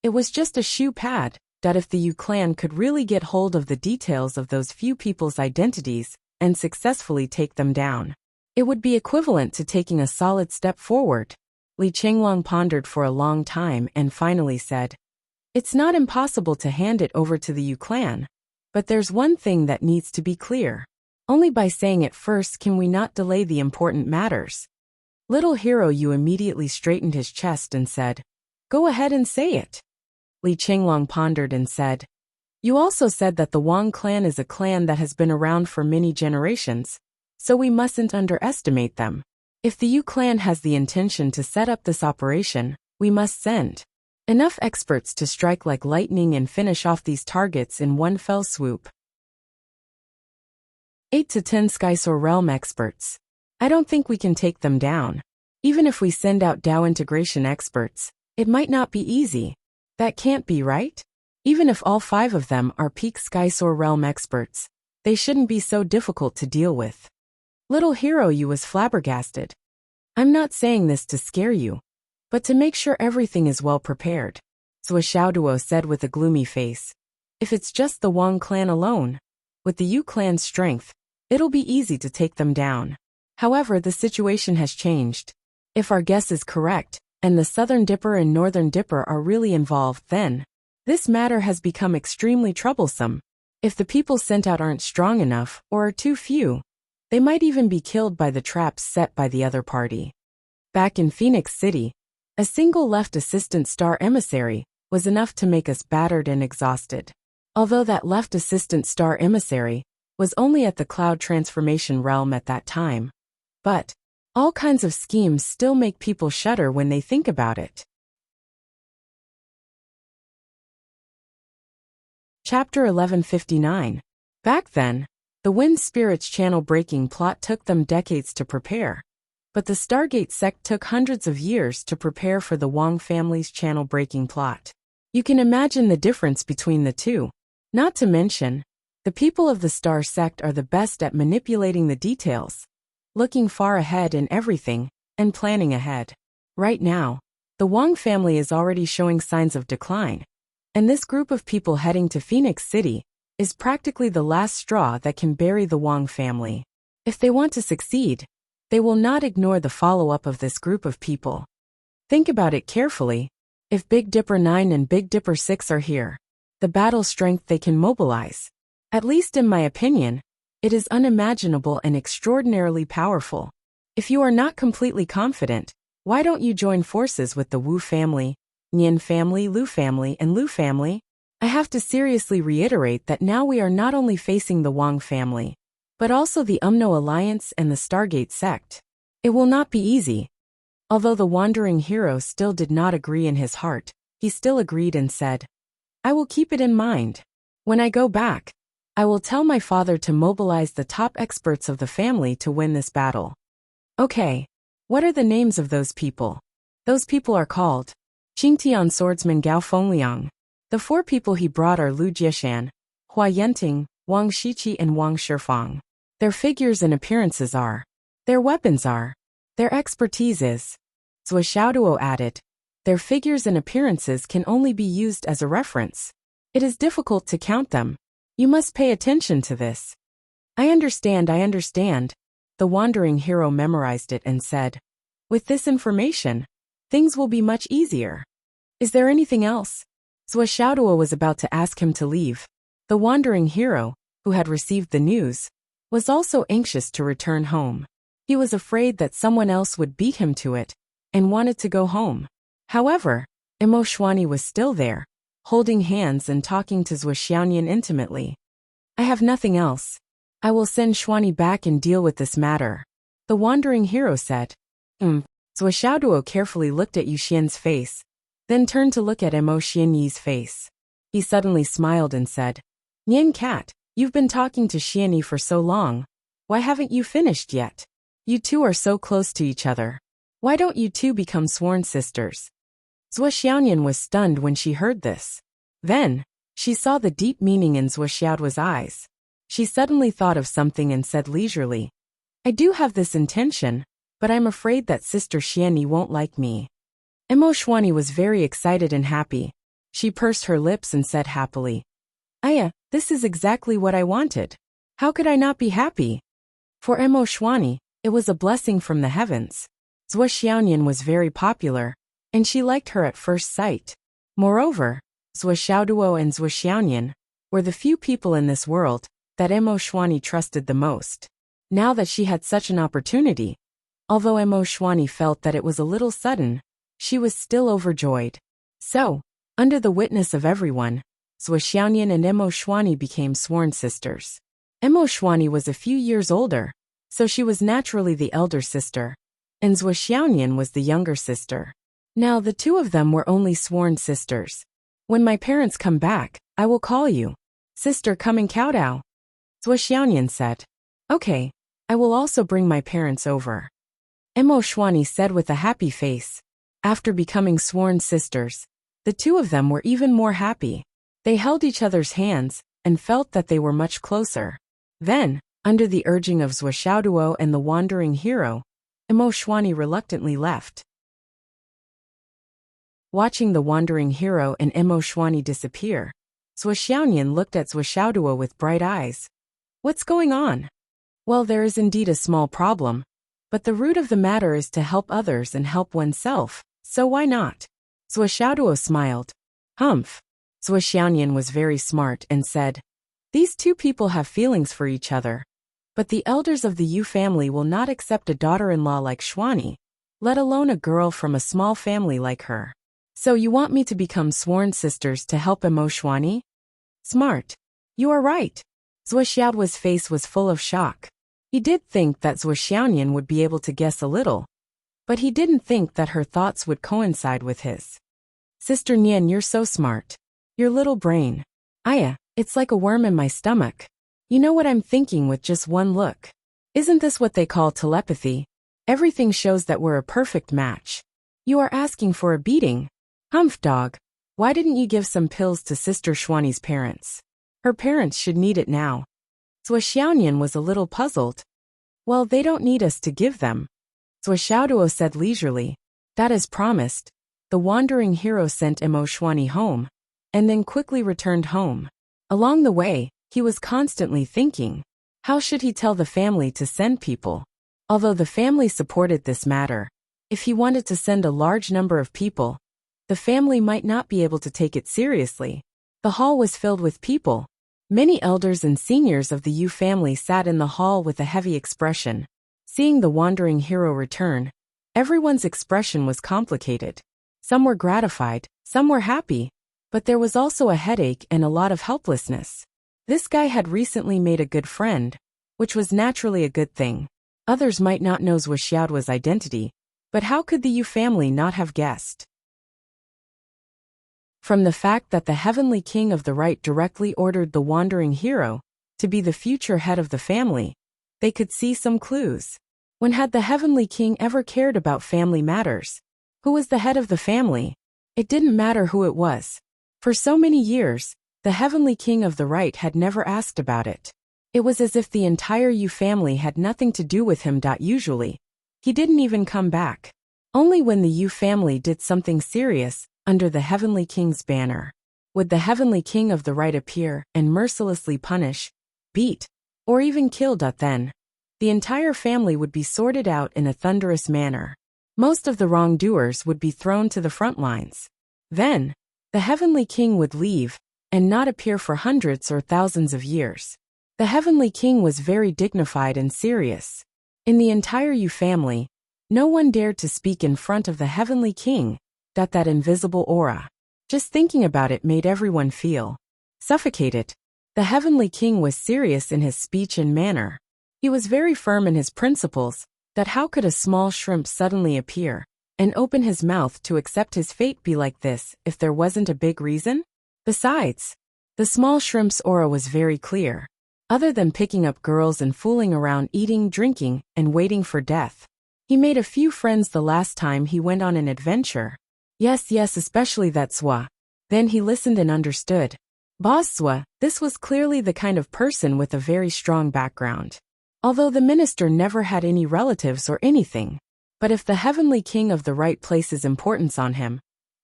It was just a shoe pad, that if the Yu clan could really get hold of the details of those few people's identities and successfully take them down, it would be equivalent to taking a solid step forward. Li Chenglong pondered for a long time and finally said, "It's not impossible to hand it over to the Yu clan, but there's one thing that needs to be clear. Only by saying it first can we not delay the important matters." Little Hero Yu immediately straightened his chest and said, "Go ahead and say it." Li Chenglong pondered and said, "You also said that the Wang clan is a clan that has been around for many generations, so we mustn't underestimate them. If the Yu clan has the intention to set up this operation, we must send enough experts to strike like lightning and finish off these targets in one fell swoop. 8 to 10 Skysor Realm experts. I don't think we can take them down. Even if we send out Dao integration experts, it might not be easy. That can't be right? Even if all 5 of them are peak Skysor Realm experts, they shouldn't be so difficult to deal with." Little Hero Yu was flabbergasted. "I'm not saying this to scare you, but to make sure everything is well prepared," Zhou Xiaoduo said with a gloomy face. "If it's just the Wang clan alone, with the Yu clan's strength, it'll be easy to take them down. However, the situation has changed. If our guess is correct, and the Southern Dipper and Northern Dipper are really involved, then this matter has become extremely troublesome. If the people sent out aren't strong enough or are too few, they might even be killed by the traps set by the other party." Back in Phoenix City, a single left assistant star emissary was enough to make us battered and exhausted. Although that left assistant star emissary was only at the cloud transformation realm at that time. But all kinds of schemes still make people shudder when they think about it. Chapter 1159. Back then, the Wind Spirits channel breaking plot took them decades to prepare. But the Stargate sect took hundreds of years to prepare for the Wang family's channel breaking plot. You can imagine the difference between the two. Not to mention, the people of the Star sect are the best at manipulating the details, looking far ahead in everything, and planning ahead. Right now, the Wang family is already showing signs of decline, and this group of people heading to Phoenix City is practically the last straw that can bury the Wang family. If they want to succeed, they will not ignore the follow-up of this group of people. Think about it carefully. If Big Dipper 9 and Big Dipper 6 are here, the battle strength they can mobilize, at least in my opinion, it is unimaginable and extraordinarily powerful. If you are not completely confident, why don't you join forces with the Wu family, Nian family, Lu family, and Lu family? I have to seriously reiterate that now we are not only facing the Wang family, but also the Umno Alliance and the Stargate sect. It will not be easy. Although the wandering hero still did not agree in his heart, he still agreed and said, I will keep it in mind. When I go back, I will tell my father to mobilize the top experts of the family to win this battle. Okay. What are the names of those people? Those people are called Qingtian Swordsman Gao Fengliang. The 4 people he brought are Lu Jieshan, Hua Yenting, Wang Shiqi and Wang Shifang. Their figures and appearances are. Their weapons are. Their expertise is. Zhou Xiaoduo added. Their figures and appearances can only be used as a reference. It is difficult to count them. You must pay attention to this. I understand. The wandering hero memorized it and said, with this information, things will be much easier. Is there anything else? Zhou Xiaoduo was about to ask him to leave. The wandering hero, who had received the news, was also anxious to return home. He was afraid that someone else would beat him to it, and wanted to go home. However, Imo Xuanyi was still there, holding hands and talking to Zhou Xiaoyan intimately. I have nothing else. I will send Xuanyi back and deal with this matter. The wandering hero said. Zhou Xiaoduo carefully looked at Yu Xian's face, then turned to look at Imo Xianyi's face. He suddenly smiled and said, Nian Cat, you've been talking to Xianyi for so long. Why haven't you finished yet? You two are so close to each other. Why don't you two become sworn sisters? Zhou Xiaoyan was stunned when she heard this. Then, she saw the deep meaning in Zhou Xiaoduo's eyes. She suddenly thought of something and said leisurely, I do have this intention, but I'm afraid that Sister Xianyi won't like me. Imo Xuanyi was very excited and happy. She pursed her lips and said happily, Aya, this is exactly what I wanted. How could I not be happy? For Imo Xuanyi, it was a blessing from the heavens. Zhou Xiaoyan was very popular, and she liked her at first sight. Moreover, Zhou Xiaoduo and Zhou Xiaoyan were the few people in this world that Imo Xuanyi trusted the most. Now that she had such an opportunity, although Imo Xuanyi felt that it was a little sudden, she was still overjoyed. So, under the witness of everyone, Zhou Xiaoyan and Imo Xuanyi became sworn sisters. Imo Xuanyi was a few years older, so she was naturally the elder sister, and Zhou Xiaoyan was the younger sister. Now the two of them were only sworn sisters. When my parents come back, I will call you. Sister, come and kowtow. Zhou Xiaoyan said. Okay, I will also bring my parents over. Imo Xuanyi said with a happy face. After becoming sworn sisters, the two of them were even more happy. They held each other's hands and felt that they were much closer. Then, under the urging of Zhou Xiaoduo and the wandering hero, Imo Xuanyi reluctantly left. Watching the wandering hero and Imo Xuanyi disappear, Zhou Xiaoyan looked at Zhou Xiaoduo with bright eyes. What's going on? Well, there is indeed a small problem, but the root of the matter is to help others and help oneself, so why not? Zhou Xiaoduo smiled. Humph. Zhou Xiaoyan was very smart and said, these two people have feelings for each other. But the elders of the Yu family will not accept a daughter-in-law like Xuanyi, let alone a girl from a small family like her. So you want me to become sworn sisters to help Imo Xuanyi? Smart. You are right. Zhou Xiaoduo's face was full of shock. He did think that Zhou Xiaoyan would be able to guess a little, but he didn't think that her thoughts would coincide with his. Sister Nian, you're so smart. Your little brain. Aya, it's like a worm in my stomach. You know what I'm thinking with just one look. Isn't this what they call telepathy? Everything shows that we're a perfect match. You are asking for a beating. Humph dog. Why didn't you give some pills to Sister Xuanyi's parents? Her parents should need it now. Zhou Xiaoyan was a little puzzled. Well, they don't need us to give them. Zhou Xiaoduo said leisurely. That as promised, the wandering hero sent Imo Xuanyi home, and then quickly returned home. Along the way, he was constantly thinking, How should he tell the family to send people? Although the family supported this matter, if he wanted to send a large number of people, the family might not be able to take it seriously. The hall was filled with people. Many elders and seniors of the Yu family sat in the hall with a heavy expression. Seeing the wandering hero return, everyone's expression was complicated. Some were gratified, some were happy, but there was also a headache and a lot of helplessness. This guy had recently made a good friend, which was naturally a good thing. Others might not know Wuxia's identity, but how could the Yu family not have guessed? From the fact that the Heavenly King of the Right directly ordered the wandering hero to be the future head of the family, they could see some clues. When had the Heavenly King ever cared about family matters? Who was the head of the family? It didn't matter who it was. For so many years, the Heavenly King of the Right had never asked about it. It was as if the entire Yu family had nothing to do with him. Usually, he didn't even come back. Only when the Yu family did something serious, under the Heavenly King's banner, would the Heavenly King of the Right appear and mercilessly punish, beat, or even kill. Then, the entire family would be sorted out in a thunderous manner. Most of the wrongdoers would be thrown to the front lines. Then, the Heavenly King would leave and not appear for hundreds or thousands of years. The Heavenly King was very dignified and serious. In the entire Yu family, no one dared to speak in front of the Heavenly King. That invisible aura. Just thinking about it made everyone feel suffocated. The Heavenly King was serious in his speech and manner. He was very firm in his principles, that how could a small shrimp suddenly appear and open his mouth to accept his fate be like this if there wasn't a big reason? Besides, the small shrimp's aura was very clear. Other than picking up girls and fooling around eating, drinking, and waiting for death, he made a few friends the last time he went on an adventure. Yes, especially that Swa. Then he listened and understood. Boss Swa, this was clearly the kind of person with a very strong background. Although the minister never had any relatives or anything. But if the Heavenly King of the Right places importance on him,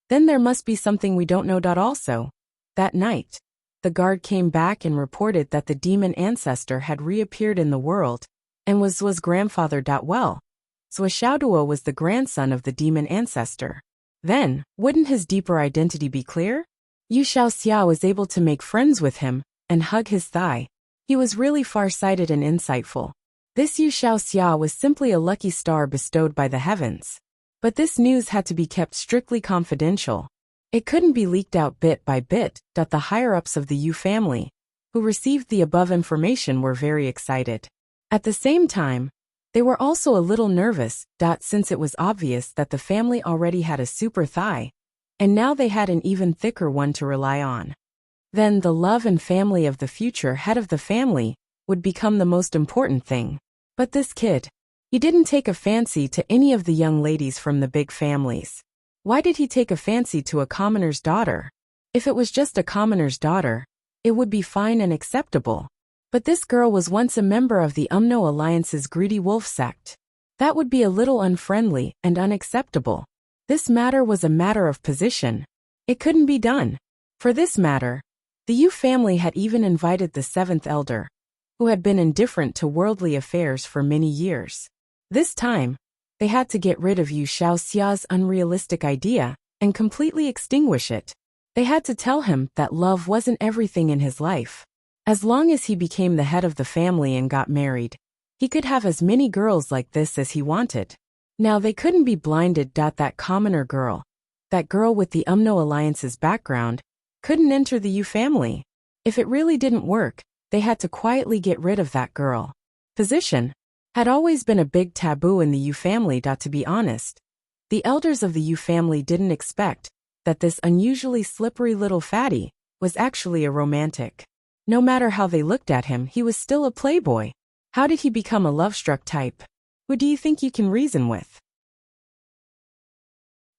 then there must be something we don't know. Also, that night, the guard came back and reported that the demon ancestor had reappeared in the world, and was Swa's grandfather. Well, Swa Xiaoduo was the grandson of the demon ancestor. Then, wouldn't his deeper identity be clear? Yu Xiaoxia was able to make friends with him and hug his thigh. He was really far-sighted and insightful. This Yu Xiaoxia was simply a lucky star bestowed by the heavens. But this news had to be kept strictly confidential. It couldn't be leaked out bit by bit. The higher-ups of the Yu family, who received the above information, were very excited. At the same time, they were also a little nervous, since it was obvious that the family already had a super thigh, and now they had an even thicker one to rely on. Then the love and family of the future head of the family would become the most important thing. But this kid, he didn't take a fancy to any of the young ladies from the big families. Why did he take a fancy to a commoner's daughter? If it was just a commoner's daughter, it would be fine and acceptable. But this girl was once a member of the Umno Alliance's greedy wolf sect. That would be a little unfriendly and unacceptable. This matter was a matter of position. It couldn't be done. For this matter, the Yu family had even invited the seventh elder, who had been indifferent to worldly affairs for many years. This time, they had to get rid of Yu Xiaoxia's unrealistic idea and completely extinguish it. They had to tell him that love wasn't everything in his life. As long as he became the head of the family and got married, he could have as many girls like this as he wanted. Now they couldn't be blinded. That commoner girl, that girl with the Umno Alliance's background, couldn't enter the Yu family. If it really didn't work, they had to quietly get rid of that girl. Position had always been a big taboo in the Yu family. To be honest, the elders of the Yu family didn't expect that this unusually slippery little fatty was actually a romantic. No matter how they looked at him, he was still a playboy. How did he become a love-struck type? Who do you think you can reason with?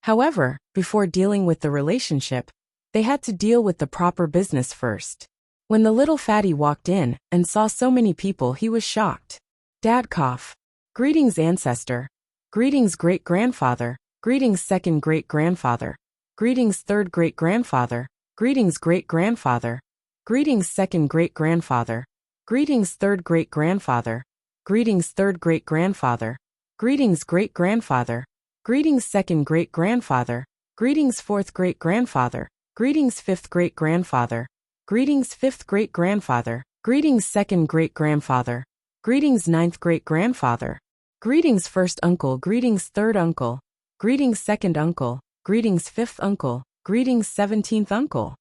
However, before dealing with the relationship, they had to deal with the proper business first. When the little fatty walked in and saw so many people, he was shocked. Dad cough. Greetings, ancestor. Greetings, great-grandfather. Greetings, second great-grandfather. Greetings, third great-grandfather. Greetings, great-grandfather. Greetings, second great-grandfather. Greetings third great-grandfather. Greetings third great-grandfather. Greetings great-grandfather. Greetings second great-grandfather. Greetings fourth great-grandfather. Greetings fifth great-grandfather. Greetings fifth great-grandfather. Greetings second great-grandfather. Greetings ninth great-grandfather. Greetings first uncle. Greetings third uncle. Greetings second uncle. Greetings fifth uncle. Greetings 17th uncle.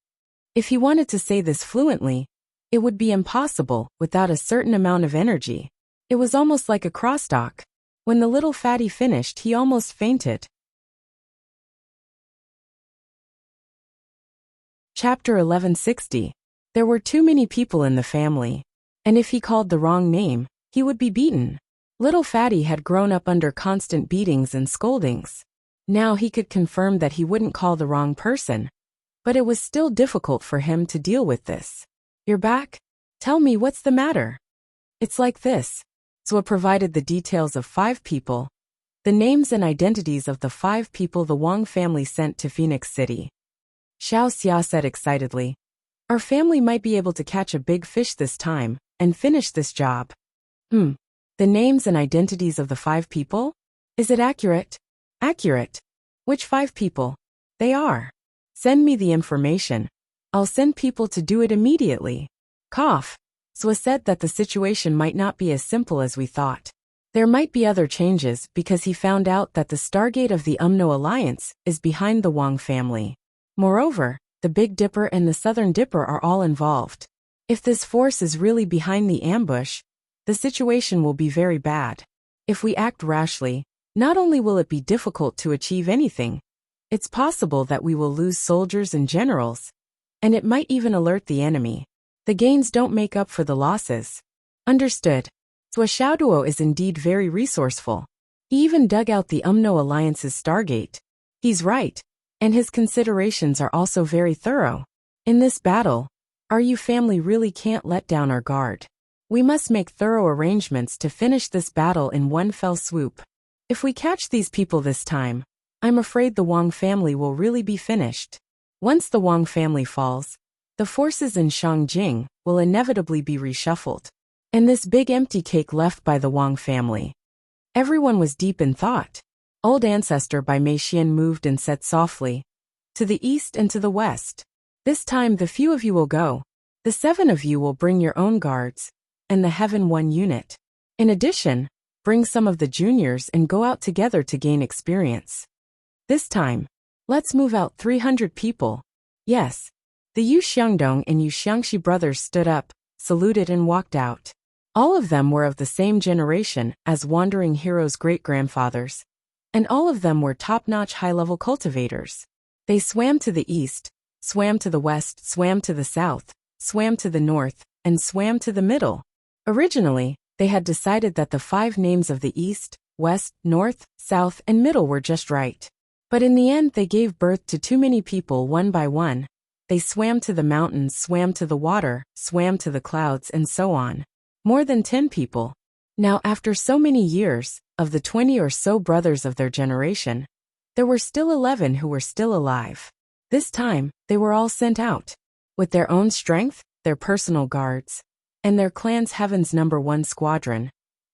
If he wanted to say this fluently, it would be impossible without a certain amount of energy. It was almost like a crosstalk. When the little fatty finished, he almost fainted. Chapter 1160. There were too many people in the family, and if he called the wrong name, he would be beaten. Little Fatty had grown up under constant beatings and scoldings. Now he could confirm that he wouldn't call the wrong person, but it was still difficult for him to deal with this. You're back? Tell me what's the matter. It's like this. Zhua provided the details of 5 people, the names and identities of the 5 people the Wang family sent to Phoenix City. Xiao Xia said excitedly, "Our family might be able to catch a big fish this time and finish this job." The names and identities of the 5 people? Is it accurate? Accurate. Which 5 people? They are. Send me the information. I'll send people to do it immediately. Cough. Zhua said that the situation might not be as simple as we thought. There might be other changes because he found out that the Stargate of the UMNO Alliance is behind the Wang family. Moreover, the Big Dipper and the Southern Dipper are all involved. If this force is really behind the ambush, the situation will be very bad. If we act rashly, not only will it be difficult to achieve anything, it's possible that we will lose soldiers and generals, and it might even alert the enemy. The gains don't make up for the losses. Understood. Zhua Xiaoduo is indeed very resourceful. He even dug out the UMNO Alliance's Stargate. He's right, and his considerations are also very thorough. In this battle, our Yu family really can't let down our guard. We must make thorough arrangements to finish this battle in one fell swoop. If we catch these people this time, I'm afraid the Wang family will really be finished. Once the Wang family falls, the forces in Shangjing will inevitably be reshuffled. And this big empty cake left by the Wang family. Everyone was deep in thought. Old Ancestor by Mei Xian moved and said softly, "To the east and to the west. This time the few of you will go. The 7 of you will bring your own guards, and the Heaven 1 unit. In addition, bring some of the juniors and go out together to gain experience. This time, let's move out 300 people." Yes. The Yu Xiangdong and Yu Xiangxi brothers stood up, saluted and walked out. All of them were of the same generation as Wandering Hero's great-grandfathers, and all of them were top-notch high-level cultivators. They swam to the east, swam to the west, swam to the south, swam to the north, and swam to the middle. Originally, they had decided that the 5 names of the east, west, north, south, and middle were just right. But in the end they gave birth to too many people one by one. They swam to the mountains, swam to the water, swam to the clouds, and so on. More than 10 people. Now after so many years, of the 20 or so brothers of their generation, there were still 11 who were still alive. This time, they were all sent out. With their own strength, their personal guards, and their clan's Heaven's number 1 squadron.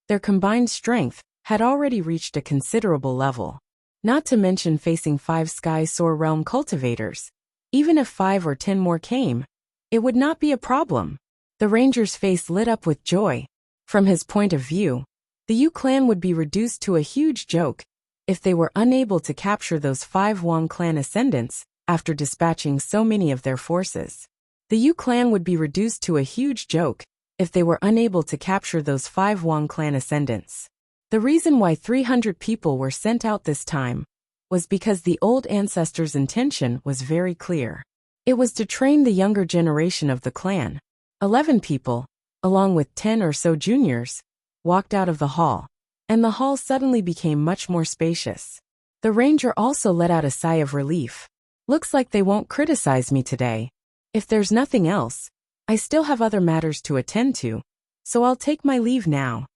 Their combined strength had already reached a considerable level. Not to mention facing 5 Sky Soar Realm cultivators. Even if 5 or 10 more came, it would not be a problem. The ranger's face lit up with joy. From his point of view, the Yu clan would be reduced to a huge joke if they were unable to capture those 5 Wang clan ascendants after dispatching so many of their forces. The Yu clan would be reduced to a huge joke if they were unable to capture those 5 Wang clan ascendants. The reason why 300 people were sent out this time was because the old ancestor's intention was very clear. It was to train the younger generation of the clan. 11 people, along with 10 or so juniors, walked out of the hall, and the hall suddenly became much more spacious. The ranger also let out a sigh of relief. Looks like they won't criticize me today. If there's nothing else, I still have other matters to attend to, so I'll take my leave now.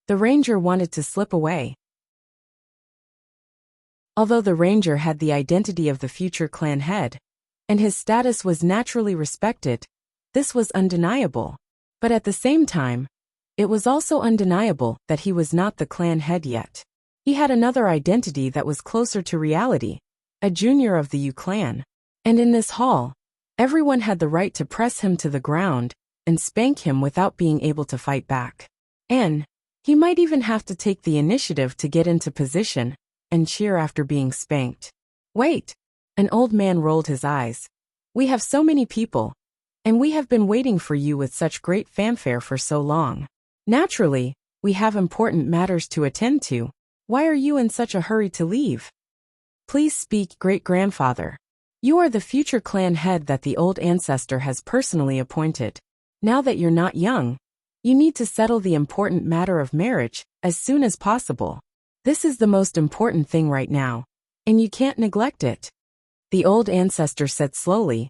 The ranger wanted to slip away. Although the ranger had the identity of the future clan head, and his status was naturally respected, this was undeniable. But at the same time, it was also undeniable that he was not the clan head yet. He had another identity that was closer to reality, a junior of the U clan. And in this hall, everyone had the right to press him to the ground and spank him without being able to fight back. And he might even have to take the initiative to get into position and cheer after being spanked. Wait! An old man rolled his eyes. We have so many people, and we have been waiting for you with such great fanfare for so long. Naturally, we have important matters to attend to. Why are you in such a hurry to leave? Please speak, great-grandfather. You are the future clan head that the old ancestor has personally appointed. Now that you're not young, you need to settle the important matter of marriage as soon as possible. This is the most important thing right now, and you can't neglect it. The old ancestor said slowly.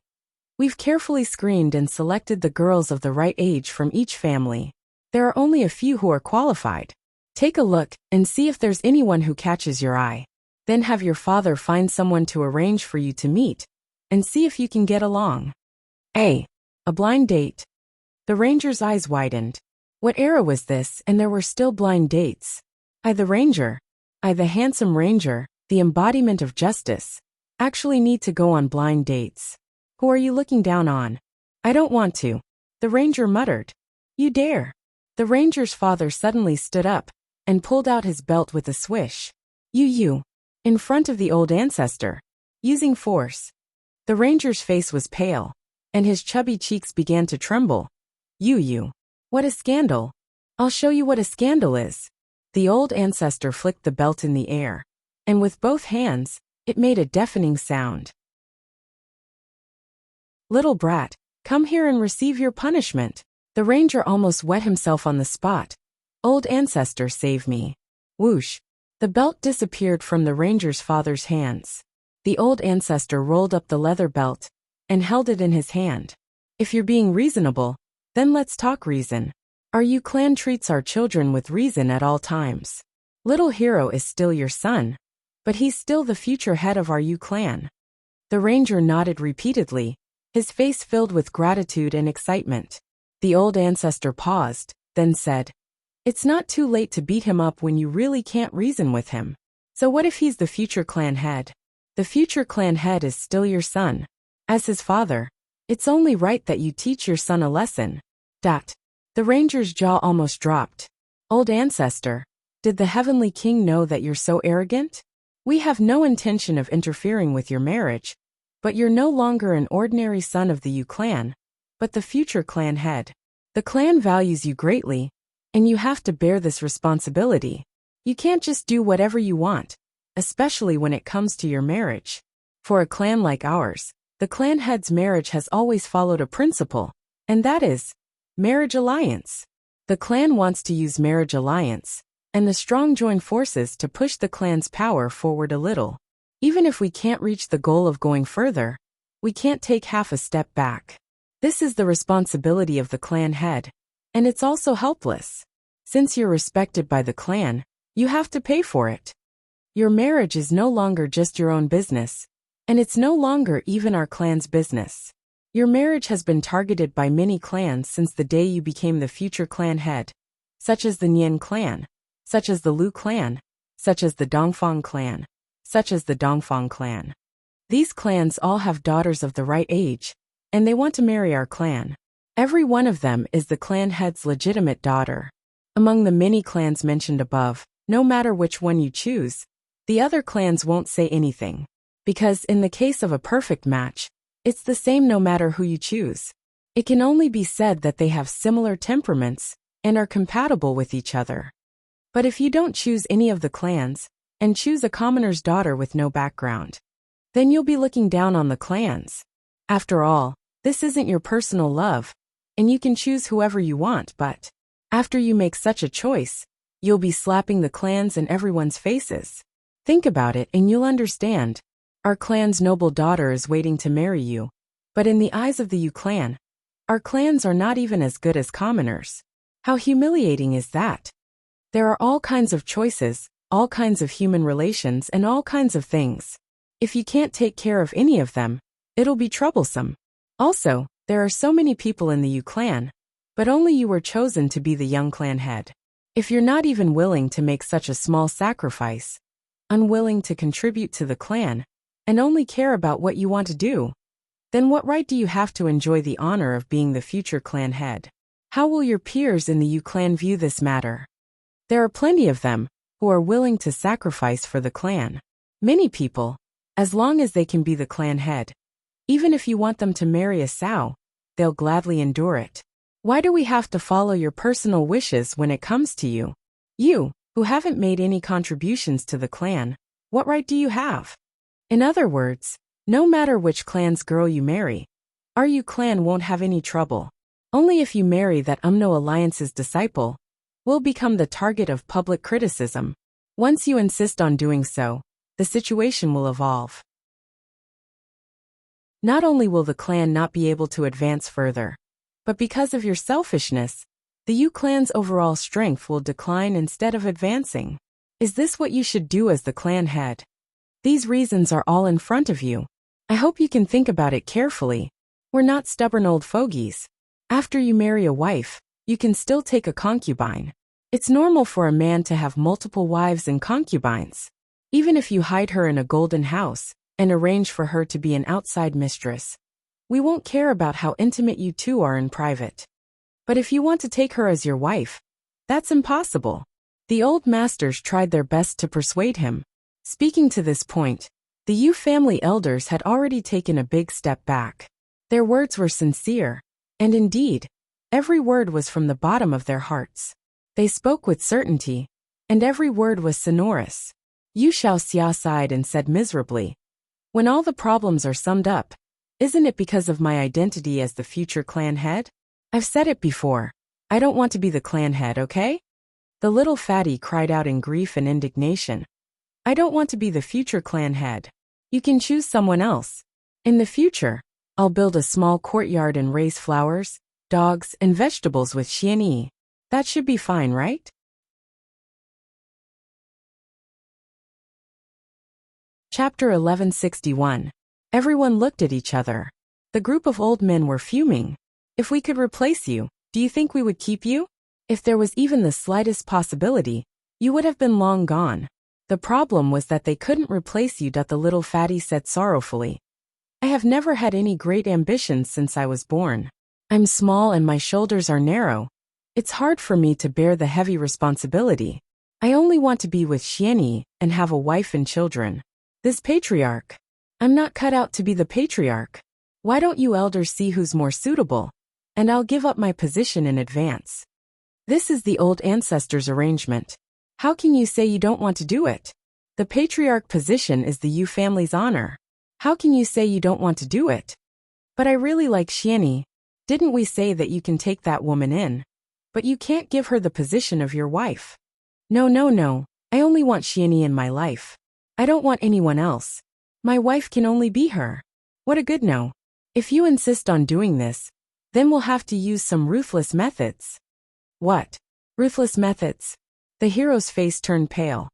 We've carefully screened and selected the girls of the right age from each family. There are only a few who are qualified. Take a look and see if there's anyone who catches your eye. Then have your father find someone to arrange for you to meet, and see if you can get along. A blind date. The ranger's eyes widened. What era was this, and there were still blind dates? I, the ranger, I, the handsome ranger, the embodiment of justice, actually need to go on blind dates. Who are you looking down on? I don't want to. The ranger muttered. You dare. The ranger's father suddenly stood up and pulled out his belt with a swish. You. In front of the old ancestor. Using force. The ranger's face was pale, and his chubby cheeks began to tremble. You. What a scandal. I'll show you what a scandal is. The old ancestor flicked the belt in the air, and with both hands, it made a deafening sound. Little brat, come here and receive your punishment. The ranger almost wet himself on the spot. Old ancestor, save me. Whoosh. The belt disappeared from the ranger's father's hands. The old ancestor rolled up the leather belt and held it in his hand. If you're being reasonable, then let's talk reason. Our U clan treats our children with reason at all times. Little Hero is still your son, but he's still the future head of our U clan. The ranger nodded repeatedly, his face filled with gratitude and excitement. The old ancestor paused, then said, It's not too late to beat him up when you really can't reason with him. So what if he's the future clan head? The future clan head is still your son. As his father, it's only right that you teach your son a lesson. The ranger's jaw almost dropped. Old ancestor, did the heavenly king know that you're so arrogant? We have no intention of interfering with your marriage, but you're no longer an ordinary son of the U clan, but the future clan head. The clan values you greatly, and you have to bear this responsibility. You can't just do whatever you want, especially when it comes to your marriage. For a clan like ours, the clan head's marriage has always followed a principle, and that is marriage alliance. The clan wants to use marriage alliance, and the strong join forces to push the clan's power forward a little. Even if we can't reach the goal of going further, we can't take half a step back. This is the responsibility of the clan head, and it's also helpless. Since you're respected by the clan, you have to pay for it. Your marriage is no longer just your own business, and it's no longer even our clan's business. Your marriage has been targeted by many clans since the day you became the future clan head, such as the Nian clan, such as the Lu clan, such as the Dongfang clan, such as the Dongfang clan. These clans all have daughters of the right age, and they want to marry our clan. Every one of them is the clan head's legitimate daughter. Among the many clans mentioned above, no matter which one you choose, the other clans won't say anything. Because in the case of a perfect match, it's the same no matter who you choose. It can only be said that they have similar temperaments and are compatible with each other. But if you don't choose any of the clans, and choose a commoner's daughter with no background, then you'll be looking down on the clans. After all, this isn't your personal love, and you can choose whoever you want, but after you make such a choice, you'll be slapping the clans in everyone's faces. Think about it and you'll understand. Our clan's noble daughter is waiting to marry you, but in the eyes of the U clan, our clans are not even as good as commoners. How humiliating is that? There are all kinds of choices, all kinds of human relations, and all kinds of things. If you can't take care of any of them, it'll be troublesome. Also, there are so many people in the U clan, But only you were chosen to be the young clan head. If you're not even willing to make such a small sacrifice, unwilling to contribute to the clan, and only care about what you want to do, then what right do you have to enjoy the honor of being the future clan head? How will your peers in the U clan view this matter? There are plenty of them who are willing to sacrifice for the clan. Many people, as long as they can be the clan head. Even if you want them to marry a sow, they'll gladly endure it. Why do we have to follow your personal wishes when it comes to you? You, who haven't made any contributions to the clan, what right do you have? In other words, no matter which clan's girl you marry, our U clan won't have any trouble. Only if you marry that UMNO Alliance's disciple, will become the target of public criticism. Once you insist on doing so, the situation will evolve. Not only will the clan not be able to advance further, but because of your selfishness, the U clan's overall strength will decline instead of advancing. Is this what you should do as the clan head? These reasons are all in front of you. I hope you can think about it carefully. We're not stubborn old fogies. After you marry a wife, you can still take a concubine. It's normal for a man to have multiple wives and concubines. Even if you hide her in a golden house and arrange for her to be an outside mistress, we won't care about how intimate you two are in private. But if you want to take her as your wife, that's impossible. The old masters tried their best to persuade him. Speaking to this point, the U family elders had already taken a big step back. Their words were sincere, and indeed, every word was from the bottom of their hearts. They spoke with certainty, and every word was sonorous. Yu Xiaoxia sighed and said miserably, "When all the problems are summed up, isn't it because of my identity as the future clan head? I've said it before, I don't want to be the clan head, okay?" The little fatty cried out in grief and indignation. "I don't want to be the future clan head. You can choose someone else. In the future, I'll build a small courtyard and raise flowers, dogs, and vegetables with Xianyi. That should be fine, right?" Chapter 1161. Everyone looked at each other. The group of old men were fuming. "If we could replace you, do you think we would keep you? If there was even the slightest possibility, you would have been long gone. The problem was that they couldn't replace you." The little fatty said sorrowfully. "I have never had any great ambitions since I was born. I'm small and my shoulders are narrow. It's hard for me to bear the heavy responsibility. I only want to be with Xianyi and have a wife and children. This patriarch. I'm not cut out to be the patriarch. Why don't you elders see who's more suitable? And I'll give up my position in advance. This is the old ancestors' arrangement. How can you say you don't want to do it? The patriarch position is the Yu family's honor. How can you say you don't want to do it? But I really like Xianyi. Didn't we say that you can take that woman in? But you can't give her the position of your wife." No, I only want Xianyi in my life. I don't want anyone else. My wife can only be her. What a good no. If you insist on doing this, then we'll have to use some ruthless methods." "What? Ruthless methods?" The hero's face turned pale.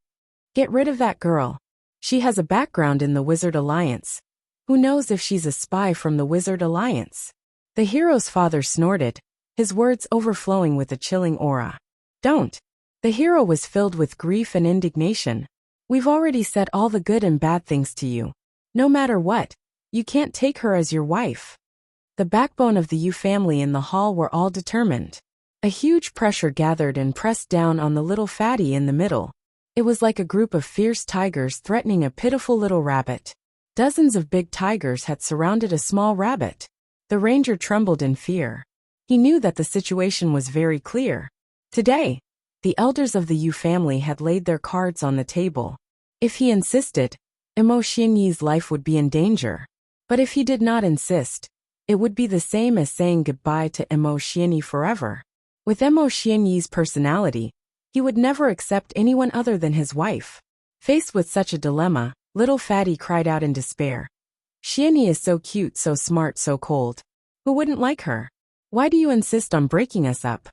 "Get rid of that girl. She has a background in the Wizard Alliance. Who knows if she's a spy from the Wizard Alliance?" The hero's father snorted, his words overflowing with a chilling aura. "Don't." The hero was filled with grief and indignation. "We've already said all the good and bad things to you. No matter what, you can't take her as your wife." The backbone of the Yu family in the hall were all determined. A huge pressure gathered and pressed down on the little fatty in the middle. It was like a group of fierce tigers threatening a pitiful little rabbit. Dozens of big tigers had surrounded a small rabbit. The ranger trembled in fear. He knew that the situation was very clear. Today, the elders of the Yu family had laid their cards on the table. If he insisted, Emo Xianyi's life would be in danger. But if he did not insist, it would be the same as saying goodbye to Emo Xianyi forever. With Emo Xianyi's personality, he would never accept anyone other than his wife. Faced with such a dilemma, little fatty cried out in despair. "Xianyi is so cute, so smart, so cold. Who wouldn't like her? Why do you insist on breaking us up?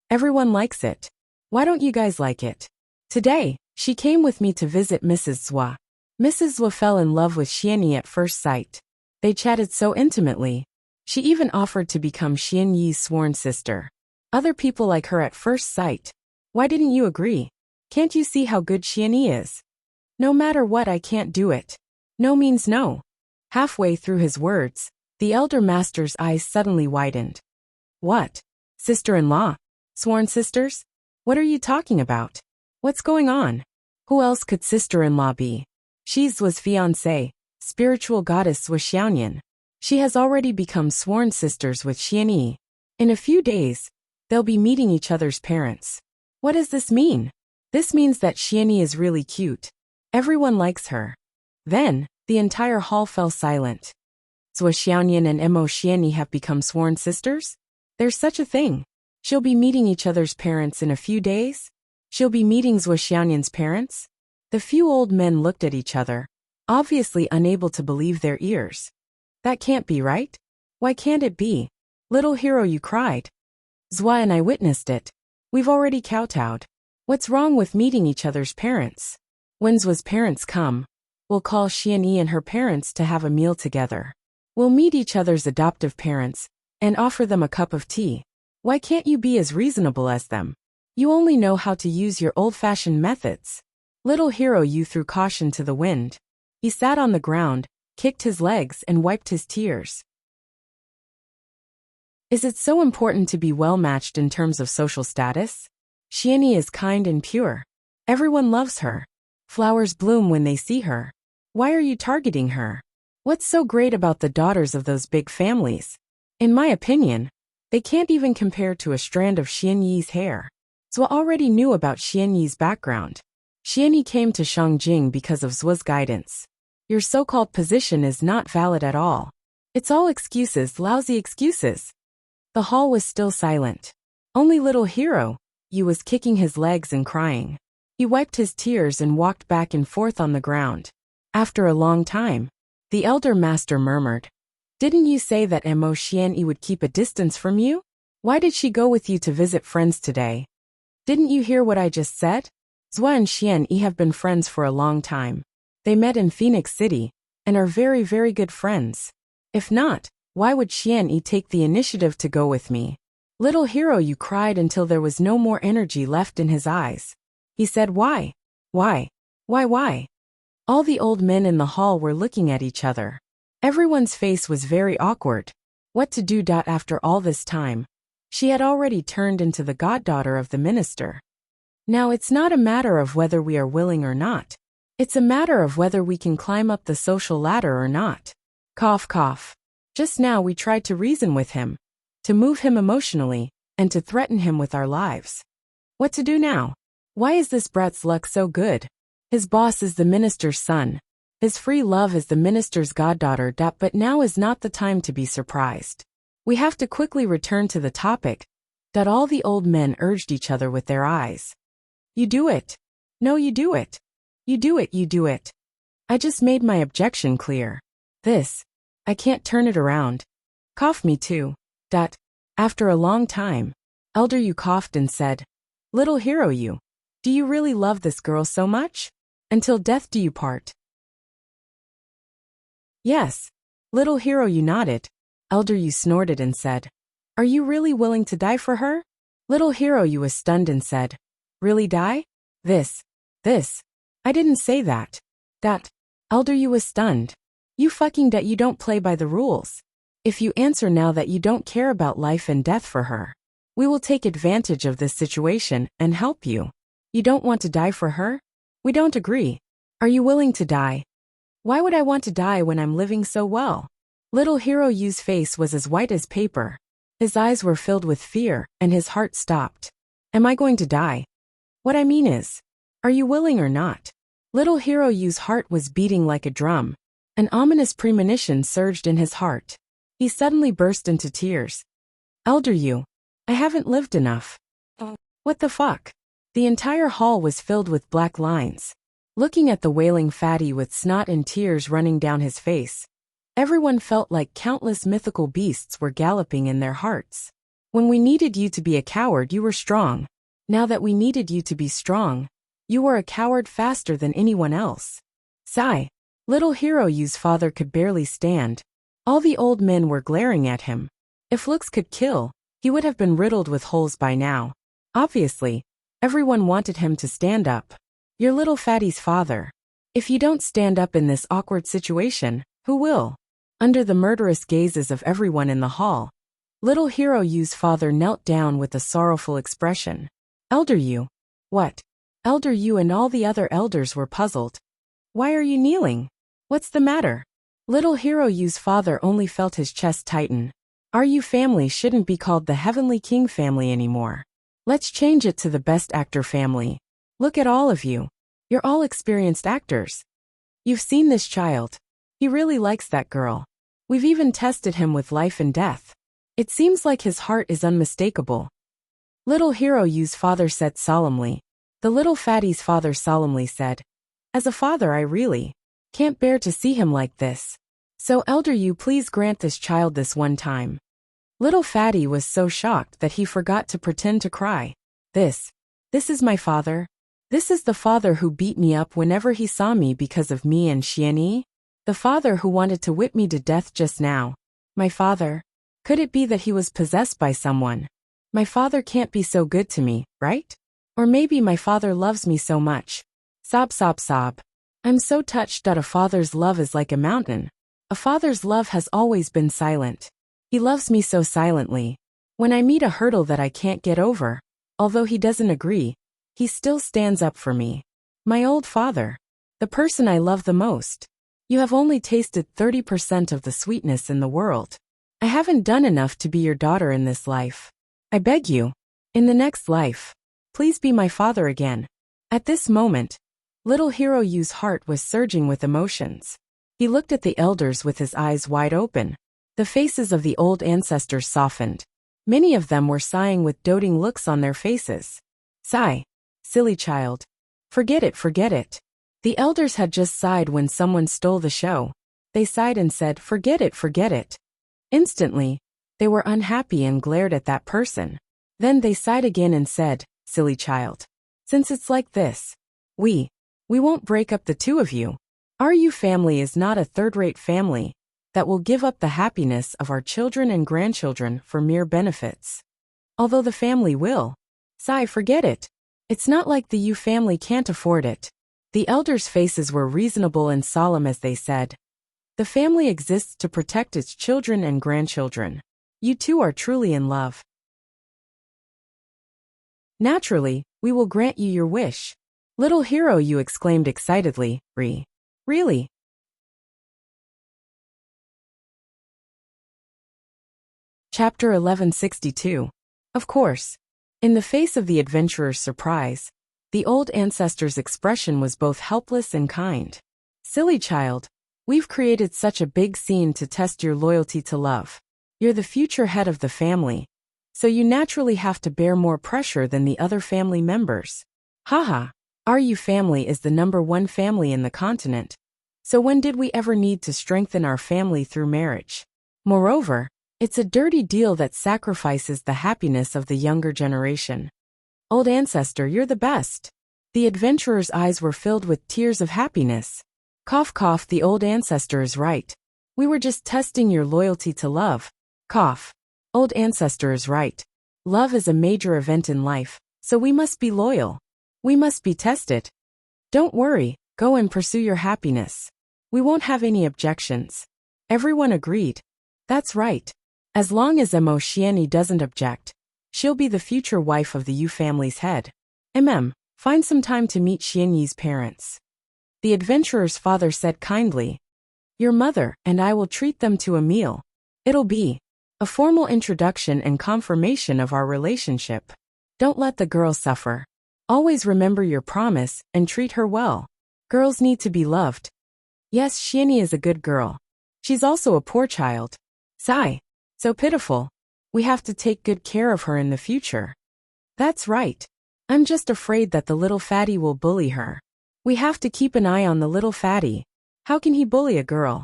Everyone likes it. Why don't you guys like it?" Today, she came with me to visit Mrs. Zhua. Mrs. Zhua fell in love with Xianyi at first sight. They chatted so intimately. She even offered to become Xianyi's sworn sister. Other people like her at first sight. Why didn't you agree? Can't you see how good Xianyi is? No matter what, I can't do it. No means no. Halfway through his words, the elder master's eyes suddenly widened. What? Sister-in-law? Sworn sisters? What are you talking about? What's going on? Who else could sister-in-law be? She's Zhu's fiancée, spiritual goddess Zhu Xiaoyan. She has already become sworn sisters with Xianyi. In a few days, they'll be meeting each other's parents. What does this mean? This means that Xianyi is really cute. Everyone likes her. Then, the entire hall fell silent. Zhu Xiaoyan and Mo Xianyi have become sworn sisters? There's such a thing. She'll be meeting each other's parents in a few days? She'll be meeting Zhu Xiaoyan's parents? The few old men looked at each other, obviously unable to believe their ears. That can't be right. Why can't it be? Little hero, you cried. Zwa and I witnessed it. We've already kowtowed. What's wrong with meeting each other's parents? When Zwa's parents come, we'll call Xianyi and her parents to have a meal together. We'll meet each other's adoptive parents and offer them a cup of tea. Why can't you be as reasonable as them? You only know how to use your old-fashioned methods. Little hero, you threw caution to the wind. He sat on the ground, kicked his legs and wiped his tears. Is it so important to be well-matched in terms of social status? Xianyi is kind and pure. Everyone loves her. Flowers bloom when they see her. Why are you targeting her? What's so great about the daughters of those big families? In my opinion, they can't even compare to a strand of Xianyi's hair. Zwa already knew about Xianyi's background. Xianyi came to Shangjing because of Zhu's guidance. Your so-called position is not valid at all. It's all excuses, lousy excuses. The hall was still silent. Only little hero, Yu, was kicking his legs and crying. He wiped his tears and walked back and forth on the ground. After a long time, the elder master murmured, "Didn't you say that Mo Xianyi would keep a distance from you? Why did she go with you to visit friends today? Didn't you hear what I just said? Zwa and Xianyi have been friends for a long time. They met in Phoenix City and are very, very good friends. If not, why would Xianyi take the initiative to go with me?" Little hero, you cried until there was no more energy left in his eyes. He said, Why? Why? Why? All the old men in the hall were looking at each other. Everyone's face was very awkward. What to do? After all this time, she had already turned into the goddaughter of the minister. Now it's not a matter of whether we are willing or not. It's a matter of whether we can climb up the social ladder or not. Cough, cough. Just now we tried to reason with him, to move him emotionally, and to threaten him with our lives. What to do now? Why is this brat's luck so good? His boss is the minister's son. His free love is the minister's goddaughter. But now is not the time to be surprised. We have to quickly return to the topic. All the old men urged each other with their eyes. You do it. No, you do it. You do it, you do it. I just made my objection clear. I can't turn it around. Cough, me too. After a long time, Elder Yu coughed and said, Little hero, you. Do you really love this girl so much? Until death do you part? Yes. Little hero, you nodded. Elder Yu snorted and said, Are you really willing to die for her? Little hero, you was stunned and said, Really die? This. I didn't say that. Elder Yu was stunned. You you don't play by the rules. If you answer now that you don't care about life and death for her, we will take advantage of this situation and help you. You don't want to die for her? We don't agree. Are you willing to die? Why would I want to die when I'm living so well? Little hero Yu's face was as white as paper. His eyes were filled with fear and his heart stopped. Am I going to die? What I mean is, are you willing or not? Little hero Yu's heart was beating like a drum. An ominous premonition surged in his heart. He suddenly burst into tears. Elder Yu, I haven't lived enough. What the fuck? The entire hall was filled with black lines. Looking at the wailing fatty with snot and tears running down his face, everyone felt like countless mythical beasts were galloping in their hearts. When we needed you to be a coward, you were strong. Now that we needed you to be strong, you were a coward faster than anyone else. Sigh. Little hero Yu's father could barely stand. All the old men were glaring at him. If looks could kill, he would have been riddled with holes by now. Obviously, everyone wanted him to stand up. Your little fatty's father. If you don't stand up in this awkward situation, who will? Under the murderous gazes of everyone in the hall, little Hero Yu's father knelt down with a sorrowful expression. Elder Yu. What? Elder Yu and all the other elders were puzzled. Why are you kneeling? What's the matter? Little Hero Yu's father only felt his chest tighten. Our Yu family shouldn't be called the Heavenly King family anymore. Let's change it to the Best Actor family. Look at all of you. You're all experienced actors. You've seen this child. He really likes that girl. We've even tested him with life and death. It seems like his heart is unmistakable. Little Hero Yu's father said solemnly. The little fatty's father solemnly said, as a father I really can't bear to see him like this. So Elder Yu, please grant this child this one time. Little fatty was so shocked that he forgot to pretend to cry. This is my father. This is the father who beat me up whenever he saw me because of me and Xianyi. The father who wanted to whip me to death just now. My father. Could it be that he was possessed by someone? My father can't be so good to me, right? Or maybe my father loves me so much. Sob, sob, sob. I'm so touched that a father's love is like a mountain. A father's love has always been silent. He loves me so silently. When I meet a hurdle that I can't get over, although he doesn't agree, he still stands up for me. My old father. The person I love the most. You have only tasted 30% of the sweetness in the world. I haven't done enough to be your daughter in this life. I beg you. In the next life. Please be my father again. At this moment, little Hero Yu's heart was surging with emotions. He looked at the elders with his eyes wide open. The faces of the old ancestors softened. Many of them were sighing with doting looks on their faces. Sigh. Silly child. Forget it, forget it. The elders had just sighed when someone stole the show. They sighed and said, forget it, forget it. Instantly, they were unhappy and glared at that person. Then they sighed again and said, silly child. Since it's like this, we won't break up the two of you. Our Yu family is not a third-rate family that will give up the happiness of our children and grandchildren for mere benefits. Although the family will. Sigh, forget it. It's not like the Yu family can't afford it. The elders' faces were reasonable and solemn as they said, the family exists to protect its children and grandchildren. You two are truly in love. Naturally, we will grant you your wish. Little Hero Yu exclaimed excitedly, Really? Chapter 1162. Of course. In the face of the adventurer's surprise, the old ancestor's expression was both helpless and kind. Silly child, we've created such a big scene to test your loyalty to love. You're the future head of the family, so you naturally have to bear more pressure than the other family members. Haha, our Yu family is the #1 family in the continent, so when did we ever need to strengthen our family through marriage? Moreover, it's a dirty deal that sacrifices the happiness of the younger generation. Old ancestor, you're the best. The adventurer's eyes were filled with tears of happiness. Cough, cough, the old ancestor is right. We were just testing your loyalty to love. Cough. Old ancestor is right. Love is a major event in life, so we must be loyal. We must be tested. Don't worry, go and pursue your happiness. We won't have any objections. Everyone agreed. That's right. As long as Mo Xianyi doesn't object, she'll be the future wife of the Yu family's head. Find some time to meet Xianyi's parents. The adventurer's father said kindly. Your mother and I will treat them to a meal. It'll be a formal introduction and confirmation of our relationship. Don't let the girl suffer. Always remember your promise and treat her well. Girls need to be loved. Yes, Xianyi is a good girl. She's also a poor child. Sigh. So pitiful. We have to take good care of her in the future. That's right. I'm just afraid that the little fatty will bully her. We have to keep an eye on the little fatty. How can he bully a girl?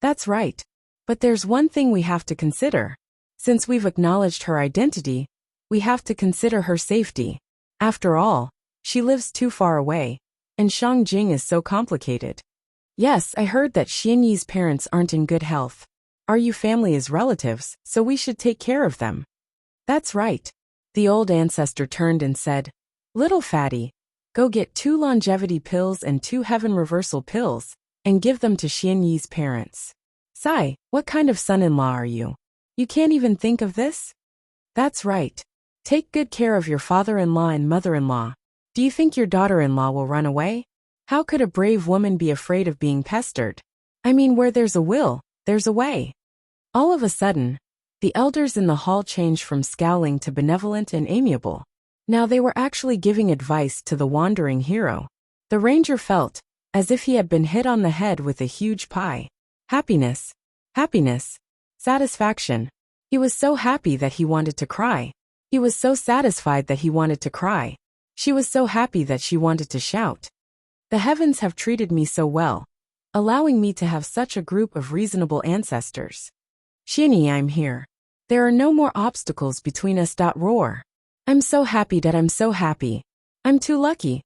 That's right. But there's one thing we have to consider. Since we've acknowledged her identity, we have to consider her safety. After all, she lives too far away, and Shangjing is so complicated. Yes, I heard that Xianyi's parents aren't in good health. Our Yu family is relatives, so we should take care of them. That's right. The old ancestor turned and said, Little fatty, go get 2 longevity pills and 2 heaven reversal pills, and give them to Xianyi's parents. Sai, what kind of son-in-law are you? You can't even think of this? That's right. Take good care of your father-in-law and mother-in-law. Do you think your daughter-in-law will run away? How could a brave woman be afraid of being pestered? I mean, where there's a will, there's a way. All of a sudden, the elders in the hall changed from scowling to benevolent and amiable. Now they were actually giving advice to the wandering hero. The ranger felt as if he had been hit on the head with a huge pie. Happiness, happiness, satisfaction. He was so happy that he wanted to cry. He was so satisfied that he wanted to cry. She was so happy that she wanted to shout. The heavens have treated me so well, allowing me to have such a group of reasonable ancestors. Xianyi, I'm here. There are no more obstacles between us. Roar. I'm so happy that I'm so happy. I'm too lucky.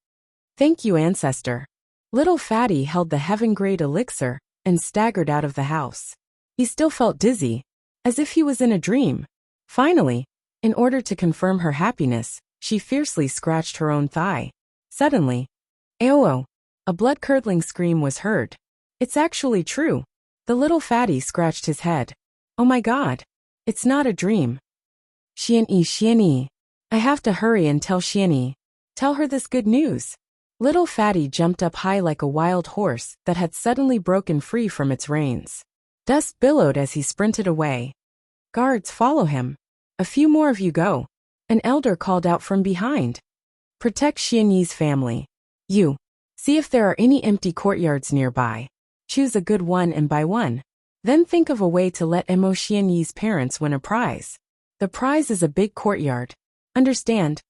Thank you, ancestor. Little fatty held the heaven-grade elixir and staggered out of the house. He still felt dizzy, as if he was in a dream. Finally, in order to confirm her happiness, she fiercely scratched her own thigh. Suddenly, "Ayo!" A blood-curdling scream was heard. It's actually true. The little fatty scratched his head. Oh my God. It's not a dream. Xianyi. I have to hurry and tell Xianyi. Tell her this good news. Little fatty jumped up high like a wild horse that had suddenly broken free from its reins. Dust billowed as he sprinted away. Guards, follow him. A few more of you go. An elder called out from behind. Protect Xianyi's family. You. See if there are any empty courtyards nearby. Choose a good one and buy one. Then think of a way to let Xianyi's parents win a prize. The prize is a big courtyard. Understand?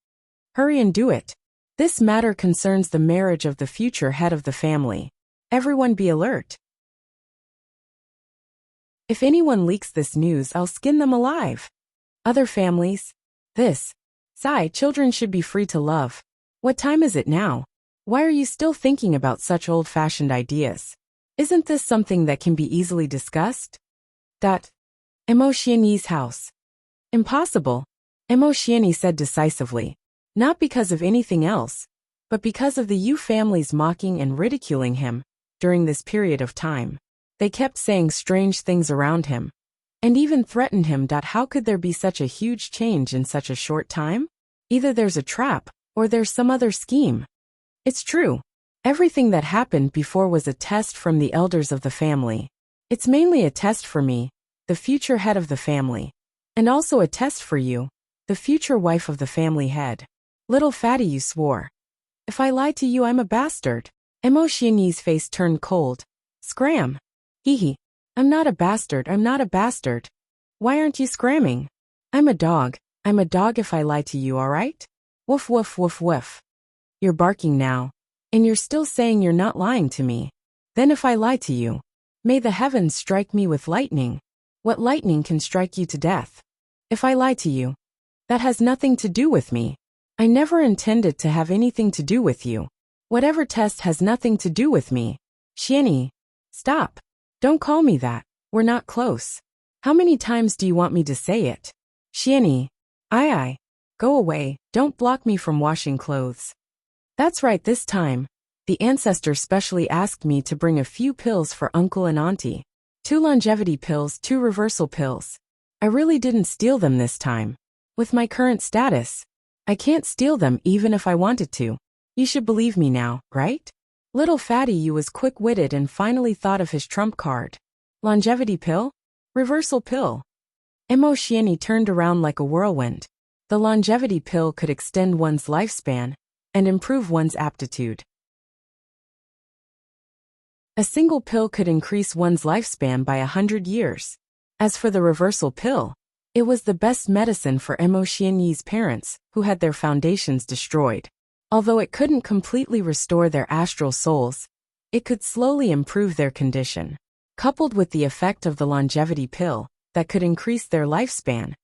Hurry and do it. This matter concerns the marriage of the future head of the family. Everyone be alert. If anyone leaks this news, I'll skin them alive. Other families. This. Sai, children should be free to love. What time is it now? Why are you still thinking about such old-fashioned ideas? Isn't this something that can be easily discussed? Xianyi's house. Impossible. Xianyi said decisively. Not because of anything else, but because of the Yu family's mocking and ridiculing him during this period of time. They kept saying strange things around him, and even threatened him. How could there be such a huge change in such a short time? Either there's a trap, or there's some other scheme. It's true. Everything that happened before was a test from the elders of the family. It's mainly a test for me, the future head of the family, and also a test for you, the future wife of the family head. Little fatty, you swore. If I lie to you, I'm a bastard. Xianyi's face turned cold. Scram. Hee. I'm not a bastard. I'm not a bastard. Why aren't you scramming? I'm a dog. I'm a dog if I lie to you, alright? Woof woof woof woof. You're barking now. And you're still saying you're not lying to me. Then if I lie to you, may the heavens strike me with lightning. What lightning can strike you to death? If I lie to you, that has nothing to do with me. I never intended to have anything to do with you. Whatever test has nothing to do with me. Xianyi. Stop. Don't call me that. We're not close. How many times do you want me to say it? Xianyi. Aye. Go away. Don't block me from washing clothes. That's right, this time. The ancestor specially asked me to bring a few pills for uncle and auntie. 2 longevity pills, 2 reversal pills. I really didn't steal them this time. With my current status, I can't steal them even if I wanted to. You should believe me now, right? Little fatty you was quick-witted and finally thought of his trump card. Longevity pill? Reversal pill. Xianyi turned around like a whirlwind. The longevity pill could extend one's lifespan and improve one's aptitude. A single pill could increase one's lifespan by 100 years. As for the reversal pill, it was the best medicine for Xianyi's parents, who had their foundations destroyed. Although it couldn't completely restore their astral souls, it could slowly improve their condition. Coupled with the effect of the longevity pill, that could increase their lifespan,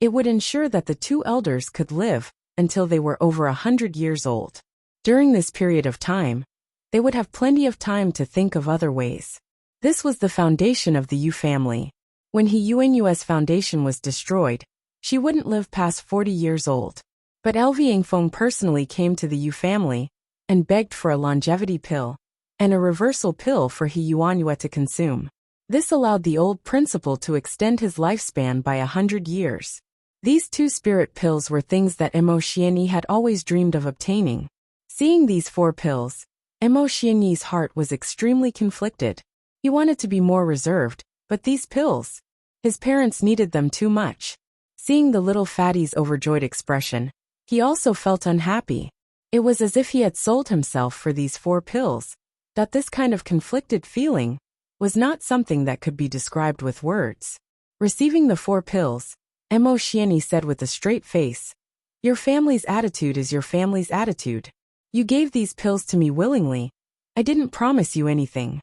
it would ensure that the 2 elders could live until they were over 100 years old. During this period of time, they would have plenty of time to think of other ways. This was the foundation of the Yu family. When Yuan's foundation was destroyed, She wouldn't live past 40 years old. But Lviangfeng personally came to the Yu family and begged for a longevity pill and a reversal pill for He Yuanyue to consume. This allowed the old principal to extend his lifespan by 100 years. These two spirit pills were things that Emo Xianyi had always dreamed of obtaining. Seeing these 4 pills, Emo Xianyi's heart was extremely conflicted. He wanted to be more reserved, but these pills, his parents needed them too much. Seeing the little fatty's overjoyed expression, he also felt unhappy. It was as if he had sold himself for these 4 pills. That this kind of conflicted feeling was not something that could be described with words. Receiving the 4 pills, Emo Xianyi said with a straight face, "Your family's attitude is your family's attitude. You gave these pills to me willingly. I didn't promise you anything."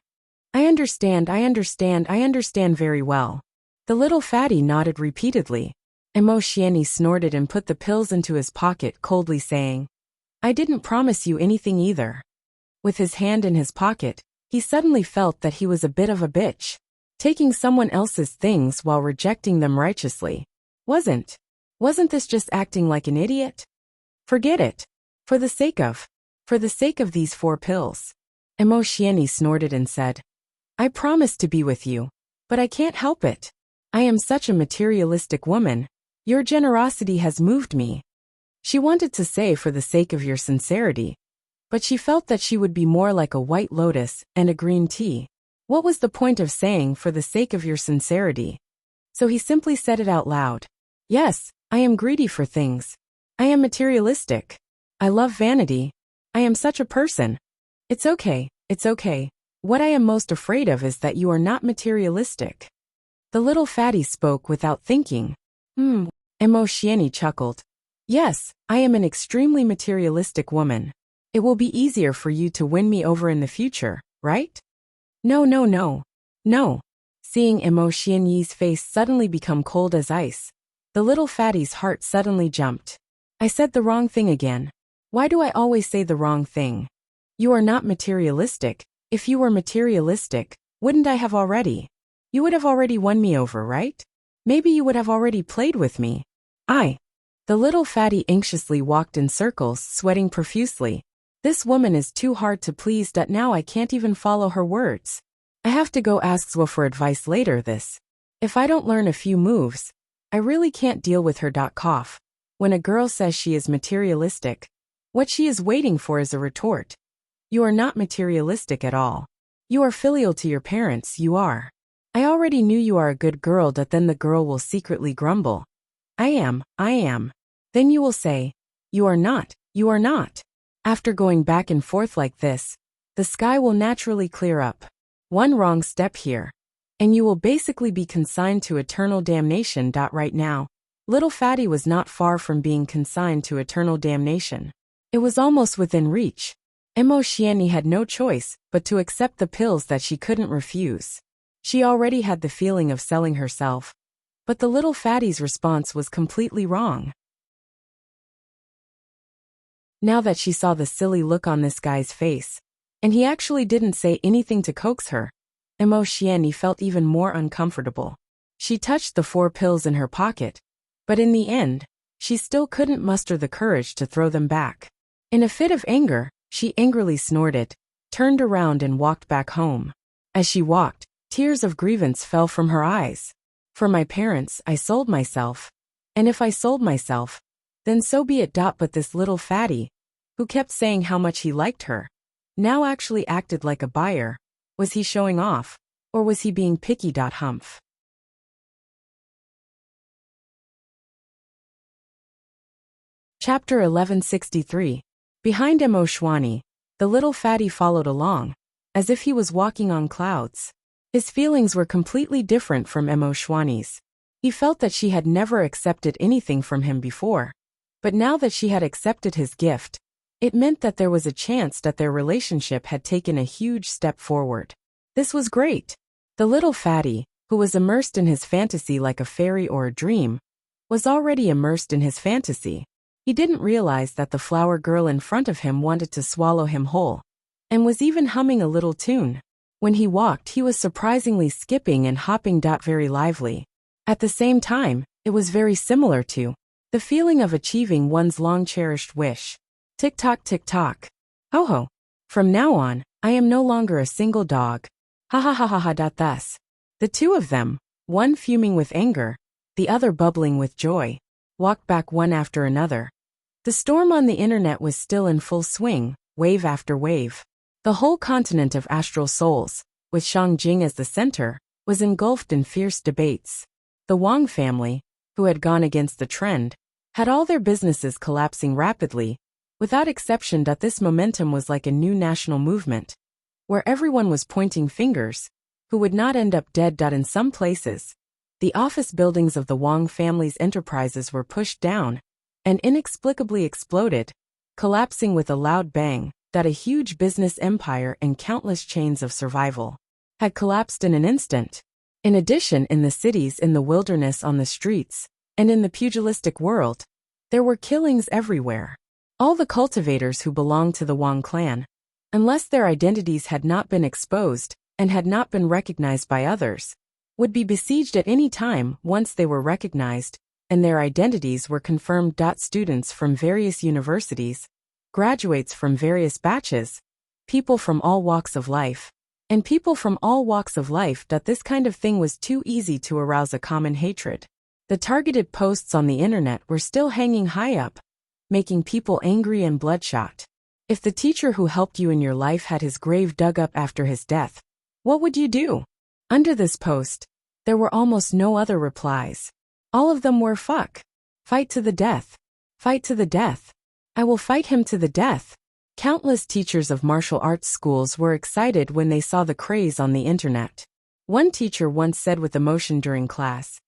I understand very well." The little fatty nodded repeatedly. Emo Xianyi snorted and put the pills into his pocket, coldly saying, "I didn't promise you anything either." With his hand in his pocket, he suddenly felt that he was a bit of a bitch, taking someone else's things while rejecting them righteously. Wasn't this just acting like an idiot? Forget it. For the sake of these 4 pills. Emo Xianyi snorted and said, "I promise to be with you, but I can't help it. I am such a materialistic woman. Your generosity has moved me." She wanted to say for the sake of your sincerity, but she felt that she would be more like a white lotus and a green tea. What was the point of saying for the sake of your sincerity? So he simply said it out loud. "Yes, I am greedy for things. I am materialistic. I love vanity. I am such a person. It's okay. What I am most afraid of is that you are not materialistic." The little fatty spoke without thinking. Emo Xianyi chuckled. "Yes, I am an extremely materialistic woman. It will be easier for you to win me over in the future, right?" No. Seeing Emo Xianyi's face suddenly become cold as ice, the little fatty's heart suddenly jumped. "I said the wrong thing again. Why do I always say the wrong thing? You are not materialistic. If you were materialistic, wouldn't I have already? You would have already won me over, right? Maybe you would have already played with me." The little fatty anxiously walked in circles, sweating profusely. This woman is too hard to please that now I can't even follow her words. I have to go ask Zwo for advice later. If I don't learn a few moves, I really can't deal with her. Cough. When a girl says she is materialistic, what she is waiting for is a retort. You are not materialistic at all. You are filial to your parents, you are. I already knew you are a good girl. Then the girl will secretly grumble. I am. Then you will say, you are not. After going back and forth like this, the sky will naturally clear up. One wrong step here, and you will basically be consigned to eternal damnation. Right now, little fatty was not far from being consigned to eternal damnation. It was almost within reach. Emo Xianyi had no choice but to accept the pills that she couldn't refuse. She already had the feeling of selling herself, but the little fatty's response was completely wrong. Now that she saw the silly look on this guy's face, and he actually didn't say anything to coax her, Emo Xianyi felt even more uncomfortable. She touched the 4 pills in her pocket, but in the end, she still couldn't muster the courage to throw them back. In a fit of anger, she angrily snorted, turned around and walked back home. As she walked, tears of grievance fell from her eyes. For my parents, I sold myself. And if I sold myself, then so be it. But this little fatty, who kept saying how much he liked her, now actually acted like a buyer. Was he showing off, or was he being picky? Humph. Chapter 1163. Behind Emo Xianyi, the little fatty followed along, as if he was walking on clouds. His feelings were completely different from Emo Xianyi's. He felt that she had never accepted anything from him before. But now that she had accepted his gift, it meant that there was a chance that their relationship had taken a huge step forward. This was great. The little fatty, who was immersed in his fantasy like a fairy or a dream, was already immersed in his fantasy. He didn't realize that the flower girl in front of him wanted to swallow him whole, and was even humming a little tune. When he walked, he was surprisingly skipping and hopping. Very lively. At the same time, It was very similar to the feeling of achieving one's long-cherished wish. Tick-tock, tick-tock. Ho-ho. From now on, I am no longer a single dog. Ha ha ha ha ha. Thus, the two of them, one fuming with anger, the other bubbling with joy, walked back one after another. The storm on the internet was still in full swing, wave after wave. The whole continent of astral souls, with Shangjing as the center, was engulfed in fierce debates. The Wang family, who had gone against the trend, had all their businesses collapsing rapidly. Without exception, this momentum was like a new national movement, where everyone was pointing fingers, who would not end up dead. In some places, the office buildings of the Wang family's enterprises were pushed down and inexplicably exploded, collapsing with a loud bang. A huge business empire and countless chains of survival had collapsed in an instant. In addition, in the cities, in the wilderness, on the streets, and in the pugilistic world, there were killings everywhere. All the cultivators who belonged to the Wang clan, unless their identities had not been exposed and had not been recognized by others, would be besieged at any time once they were recognized and their identities were confirmed. Students from various universities, graduates from various batches, people from all walks of life, and people from all walks of life. This kind of thing was too easy to arouse a common hatred. The targeted posts on the internet were still hanging high up, making people angry and bloodshot. If the teacher who helped you in your life had his grave dug up after his death, what would you do? Under this post, there were almost no other replies. All of them were fuck. Fight to the death. Fight to the death. I will fight him to the death. Countless teachers of martial arts schools were excited when they saw the craze on the internet. One teacher once said with emotion during class,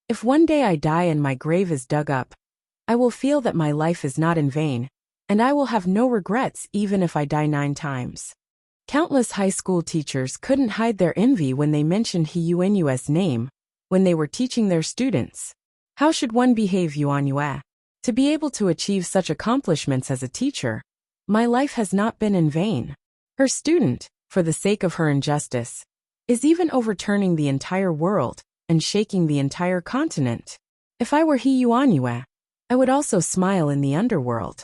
"If one day I die and my grave is dug up, I will feel that my life is not in vain, and I will have no regrets even if I die 9 times. Countless high school teachers couldn't hide their envy when they mentioned He Yuan's name, when they were teaching their students. How should one behave, Yuan Yue? To be able to achieve such accomplishments as a teacher, my life has not been in vain. Her student, for the sake of her injustice, is even overturning the entire world and shaking the entire continent. If I were He Yuan, I would also smile in the underworld.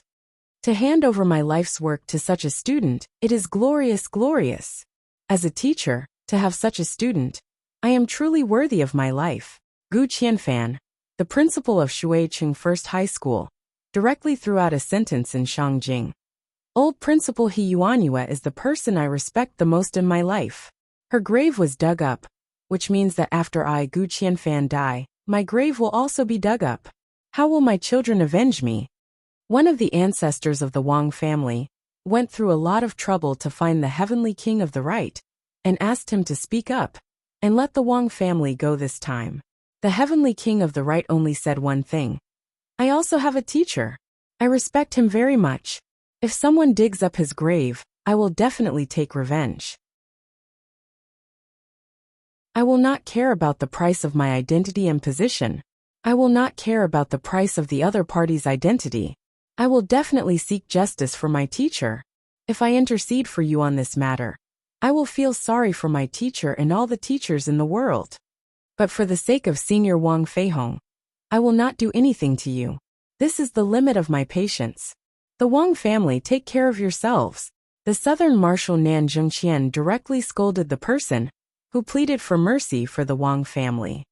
To hand over my life's work to such a student, it is glorious, glorious. As a teacher, to have such a student, I am truly worthy of my life." Gu Qianfan, the principal of Shuicheng First High School, directly threw out a sentence in Shangjing. "Old Principal He Yuanyue is the person I respect the most in my life. Her grave was dug up, which means that after I, Gu Qianfan, die, my grave will also be dug up. How will my children avenge me?" One of the ancestors of the Wang family went through a lot of trouble to find the heavenly king of the right and asked him to speak up and let the Wang family go this time. The heavenly king of the right only said one thing: "I also have a teacher. I respect him very much. If someone digs up his grave, I will definitely take revenge. I will not care about the price of my identity and position. I will not care about the price of the other party's identity. I will definitely seek justice for my teacher. If I intercede for you on this matter, I will feel sorry for my teacher and all the teachers in the world. But for the sake of Senior Wang Feihong, I will not do anything to you. This is the limit of my patience. The Wang family, take care of yourselves." The Southern Marshal Nan Zhengqian directly scolded the person who pleaded for mercy for the Wang family.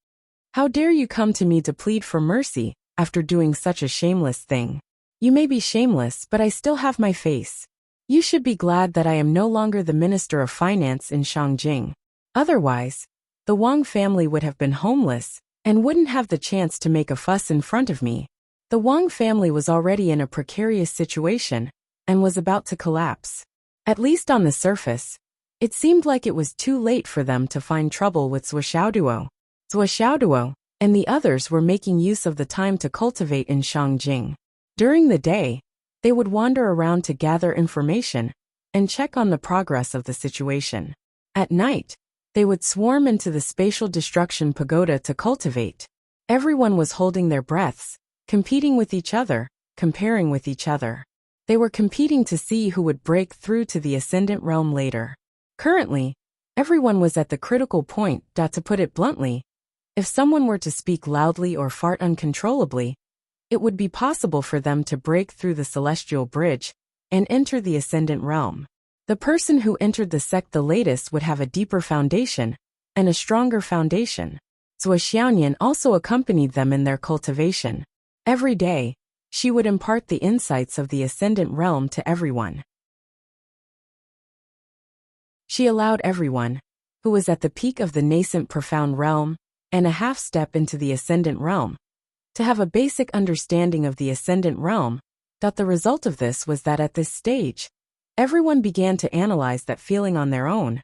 "How dare you come to me to plead for mercy after doing such a shameless thing? You may be shameless, but I still have my face. You should be glad that I am no longer the Minister of Finance in Shangjing. Otherwise, the Wang family would have been homeless and wouldn't have the chance to make a fuss in front of me." The Wang family was already in a precarious situation and was about to collapse. At least on the surface, it seemed like it was too late for them to find trouble with Zhou Xiaoduo. Zhou Xiaoduo and the others were making use of the time to cultivate in Shangjing. During the day, they would wander around to gather information and check on the progress of the situation. At night, they would swarm into the spatial destruction pagoda to cultivate. Everyone was holding their breaths, competing with each other, comparing with each other. They were competing to see who would break through to the ascendant realm later. Currently, everyone was at the critical point. To put it bluntly, If someone were to speak loudly or fart uncontrollably, it would be possible for them to break through the celestial bridge and enter the ascendant realm. The person who entered the sect the latest would have a deeper foundation and a stronger foundation. Zhuo Xiaoyan also accompanied them in their cultivation. Every day, she would impart the insights of the ascendant realm to everyone. She allowed everyone, who was at the peak of the nascent profound realm and a half step into the ascendant realm, to have a basic understanding of the ascendant realm. The result of this was that at this stage, everyone began to analyze that feeling on their own,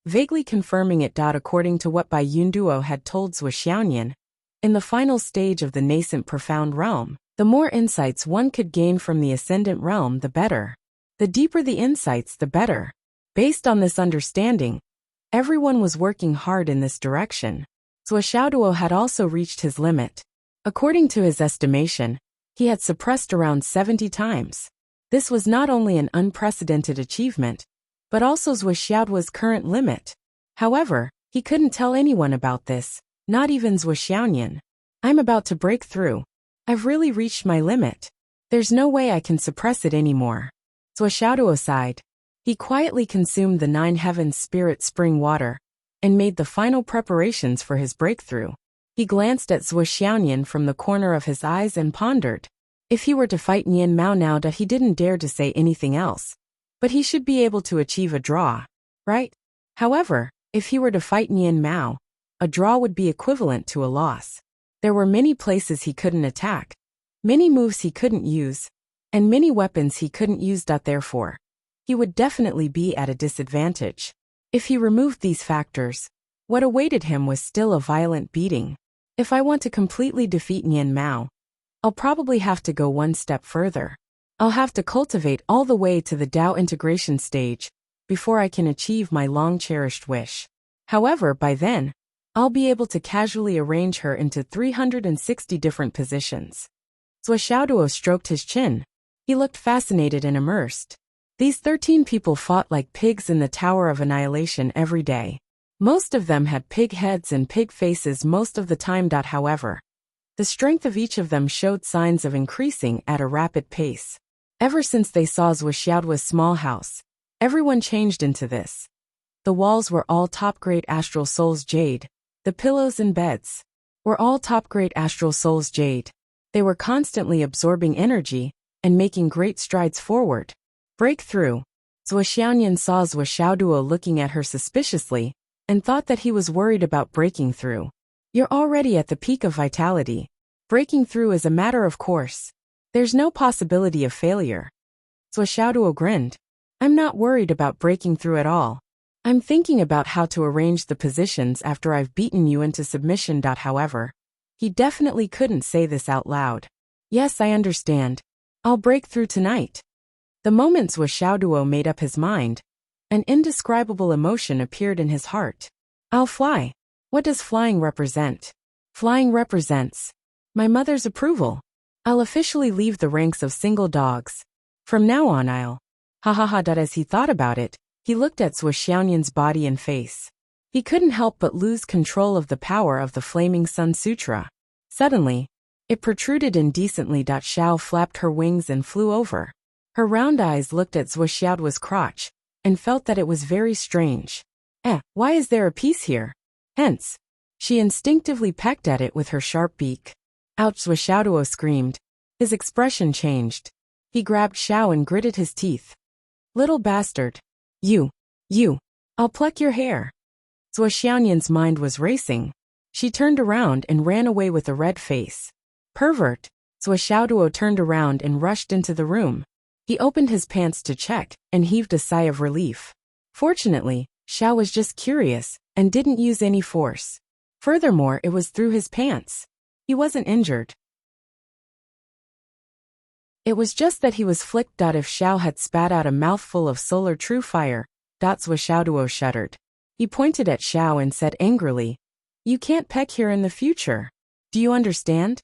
vaguely confirming it. According to what Bai Yunduo had told Zhuo Xiaoyan, in the final stage of the nascent profound realm, the more insights one could gain from the ascendant realm, the better. The deeper the insights, the better. Based on this understanding, everyone was working hard in this direction. Zhuo Xiaoduo had also reached his limit. According to his estimation, he had suppressed around 70 times. This was not only an unprecedented achievement, but also Zhuo Xiaoduo's current limit. However, he couldn't tell anyone about this, not even Zhuo Xiaoyan. I'm about to break through. I've really reached my limit. There's no way I can suppress it anymore. Zhuo Xiaoduo sighed. He quietly consumed the 9 heavens spirit spring water and made the final preparations for his breakthrough. He glanced at Zhuo Xiaoyan from the corner of his eyes and pondered. If he were to fight Nian Mao now, he didn't dare to say anything else. But he should be able to achieve a draw, right? However, if he were to fight Nian Mao, a draw would be equivalent to a loss. There were many places he couldn't attack, many moves he couldn't use, and many weapons he couldn't use. Therefore, he would definitely be at a disadvantage. If he removed these factors, what awaited him was still a violent beating. If I want to completely defeat Nian Mao, I'll probably have to go one step further. I'll have to cultivate all the way to the Dao integration stage before I can achieve my long-cherished wish. However, by then, I'll be able to casually arrange her into 360 different positions. Zhuo Xiaoduo stroked his chin. He looked fascinated and immersed. These 13 people fought like pigs in the Tower of Annihilation every day. Most of them had pig heads and pig faces most of the time. However, the strength of each of them showed signs of increasing at a rapid pace. Ever since they saw Zhuo Xiaoduo's small house, everyone changed into this. The walls were all top-grade astral souls jade. The pillows and beds were all top-grade astral souls jade. They were constantly absorbing energy and making great strides forward. Breakthrough. Zhuo Xiaoyan saw Zhuo Xiaoduo looking at her suspiciously and thought that he was worried about breaking through. You're already at the peak of vitality. Breaking through is a matter of course. There's no possibility of failure. Zhuo Xiaoduo grinned. I'm not worried about breaking through at all. I'm thinking about how to arrange the positions after I've beaten you into submission. However, he definitely couldn't say this out loud. Yes, I understand. I'll break through tonight. The moment Zhuo Xiaoduo made up his mind, an indescribable emotion appeared in his heart. I'll fly. What does flying represent? Flying represents my mother's approval. I'll officially leave the ranks of single dogs. From now on I'll... As he thought about it, he looked at Zhuo Xiaoyan's body and face. He couldn't help but lose control of the power of the Flaming Sun Sutra. Suddenly, it protruded indecently. Xiao flapped her wings and flew over. Her round eyes looked at Zhuo Xiaoduo's crotch and felt that it was very strange. Why is there a piece here? Hence, she instinctively pecked at it with her sharp beak. Ouch! Zhuo Xiaoduo screamed. His expression changed. He grabbed Xiao and gritted his teeth. Little bastard. You. I'll pluck your hair. Zhuo Xiaoyan's mind was racing. She turned around and ran away with a red face. Pervert. Zhuo Xiaoduo turned around and rushed into the room. He opened his pants to check and heaved a sigh of relief. Fortunately, Xiao was just curious and didn't use any force. Furthermore, it was through his pants. He wasn't injured. It was just that he was flicked. If Xiao had spat out a mouthful of solar true fire, Zhuo Xiaoduo shuddered. He pointed at Xiao and said angrily, You can't peck here in the future. Do you understand?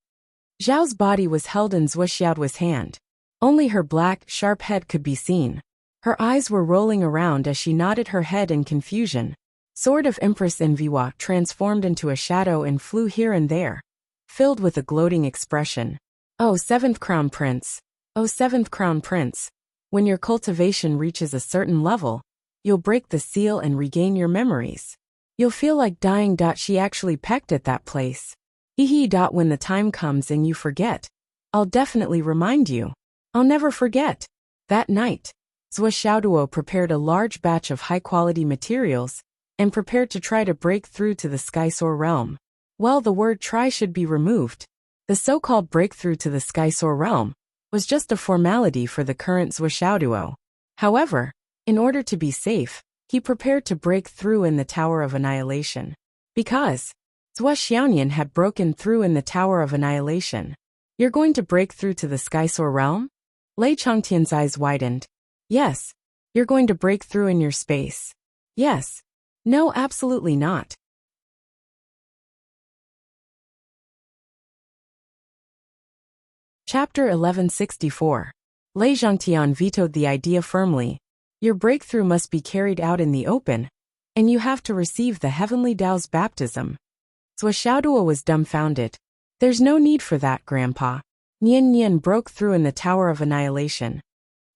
Xiao's body was held in Zhuo Xiaoduo's hand. Only her black, sharp head could be seen. Her eyes were rolling around as she nodded her head in confusion. Sword of Empress Enviwa transformed into a shadow and flew here and there, filled with a gloating expression. Oh, seventh crown prince. Oh, seventh crown prince. When your cultivation reaches a certain level, you'll break the seal and regain your memories. You'll feel like dying. She actually pecked at that place. Hee hee. When the time comes and you forget, I'll definitely remind you. I'll never forget. That night, Zhou Xiaoduo prepared a large batch of high-quality materials and prepared to try to break through to the Skysoar realm. Well, the word try should be removed. The so-called breakthrough to the Skysoar realm was just a formality for the current Zhou Xiaoduo. However, in order to be safe, he prepared to break through in the Tower of Annihilation. Because Zhou Xiaoyan had broken through in the Tower of Annihilation. You're going to break through to the Skysoar realm? Lei Changtian's eyes widened. Yes. You're going to break through in your space. Yes. No, absolutely not. Chapter 1164. Lei Zhangtian vetoed the idea firmly. Your breakthrough must be carried out in the open, and you have to receive the heavenly Tao's baptism. Zhou Xiaoduo was dumbfounded. There's no need for that, Grandpa. Nian Nian broke through in the Tower of Annihilation.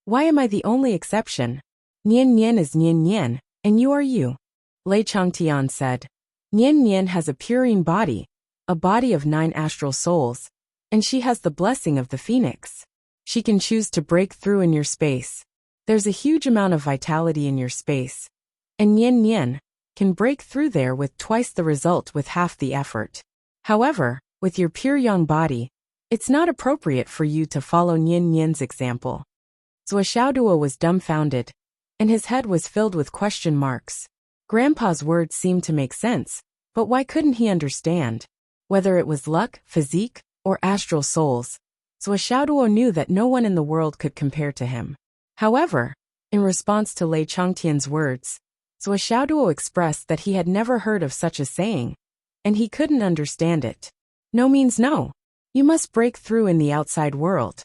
Why am I the only exception? Nian Nian is Nian Nian, and you are you. Lei Changtian said. Nian Nian has a purine body, a body of 9 astral souls, and she has the blessing of the phoenix. She can choose to break through in your space. There's a huge amount of vitality in your space, and Nian Nian can break through there with twice the result with half the effort. However, with your pure young body, it's not appropriate for you to follow Nian Nian's example. Zhou Xiaoduo was dumbfounded, and his head was filled with question marks. Grandpa's words seemed to make sense, but why couldn't he understand? Whether it was luck, physique, or astral souls, Zhou Xiaoduo knew that no one in the world could compare to him. However, in response to Lei Changtian's words, Zhou Xiaoduo expressed that he had never heard of such a saying, and he couldn't understand it. No means no. You must break through in the outside world.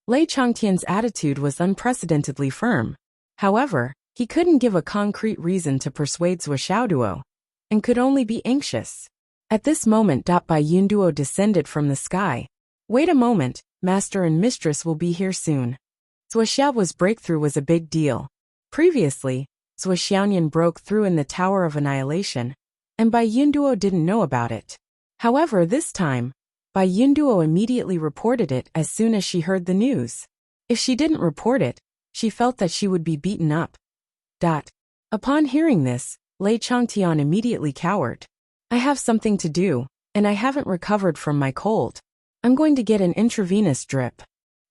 Lei Changtian's attitude was unprecedentedly firm. However, he couldn't give a concrete reason to persuade Zhou Xiaoduo, and could only be anxious. At this moment, Bai Yunduo descended from the sky. Wait a moment, master and mistress will be here soon. Zhou Xiaoduo's breakthrough was a big deal. Previously, Zhou Xiaoyan broke through in the Tower of Annihilation, and Bai Yunduo didn't know about it. However, this time, Bai Yunduo immediately reported it as soon as she heard the news. If she didn't report it, she felt that she would be beaten up. Upon hearing this, Lei Changtian immediately cowered. I have something to do, and I haven't recovered from my cold. I'm going to get an intravenous drip.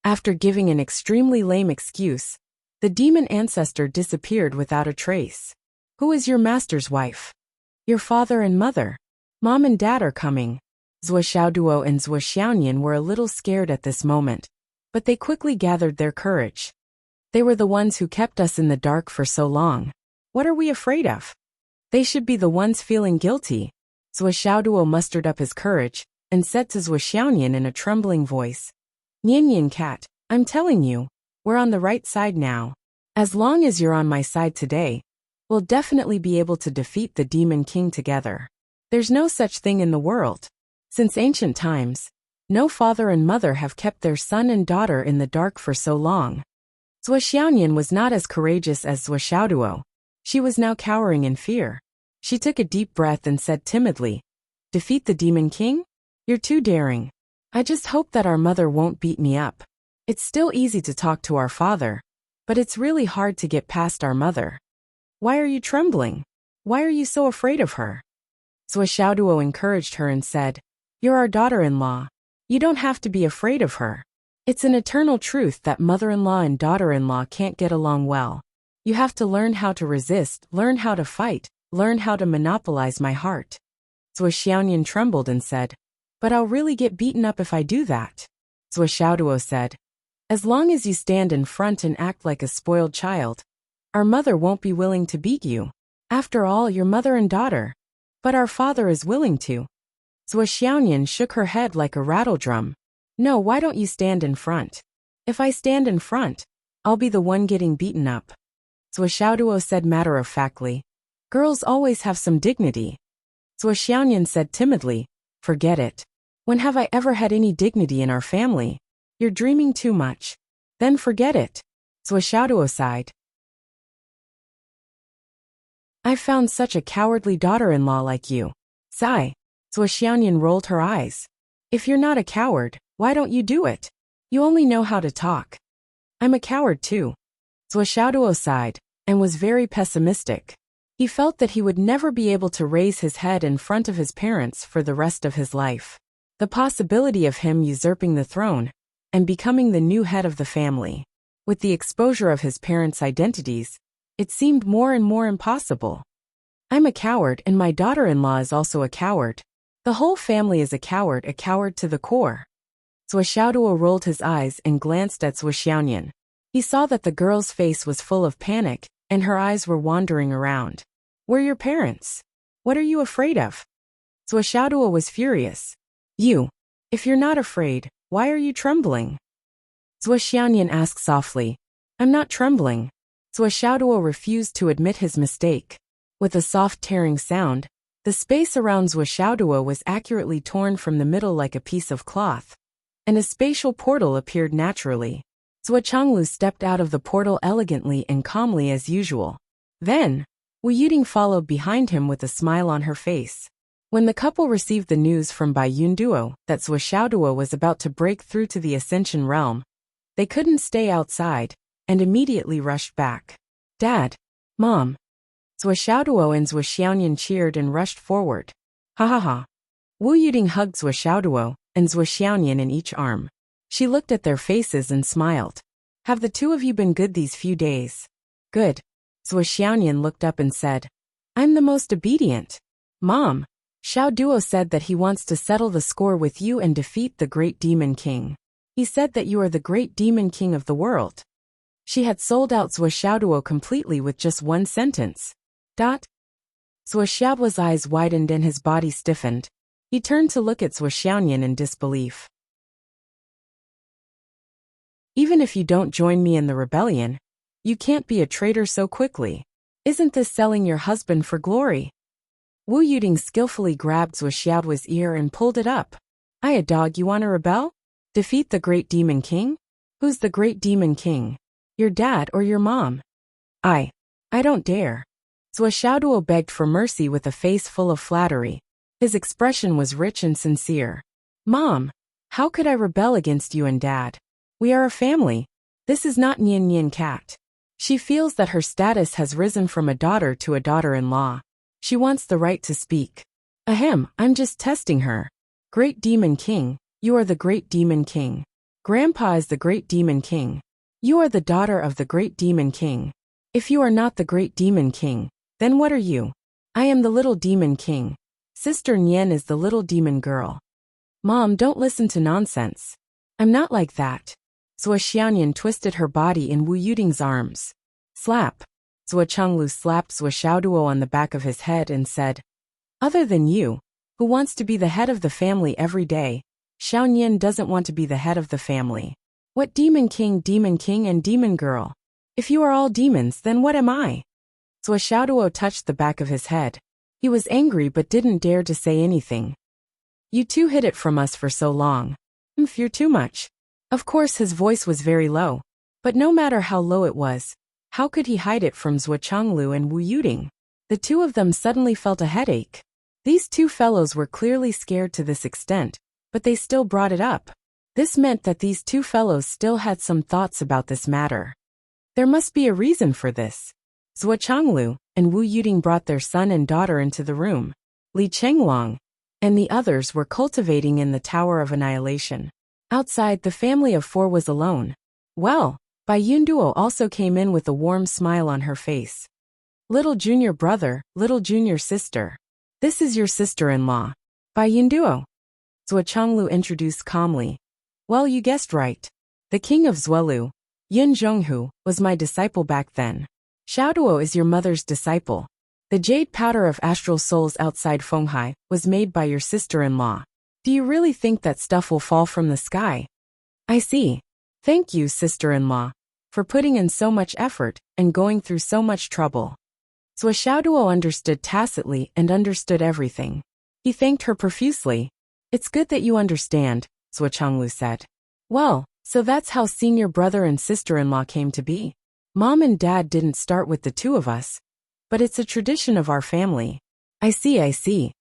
After giving an extremely lame excuse, the demon ancestor disappeared without a trace. Who is your master's wife? Your father and mother. Mom and dad are coming. Zhou Xiaoduo and Zhou Xiaoyan were a little scared at this moment, but they quickly gathered their courage. They were the ones who kept us in the dark for so long. What are we afraid of? They should be the ones feeling guilty. Zhou Xiaoduo mustered up his courage and said to Zhou Xiaoyan in a trembling voice, Nian Nian cat, I'm telling you, we're on the right side now. As long as you're on my side today, we'll definitely be able to defeat the Demon King together. There's no such thing in the world. Since ancient times, no father and mother have kept their son and daughter in the dark for so long. Zhou Xiaoyan was not as courageous as Zhou Xiaoduo. She was now cowering in fear. She took a deep breath and said timidly, Defeat the Demon King? You're too daring. I just hope that our mother won't beat me up. It's still easy to talk to our father, but it's really hard to get past our mother. Why are you trembling? Why are you so afraid of her? Zhou Xiaoduo encouraged her and said, You're our daughter-in-law. You don't have to be afraid of her. It's an eternal truth that mother-in-law and daughter-in-law can't get along well. You have to learn how to resist, learn how to fight, learn how to monopolize my heart. Zhou Xiaoyan trembled and said, But I'll really get beaten up if I do that. Zhou Xiaoduo said, As long as you stand in front and act like a spoiled child, our mother won't be willing to beat you. After all, you're mother and daughter. But our father is willing to. Zhou Xiaoyan shook her head like a rattledrum. No, why don't you stand in front? If I stand in front, I'll be the one getting beaten up. Zhou Xiaoduo said matter-of-factly. Girls always have some dignity. Zhuo Xiaoyan said timidly, forget it. When have I ever had any dignity in our family? You're dreaming too much. Then forget it. Zhuo Xiaoduo sighed. I've found such a cowardly daughter-in-law like you. Sigh. Zhuo Xiaoyan rolled her eyes. If you're not a coward, why don't you do it? You only know how to talk. I'm a coward too. Zhuo Xiaoduo sighed, and was very pessimistic. He felt that he would never be able to raise his head in front of his parents for the rest of his life. The possibility of him usurping the throne and becoming the new head of the family, with the exposure of his parents' identities, it seemed more and more impossible. I'm a coward and my daughter-in-law is also a coward. The whole family is a coward to the core. Zhuo Xiaoduo rolled his eyes and glanced at Zhuo Xiaoyan. He saw that the girl's face was full of panic, and her eyes were wandering around. We're your parents. What are you afraid of? Zhuo Xiaoduo was furious. You. If you're not afraid, why are you trembling? Zhuo Xiaoyan asked softly. I'm not trembling. Zhuo Xiaoduo refused to admit his mistake. With a soft tearing sound, the space around Zhuo Xiaoduo was accurately torn from the middle like a piece of cloth, and a spatial portal appeared naturally. Zhuo Changlu stepped out of the portal elegantly and calmly as usual. Then, Wu Yuding followed behind him with a smile on her face. When the couple received the news from Bai Yunduo that Zhuo Xiaoduo was about to break through to the Ascension realm, they couldn't stay outside, and immediately rushed back. Dad. Mom. Zhuo Xiaoduo and Zhuo Xiaoyan cheered and rushed forward. Ha ha ha. Wu Yuding hugged Zhuo Xiaoduo and Zhuo Xiaoyan in each arm. She looked at their faces and smiled. Have the two of you been good these few days? Good. Zhuo Xiaoyan looked up and said, I'm the most obedient. Mom. Xiao Duo said that he wants to settle the score with you and defeat the great demon king. He said that you are the great demon king of the world. She had sold out Zhuo Xiaoduo completely with just one sentence. Zhuo Xiaoduo's eyes widened and his body stiffened. He turned to look at Zhuo Xiaoyan in disbelief. Even if you don't join me in the rebellion, you can't be a traitor so quickly. Isn't this selling your husband for glory? Wu Yuding skillfully grabbed Zhuo Xiaoduo's ear and pulled it up. A dog, you wanna rebel? Defeat the great demon king? Who's the great demon king? Your dad or your mom? I don't dare. Zhuo Xiaoduo begged for mercy with a face full of flattery. His expression was rich and sincere. Mom, how could I rebel against you and Dad? We are a family. This is not Nian Nian Cat. She feels that her status has risen from a daughter to a daughter-in-law. She wants the right to speak. Ahem, I'm just testing her. Great Demon King, you are the Great Demon King. Grandpa is the Great Demon King. You are the daughter of the Great Demon King. If you are not the Great Demon King, then what are you? I am the Little Demon King. Sister Nian is the little demon girl. Mom, don't listen to nonsense. I'm not like that. Zhuo Xiaoyan twisted her body in Wu Yuding's arms. Slap. Zhuo Changlu slapped Zhuo Xiaoduo on the back of his head and said, other than you, who wants to be the head of the family every day, Xiaoyan doesn't want to be the head of the family. What demon king and demon girl? If you are all demons, then what am I? Zhuo Xiaoduo touched the back of his head. He was angry but didn't dare to say anything. You two hid it from us for so long. You're too much. Of course his voice was very low, but no matter how low it was, how could he hide it from Zhuo Changlu and Wu Yuding? The two of them suddenly felt a headache. These two fellows were clearly scared to this extent, but they still brought it up. This meant that these two fellows still had some thoughts about this matter. There must be a reason for this. Zhuo Changlu and Wu Yuding brought their son and daughter into the room. Li Chenglong and the others were cultivating in the Tower of Annihilation. Outside, the family of four was alone. Well, Bai Yunduo also came in with a warm smile on her face. Little junior brother, little junior sister. This is your sister-in-law. Bai Yunduo. Zhuo Changlu introduced calmly. Well, you guessed right. The king of Zuelu, Yun Zhonghu, was my disciple back then. Xiaoduo is your mother's disciple. The jade powder of astral souls outside Fenghai was made by your sister-in-law. Do you really think that stuff will fall from the sky? I see. Thank you, sister-in-law, for putting in so much effort and going through so much trouble. Zhou Xiaoduo understood tacitly and understood everything. He thanked her profusely. It's good that you understand, Zhou Chenglu said. Well, so that's how senior brother and sister-in-law came to be. Mom and Dad didn't start with the two of us, but it's a tradition of our family. I see. Zhou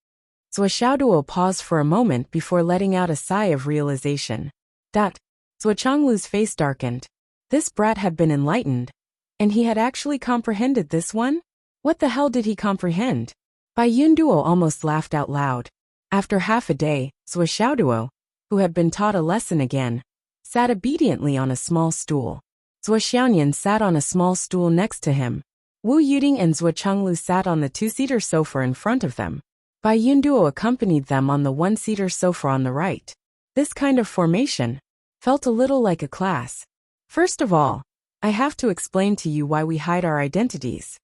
Xiaoduo paused for a moment before letting out a sigh of realization. That, Zhou Chenglu's face darkened. This brat had been enlightened, and he had actually comprehended this one? What the hell did he comprehend? Bai Yunduo almost laughed out loud. After half a day, Zhou Xiaoduo, who had been taught a lesson again, sat obediently on a small stool. Zhou Xiaoyan sat on a small stool next to him. Wu Yuding and Zhou Chenglu sat on the two-seater sofa in front of them. Bai Yunduo accompanied them on the one-seater sofa on the right. This kind of formation felt a little like a class. First of all, I have to explain to you why we hide our identities,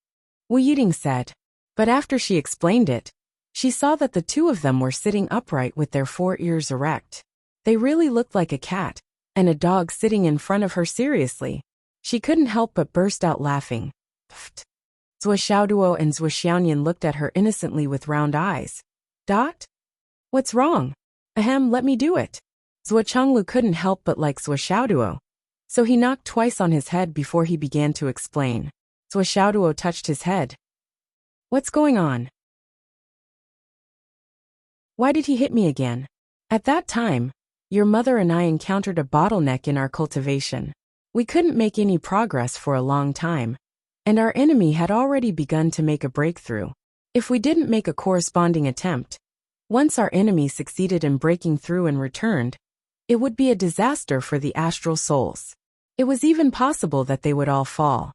Wu Yuding said. But after she explained it, she saw that the two of them were sitting upright with their 4 ears erect. They really looked like a cat and a dog sitting in front of her seriously. She couldn't help but burst out laughing. Pfft. Zhou Xiaoduo and Zhou Xiaoyan looked at her innocently with round eyes. Dot? What's wrong? Ahem, let me do it. Zhou Chenglu couldn't help but like Zhou Xiaoduo, so he knocked twice on his head before he began to explain. Zhou Xiaoduo touched his head. What's going on? Why did he hit me again? At that time, your mother and I encountered a bottleneck in our cultivation. We couldn't make any progress for a long time, and our enemy had already begun to make a breakthrough. If we didn't make a corresponding attempt, once our enemy succeeded in breaking through and returned, it would be a disaster for the astral souls. It was even possible that they would all fall.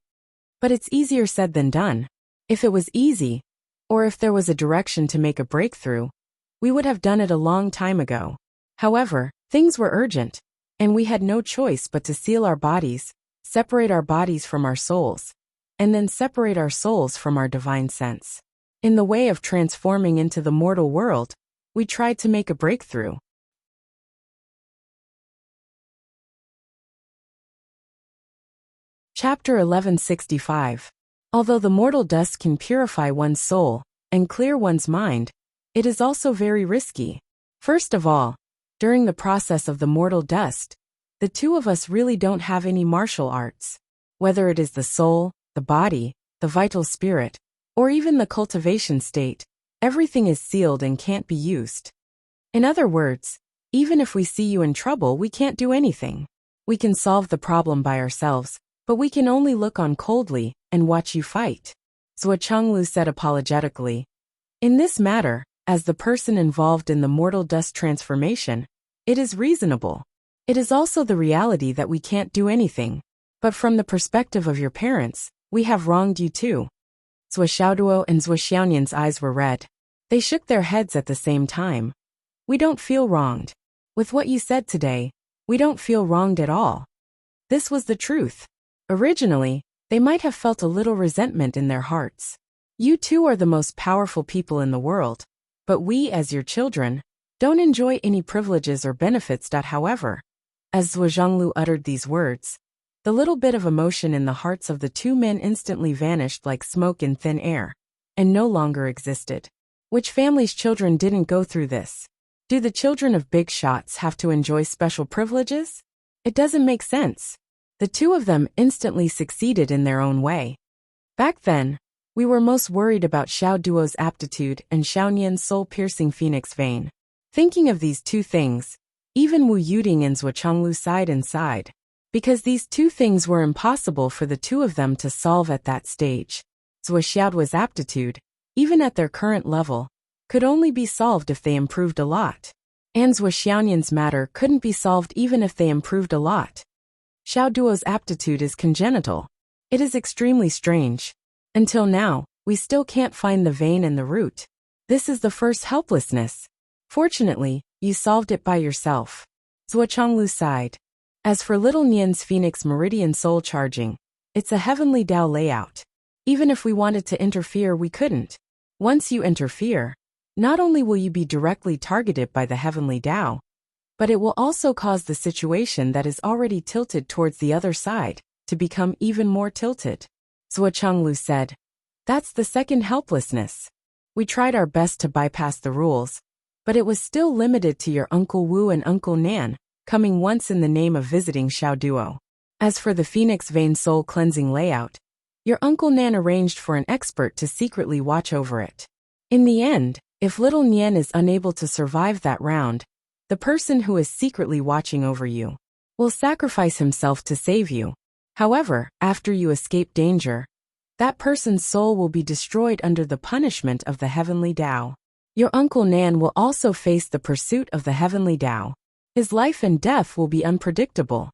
But it's easier said than done. If it was easy, or if there was a direction to make a breakthrough, we would have done it a long time ago. However, things were urgent, and we had no choice but to seal our bodies, separate our bodies from our souls, and then separate our souls from our divine sense. In the way of transforming into the mortal world, we tried to make a breakthrough. Chapter 1165. Although the mortal dust can purify one's soul and clear one's mind, it is also very risky. First of all, during the process of the mortal dust, the two of us really don't have any martial arts. Whether it is the soul, the body, the vital spirit, or even the cultivation state, everything is sealed and can't be used. In other words, even if we see you in trouble, we can't do anything. We can solve the problem by ourselves, but we can only look on coldly and watch you fight. Zhou Chenglu said apologetically. In this matter, as the person involved in the mortal dust transformation, it is reasonable. It is also the reality that we can't do anything. But from the perspective of your parents, we have wronged you too. Zhou Xiaoduo and Zhou Xiaoyan's eyes were red. They shook their heads at the same time. We don't feel wronged. With what you said today, we don't feel wronged at all. This was the truth. Originally, they might have felt a little resentment in their hearts. You two are the most powerful people in the world, but we, as your children, don't enjoy any privileges or benefits. However, as Zhou Zhenglu uttered these words, the little bit of emotion in the hearts of the two men instantly vanished like smoke in thin air, and no longer existed. Which family's children didn't go through this? Do the children of big shots have to enjoy special privileges? It doesn't make sense. The two of them instantly succeeded in their own way. Back then, we were most worried about Xiao Duo's aptitude and Xiaonian's soul-piercing phoenix vein. Thinking of these two things, even Wu Yuding and Zhou Chenglu sighed and sighed, because these two things were impossible for the two of them to solve at that stage. Zhou Xiaoduo's aptitude, even at their current level, could only be solved if they improved a lot. And Zhou Xiaonian's matter couldn't be solved even if they improved a lot. Xiao Duo's aptitude is congenital. It is extremely strange. Until now, we still can't find the vein and the root. This is the first helplessness. Fortunately, you solved it by yourself. Zhou Chenglu sighed. As for little Nian's Phoenix Meridian soul charging, it's a heavenly Tao layout. Even if we wanted to interfere, we couldn't. Once you interfere, not only will you be directly targeted by the heavenly Tao, but it will also cause the situation that is already tilted towards the other side to become even more tilted. Zhou Chenglu said. That's the second helplessness. We tried our best to bypass the rules, but it was still limited to your Uncle Wu and Uncle Nan, coming once in the name of visiting Xiao Duo. As for the Phoenix Vein soul cleansing layout, your Uncle Nan arranged for an expert to secretly watch over it. In the end, if little Nian is unable to survive that round, the person who is secretly watching over you will sacrifice himself to save you. However, after you escape danger, that person's soul will be destroyed under the punishment of the heavenly Tao. Your Uncle Nan will also face the pursuit of the heavenly Tao. His life and death will be unpredictable.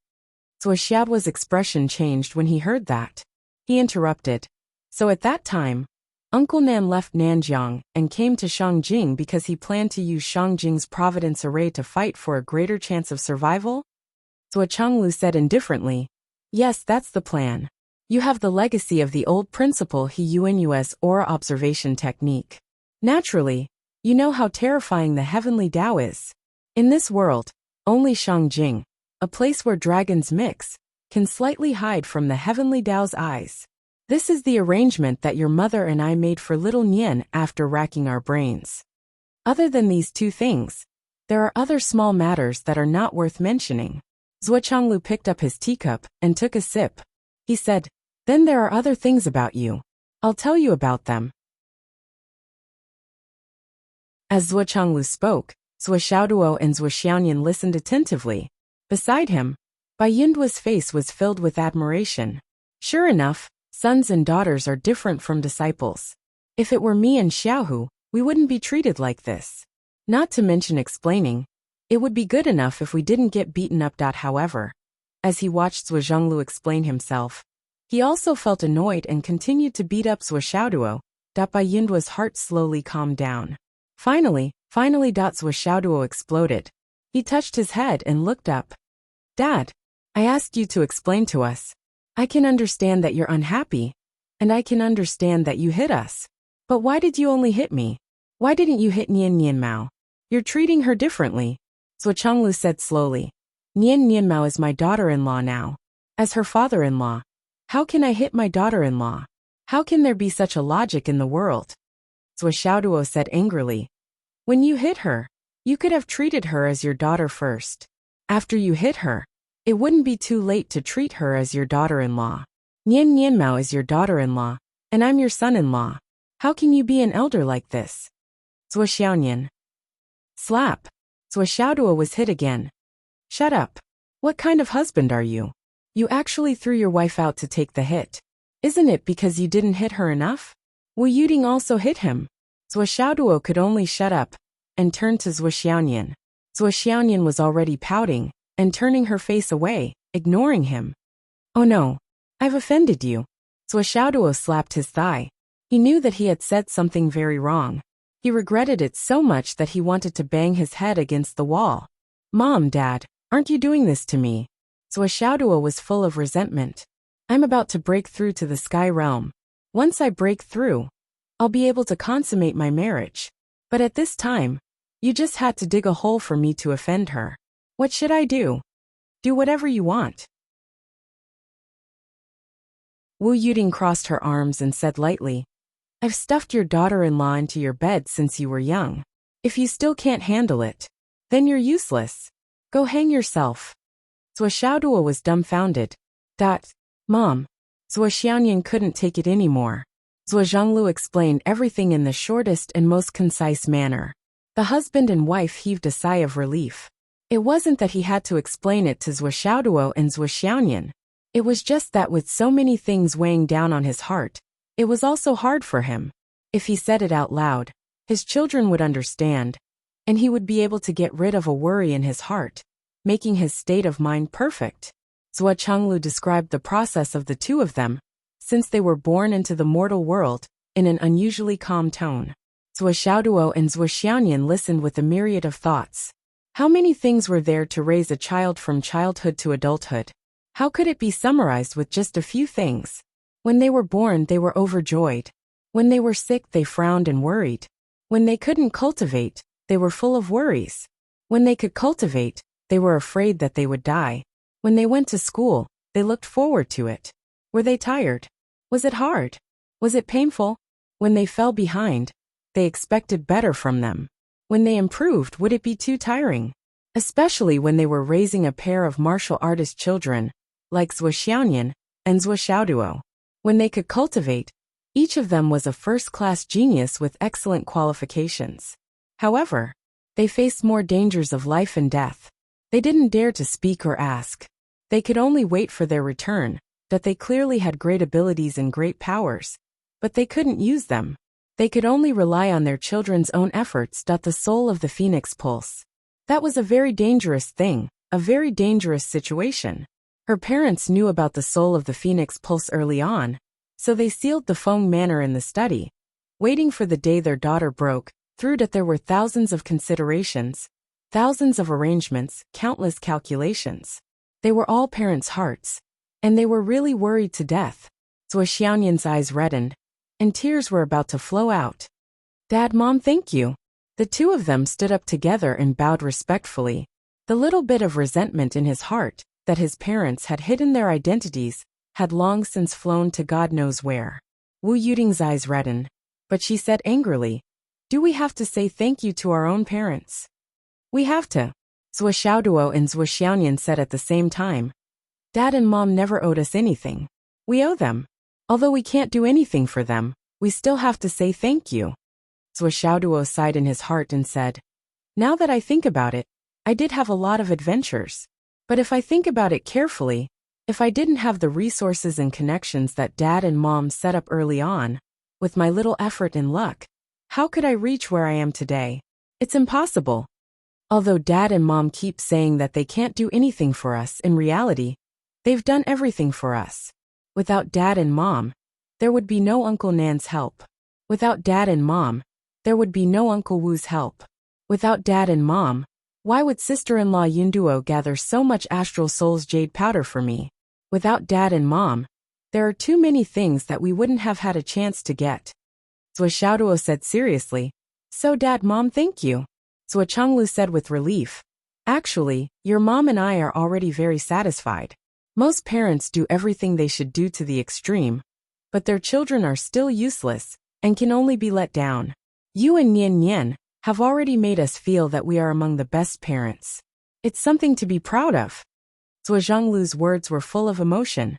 Zhuo Xiaoduo's expression changed when he heard that. He interrupted. So at that time, Uncle Nan left Nanjiang and came to Shangjing because he planned to use Shangjing's Providence Array to fight for a greater chance of survival? Zhuo Chenglu said indifferently. Yes, that's the plan. You have the legacy of the old principle He Yuanyu's aura observation technique. Naturally, you know how terrifying the heavenly Tao is. In this world, only Shangjing, a place where dragons mix, can slightly hide from the heavenly Tao's eyes. This is the arrangement that your mother and I made for little Nian after racking our brains. Other than these two things, there are other small matters that are not worth mentioning. Zhuo Chenglu picked up his teacup and took a sip. He said, Then there are other things about you. I'll tell you about them. As Zhuo Chenglu spoke, Zhuo Xiaoduo and Zhuo Xiaoyan listened attentively. Beside him, Bai Yunduo's face was filled with admiration. Sure enough, sons and daughters are different from disciples. If it were me and Xiaohu, we wouldn't be treated like this. Not to mention explaining, it would be good enough if we didn't get beaten up. However, as he watched Zhuo Zhenglu explain himself, he also felt annoyed and continued to beat up Zhuo Xiaoduo. Bai Yunduo's heart slowly calmed down. Finally, Zhuo Xiaoduo exploded. He touched his head and looked up. Dad, I asked you to explain to us. I can understand that you're unhappy, and I can understand that you hit us. But why did you only hit me? Why didn't you hit Nian Mao? You're treating her differently. Zhuo Chenglu said slowly. Nian Mao is my daughter-in-law now. As her father-in-law, how can I hit my daughter-in-law? How can there be such a logic in the world? Zhuo Xiaoduo said angrily. When you hit her, you could have treated her as your daughter first. After you hit her, it wouldn't be too late to treat her as your daughter-in-law. Nian Mao is your daughter-in-law, and I'm your son-in-law. How can you be an elder like this? Zhuo Xiaoyan. Slap. Zhuo Xiaoduo was hit again. Shut up. What kind of husband are you? You actually threw your wife out to take the hit. Isn't it because you didn't hit her enough? Wu Yuding also hit him. Zhuo Xiaoduo could only shut up and turn to Zhuo Xiaoyan. Zhuo Xiaoyan was already pouting and turning her face away, ignoring him. Oh no, I've offended you. Zhuo Xiaoduo slapped his thigh. He knew that he had said something very wrong. He regretted it so much that he wanted to bang his head against the wall. Mom, Dad, aren't you doing this to me? Zhuo Xiaoduo was full of resentment. I'm about to break through to the sky realm. Once I break through, I'll be able to consummate my marriage. But at this time, you just had to dig a hole for me to offend her. What should I do? Do whatever you want. Wu Yuding crossed her arms and said lightly, I've stuffed your daughter-in-law into your bed since you were young. If you still can't handle it, then you're useless. Go hang yourself. Zhuo Xiaoduo was dumbfounded. Mom. Zhuo Xiaoyan couldn't take it anymore. Zhuo Zhenglu explained everything in the shortest and most concise manner. The husband and wife heaved a sigh of relief. It wasn't that he had to explain it to Zhuo Xiaoduo and Zhuo Xiaoyan. It was just that with so many things weighing down on his heart, it was also hard for him. If he said it out loud, his children would understand, and he would be able to get rid of a worry in his heart, making his state of mind perfect. Zhuo Chenglu described the process of the two of them, since they were born into the mortal world, in an unusually calm tone. Zhuo Xiaoduo and Zhuo Xiaoyan listened with a myriad of thoughts. How many things were there to raise a child from childhood to adulthood? How could it be summarized with just a few things? When they were born, they were overjoyed. When they were sick, they frowned and worried. When they couldn't cultivate, they were full of worries. When they could cultivate, they were afraid that they would die. When they went to school, they looked forward to it. Were they tired? Was it hard? Was it painful? When they fell behind, they expected better from them. When they improved, would it be too tiring? Especially when they were raising a pair of martial artist children, like Zhuoxianyan and Zhuoxiaoduo. When they could cultivate, each of them was a first-class genius with excellent qualifications. However, they faced more dangers of life and death. They didn't dare to speak or ask. They could only wait for their return, that they clearly had great abilities and great powers, but they couldn't use them. They could only rely on their children's own efforts. The soul of the phoenix pulse. That was a very dangerous thing, a very dangerous situation. Her parents knew about the soul of the phoenix pulse early on, so they sealed the Feng manor in the study, waiting for the day their daughter broke through. That there were thousands of considerations, thousands of arrangements, countless calculations. They were all parents' hearts, and they were really worried to death. Zhuoxianyan's eyes reddened, and tears were about to flow out. Dad, Mom, thank you. The two of them stood up together and bowed respectfully. The little bit of resentment in his heart, that his parents had hidden their identities, had long since flown to God knows where. Wu Yuting's eyes reddened, but she said angrily, "Do we have to say thank you to our own parents?" "We have to," Zhuoxiaoduo and Zhuoxianyan said at the same time. "Dad and Mom never owed us anything. We owe them. Although we can't do anything for them, we still have to say thank you." Zhuoxiaoduo sighed in his heart and said, "Now that I think about it, I did have a lot of adventures. But if I think about it carefully, if I didn't have the resources and connections that Dad and Mom set up early on, with my little effort and luck, how could I reach where I am today? It's impossible. Although Dad and Mom keep saying that they can't do anything for us, in reality, they've done everything for us. Without Dad and Mom, there would be no Uncle Nan's help. Without Dad and Mom, there would be no Uncle Wu's help. Without Dad and Mom, why would sister-in-law Yunduo gather so much astral soul's jade powder for me? Without Dad and Mom, there are too many things that we wouldn't have had a chance to get." Zhuoxiaoduo said seriously, "So Dad, Mom, thank you." Zhuochanglu said with relief, "Actually, your mom and I are already very satisfied. Most parents do everything they should do to the extreme, but their children are still useless and can only be let down. You and Nian Nian have already made us feel that we are among the best parents. It's something to be proud of." Zhuochanglu's words were full of emotion.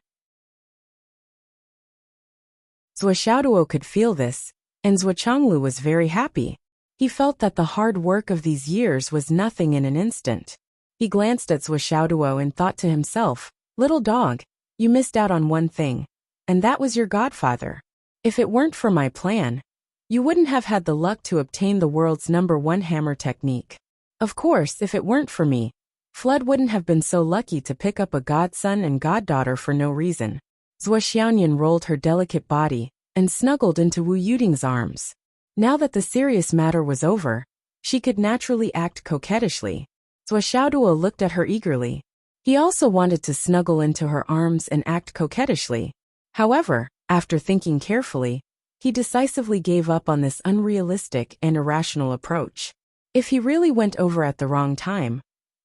Zhuoxiaoduo could feel this, and Zhuochanglu was very happy. He felt that the hard work of these years was nothing in an instant. He glanced at Zhuoxiaoduo and thought to himself, "Little dog, you missed out on one thing, and that was your godfather. If it weren't for my plan, you wouldn't have had the luck to obtain the world's #1 hammer technique. Of course, if it weren't for me, Flood wouldn't have been so lucky to pick up a godson and goddaughter for no reason." Zhuoxianyan rolled her delicate body and snuggled into Wu Yuting's arms. Now that the serious matter was over, she could naturally act coquettishly. Zhuoxiaoduo looked at her eagerly. He also wanted to snuggle into her arms and act coquettishly. However, after thinking carefully, he decisively gave up on this unrealistic and irrational approach. If he really went over at the wrong time,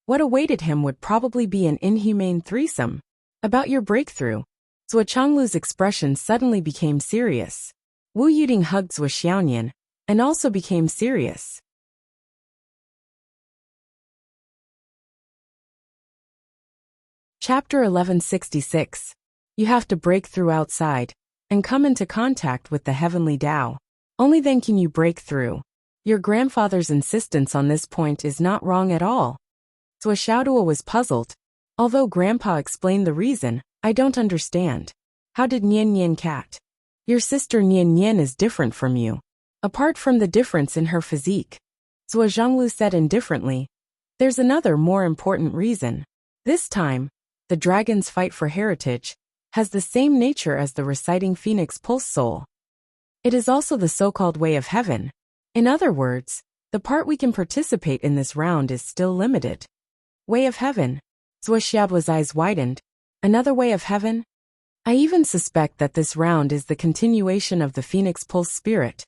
what awaited him would probably be an inhumane threesome. "About your breakthrough." Zhuochanglu's expression suddenly became serious. Wu Yuting hugged Zhuoxianyan and also became serious. Chapter 1166. You have to break through outside and come into contact with the heavenly Tao. Only then can you break through. Your grandfather's insistence on this point is not wrong at all. Zhuoxiaoduo was puzzled. Although Grandpa explained the reason, I don't understand. How did Nian Nian cat? Your sister Nian Nian is different from you. Apart from the difference in her physique, Zhuoxianlu said indifferently, there's another more important reason. This time, the dragon's fight for heritage has the same nature as the reciting Phoenix Pulse soul. It is also the so-called way of heaven. In other words, the part we can participate in this round is still limited. Way of heaven. Zhuoxiaoduo's eyes widened. Another way of heaven? I even suspect that this round is the continuation of the Phoenix Pulse spirit,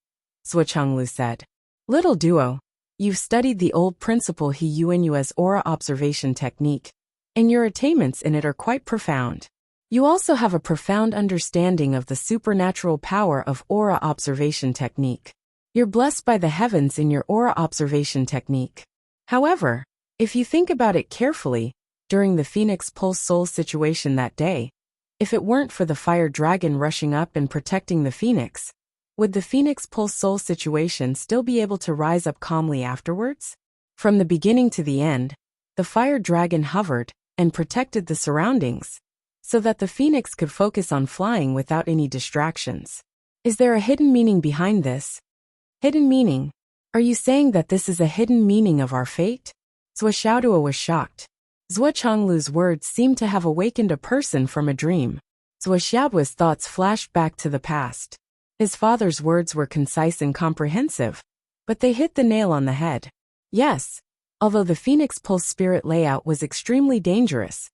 Zhuochanglu said. Little duo, you've studied the old principle He Yuanyue's aura observation technique, and your attainments in it are quite profound. You also have a profound understanding of the supernatural power of aura observation technique. You're blessed by the heavens in your aura observation technique. However, if you think about it carefully, during the Phoenix Pulse Soul situation that day, if it weren't for the fire dragon rushing up and protecting the Phoenix, would the Phoenix Pulse Soul situation still be able to rise up calmly afterwards? From the beginning to the end, the fire dragon hovered and protected the surroundings, so that the Phoenix could focus on flying without any distractions. Is there a hidden meaning behind this? Hidden meaning? Are you saying that this is a hidden meaning of our fate? Zhou Xiaoduo was shocked. Zhuo Chonglu's words seemed to have awakened a person from a dream. Zhou Xiaoduo's thoughts flashed back to the past. His father's words were concise and comprehensive, but they hit the nail on the head. Yes, although the Phoenix Pulse Spirit layout was extremely dangerous,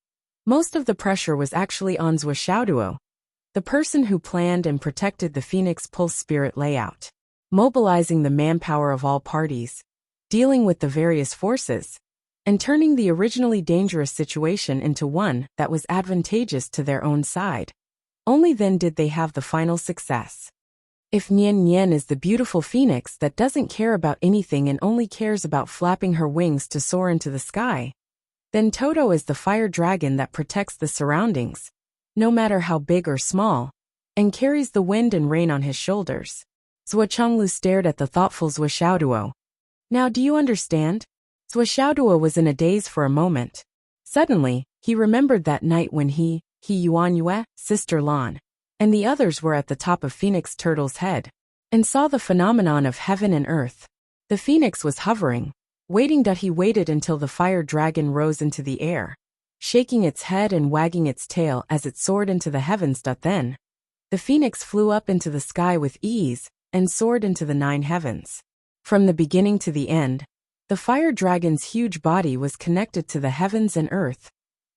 most of the pressure was actually on Zhou Xiaoduo, the person who planned and protected the Phoenix Pulse Spirit layout, mobilizing the manpower of all parties, dealing with the various forces, and turning the originally dangerous situation into one that was advantageous to their own side. Only then did they have the final success. If Nian Nian is the beautiful phoenix that doesn't care about anything and only cares about flapping her wings to soar into the sky, then Toto is the fire dragon that protects the surroundings, no matter how big or small, and carries the wind and rain on his shoulders. Zhuo Chonglu stared at the thoughtful Zhou Xiaoduo. Now do you understand? Zhou Xiaoduo was in a daze for a moment. Suddenly, he remembered that night when he Yuan Yue, Sister Lan, and the others were at the top of Phoenix Turtle's head, and saw the phenomenon of heaven and earth. The phoenix was hovering, waiting. He waited until the fire dragon rose into the air, shaking its head and wagging its tail as it soared into the heavens. Then, the phoenix flew up into the sky with ease and soared into the 9 heavens. From the beginning to the end, the fire dragon's huge body was connected to the heavens and earth,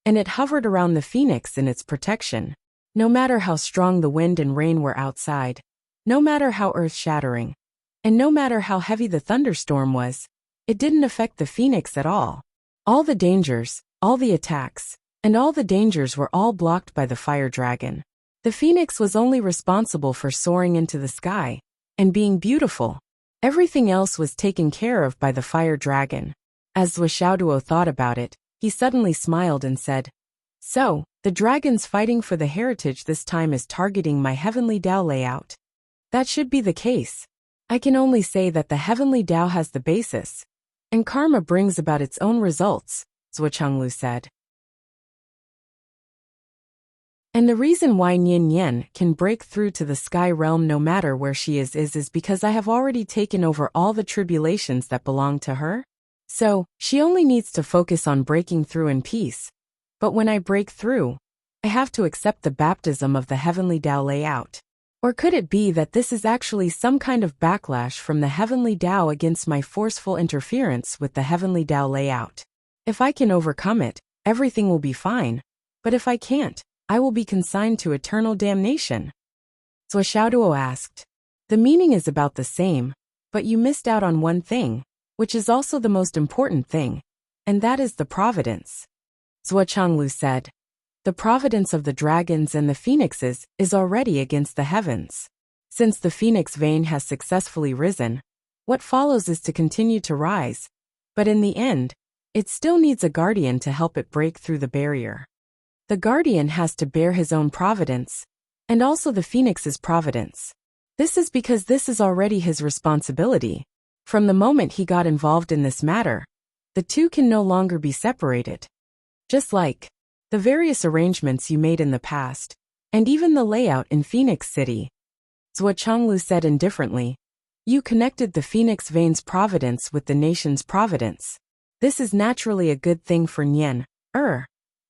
and it hovered around the phoenix in its protection. No matter how strong the wind and rain were outside, no matter how earth-shattering, and no matter how heavy the thunderstorm was, it didn't affect the phoenix at all. All the dangers, all the attacks, and all the dangers were all blocked by the fire dragon. The phoenix was only responsible for soaring into the sky and being beautiful. Everything else was taken care of by the fire dragon. As Zhou Xiaoduo thought about it, he suddenly smiled and said, "So, the dragons fighting for the heritage this time is targeting my heavenly Tao layout. That should be the case. I can only say that the heavenly Tao has the basis, and karma brings about its own results," Zhuo Chonglu said. And the reason why Nian Nian can break through to the sky realm no matter where she is because I have already taken over all the tribulations that belong to her. So, she only needs to focus on breaking through in peace. But when I break through, I have to accept the baptism of the heavenly Tao layout. Or could it be that this is actually some kind of backlash from the heavenly Tao against my forceful interference with the heavenly Tao layout? If I can overcome it, everything will be fine. But if I can't, I will be consigned to eternal damnation. Zhou Xiaoduo asked. The meaning is about the same, but you missed out on one thing, which is also the most important thing, and that is the providence. Zhuo Chonglu said. The providence of the dragons and the phoenixes is already against the heavens. Since the phoenix vein has successfully risen, what follows is to continue to rise, but in the end, it still needs a guardian to help it break through the barrier. The guardian has to bear his own providence, and also the phoenix's providence. This is because this is already his responsibility. From the moment he got involved in this matter, the two can no longer be separated. Just like the various arrangements you made in the past, and even the layout in Phoenix City. Zhuo Chonglu said indifferently, you connected the phoenix vein's providence with the nation's providence. This is naturally a good thing for Nian.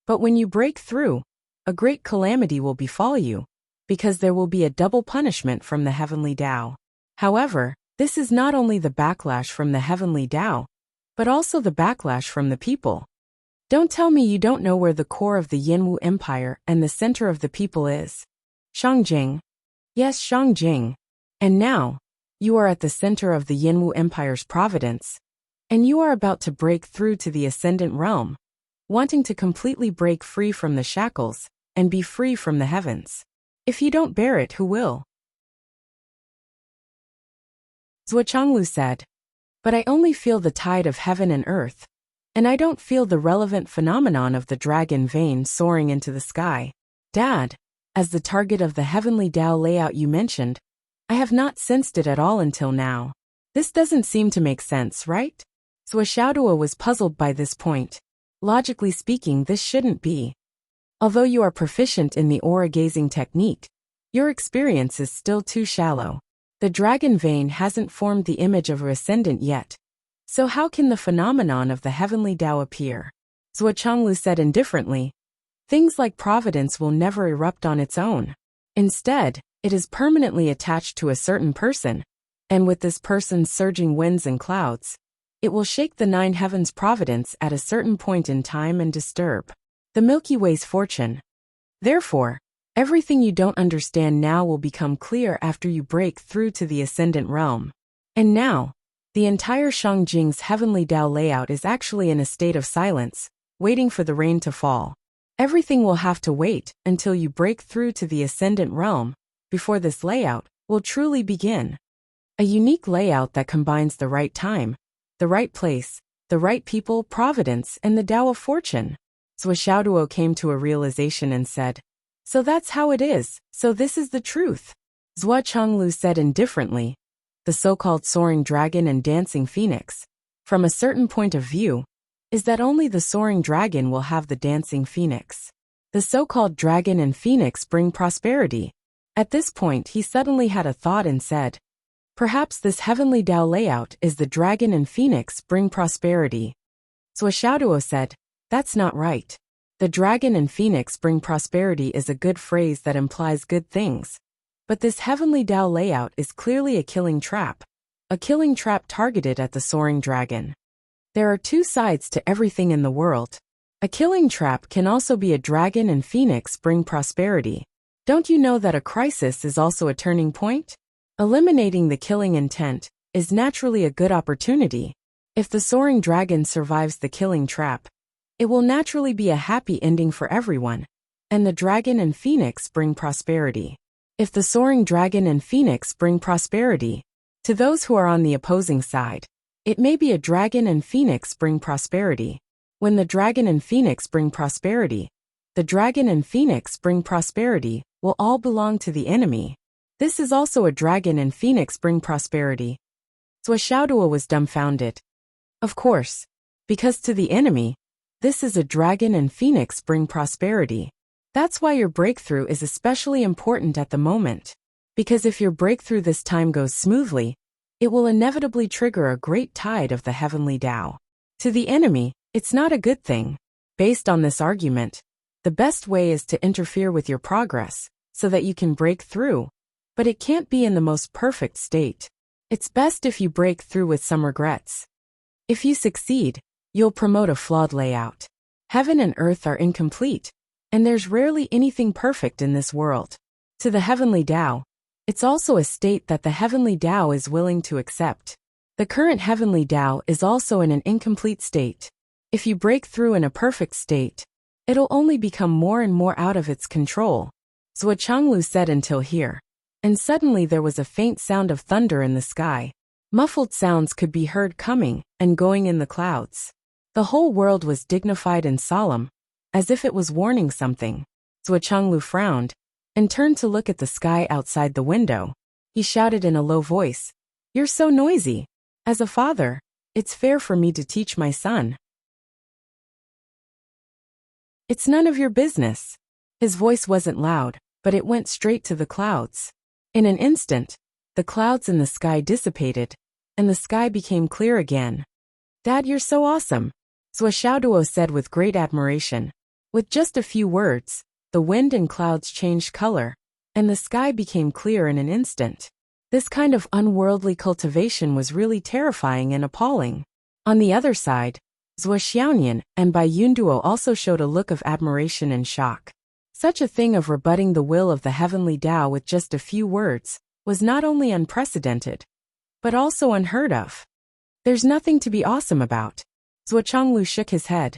But when you break through, a great calamity will befall you, because there will be a double punishment from the heavenly Tao. However, this is not only the backlash from the heavenly Tao, but also the backlash from the people. Don't tell me you don't know where the core of the Yinwu Empire and the center of the people is. Shangjing. Yes, Shangjing. And now, you are at the center of the Yinwu Empire's providence, and you are about to break through to the ascendant realm, wanting to completely break free from the shackles and be free from the heavens. If you don't bear it, who will? Zhuochanglu said. But I only feel the tide of heaven and earth, and I don't feel the relevant phenomenon of the dragon vein soaring into the sky. Dad, as the target of the heavenly Tao layout you mentioned, I have not sensed it at all until now. This doesn't seem to make sense, right? Zhuoxiaoduo was puzzled by this point. Logically speaking, this shouldn't be. Although you are proficient in the aura gazing technique, your experience is still too shallow. The dragon vein hasn't formed the image of a ascendant yet. So how can the phenomenon of the heavenly Tao appear? Zhuochanglu said indifferently. Things like providence will never erupt on its own. Instead, it is permanently attached to a certain person, and with this person's surging winds and clouds, it will shake the nine heavens' providence at a certain point in time and disturb the Milky Way's fortune. Therefore, everything you don't understand now will become clear after you break through to the ascendant realm. And now, the entire Shangjing's heavenly Tao layout is actually in a state of silence, waiting for the rain to fall. Everything will have to wait until you break through to the ascendant realm before this layout will truly begin. A unique layout that combines the right time, the right place, the right people, providence, and the Tao of fortune. Zhuoxiaoduo came to a realization and said, So that's how it is, so this is the truth. Zhuochanglu said indifferently, the so-called soaring dragon and dancing phoenix, from a certain point of view, is that only the soaring dragon will have the dancing phoenix. The so-called dragon and phoenix bring prosperity. At this point he suddenly had a thought and said, Perhaps this heavenly Tao layout is the dragon and phoenix bring prosperity. Zhuoxiaoduo said, That's not right. The dragon and phoenix bring prosperity is a good phrase that implies good things. But this heavenly Tao layout is clearly a killing trap targeted at the soaring dragon. There are two sides to everything in the world. A killing trap can also be a dragon and phoenix bring prosperity. Don't you know that a crisis is also a turning point? Eliminating the killing intent is naturally a good opportunity. If the soaring dragon survives the killing trap, it will naturally be a happy ending for everyone, and the dragon and phoenix bring prosperity. If the soaring dragon and phoenix bring prosperity, to those who are on the opposing side, it may be a dragon and phoenix bring prosperity. When the dragon and phoenix bring prosperity, the dragon and phoenix bring prosperity will all belong to the enemy. This is also a dragon and phoenix bring prosperity. Zhuoxiaoduo was dumbfounded. Of course, because to the enemy, this is a dragon and phoenix bring prosperity. That's why your breakthrough is especially important at the moment. Because if your breakthrough this time goes smoothly, it will inevitably trigger a great tide of the heavenly Tao. To the enemy, it's not a good thing. Based on this argument, the best way is to interfere with your progress, so that you can break through. But it can't be in the most perfect state. It's best if you break through with some regrets. If you succeed, you'll promote a flawed layout. Heaven and earth are incomplete, and there's rarely anything perfect in this world. To the heavenly Tao, it's also a state that the heavenly Tao is willing to accept. The current heavenly Tao is also in an incomplete state. If you break through in a perfect state, it'll only become more and more out of its control. Zhuochanglu said until here. And suddenly there was a faint sound of thunder in the sky. Muffled sounds could be heard coming and going in the clouds. The whole world was dignified and solemn, as if it was warning something. Zhuochanglu frowned and turned to look at the sky outside the window. He shouted in a low voice, You're so noisy. As a father, it's fair for me to teach my son. It's none of your business. His voice wasn't loud, but it went straight to the clouds. In an instant, the clouds in the sky dissipated, and the sky became clear again. Dad, you're so awesome, Zhuoxiaoduo said with great admiration. With just a few words, the wind and clouds changed color, and the sky became clear in an instant. This kind of unworldly cultivation was really terrifying and appalling. On the other side, Zhuoxiaonian and Bai Yunduo also showed a look of admiration and shock. Such a thing of rebutting the will of the heavenly Tao with just a few words was not only unprecedented, but also unheard of. There's nothing to be awesome about. Zhuochanglu shook his head.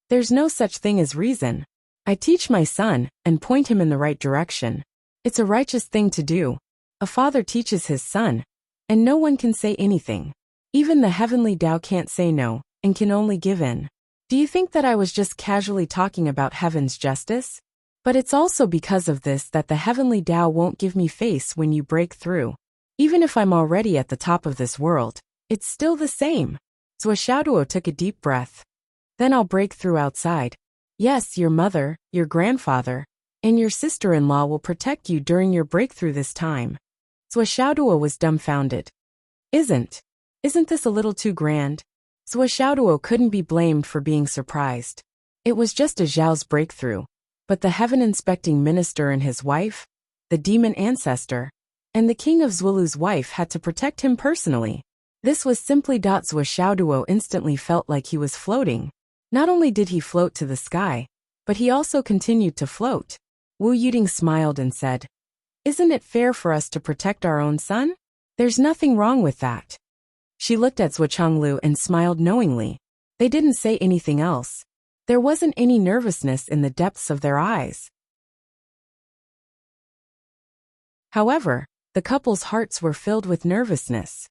There's no such thing as reason. I teach my son and point him in the right direction. It's a righteous thing to do. A father teaches his son, and no one can say anything. Even the heavenly Tao can't say no, and can only give in. Do you think that I was just casually talking about heaven's justice? But it's also because of this that the heavenly Tao won't give me face when you break through. Even if I'm already at the top of this world, it's still the same. Xiaoduo took a deep breath. Then I'll break through outside. Yes, your mother, your grandfather, and your sister-in-law will protect you during your breakthrough this time. Xiaoduo was dumbfounded. Isn't this a little too grand? Xiaoduo couldn't be blamed for being surprised. It was just a Zhao's breakthrough. But the heaven-inspecting minister and his wife, the demon ancestor, and the king of Zwulu's wife had to protect him personally. This was simply. Xiaoduo instantly felt like he was floating. Not only did he float to the sky, but he also continued to float. Wu Yuding smiled and said, "Isn't it fair for us to protect our own son? There's nothing wrong with that." She looked at Zhuochanglu and smiled knowingly. They didn't say anything else. There wasn't any nervousness in the depths of their eyes. However, the couple's hearts were filled with nervousness.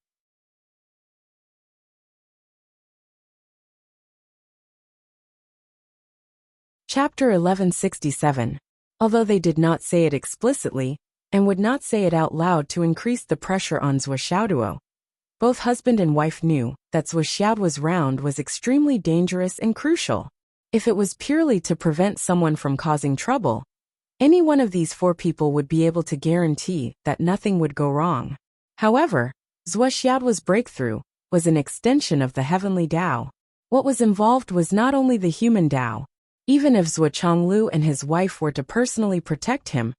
Chapter 1167. Although they did not say it explicitly, and would not say it out loud to increase the pressure on Xiaoduo, both husband and wife knew that Xiaoduo's round was extremely dangerous and crucial. If it was purely to prevent someone from causing trouble, any one of these four people would be able to guarantee that nothing would go wrong. However, Xiaoduo's breakthrough was an extension of the heavenly Tao. What was involved was not only the human Tao. Even if Zhuochanglu and his wife were to personally protect him,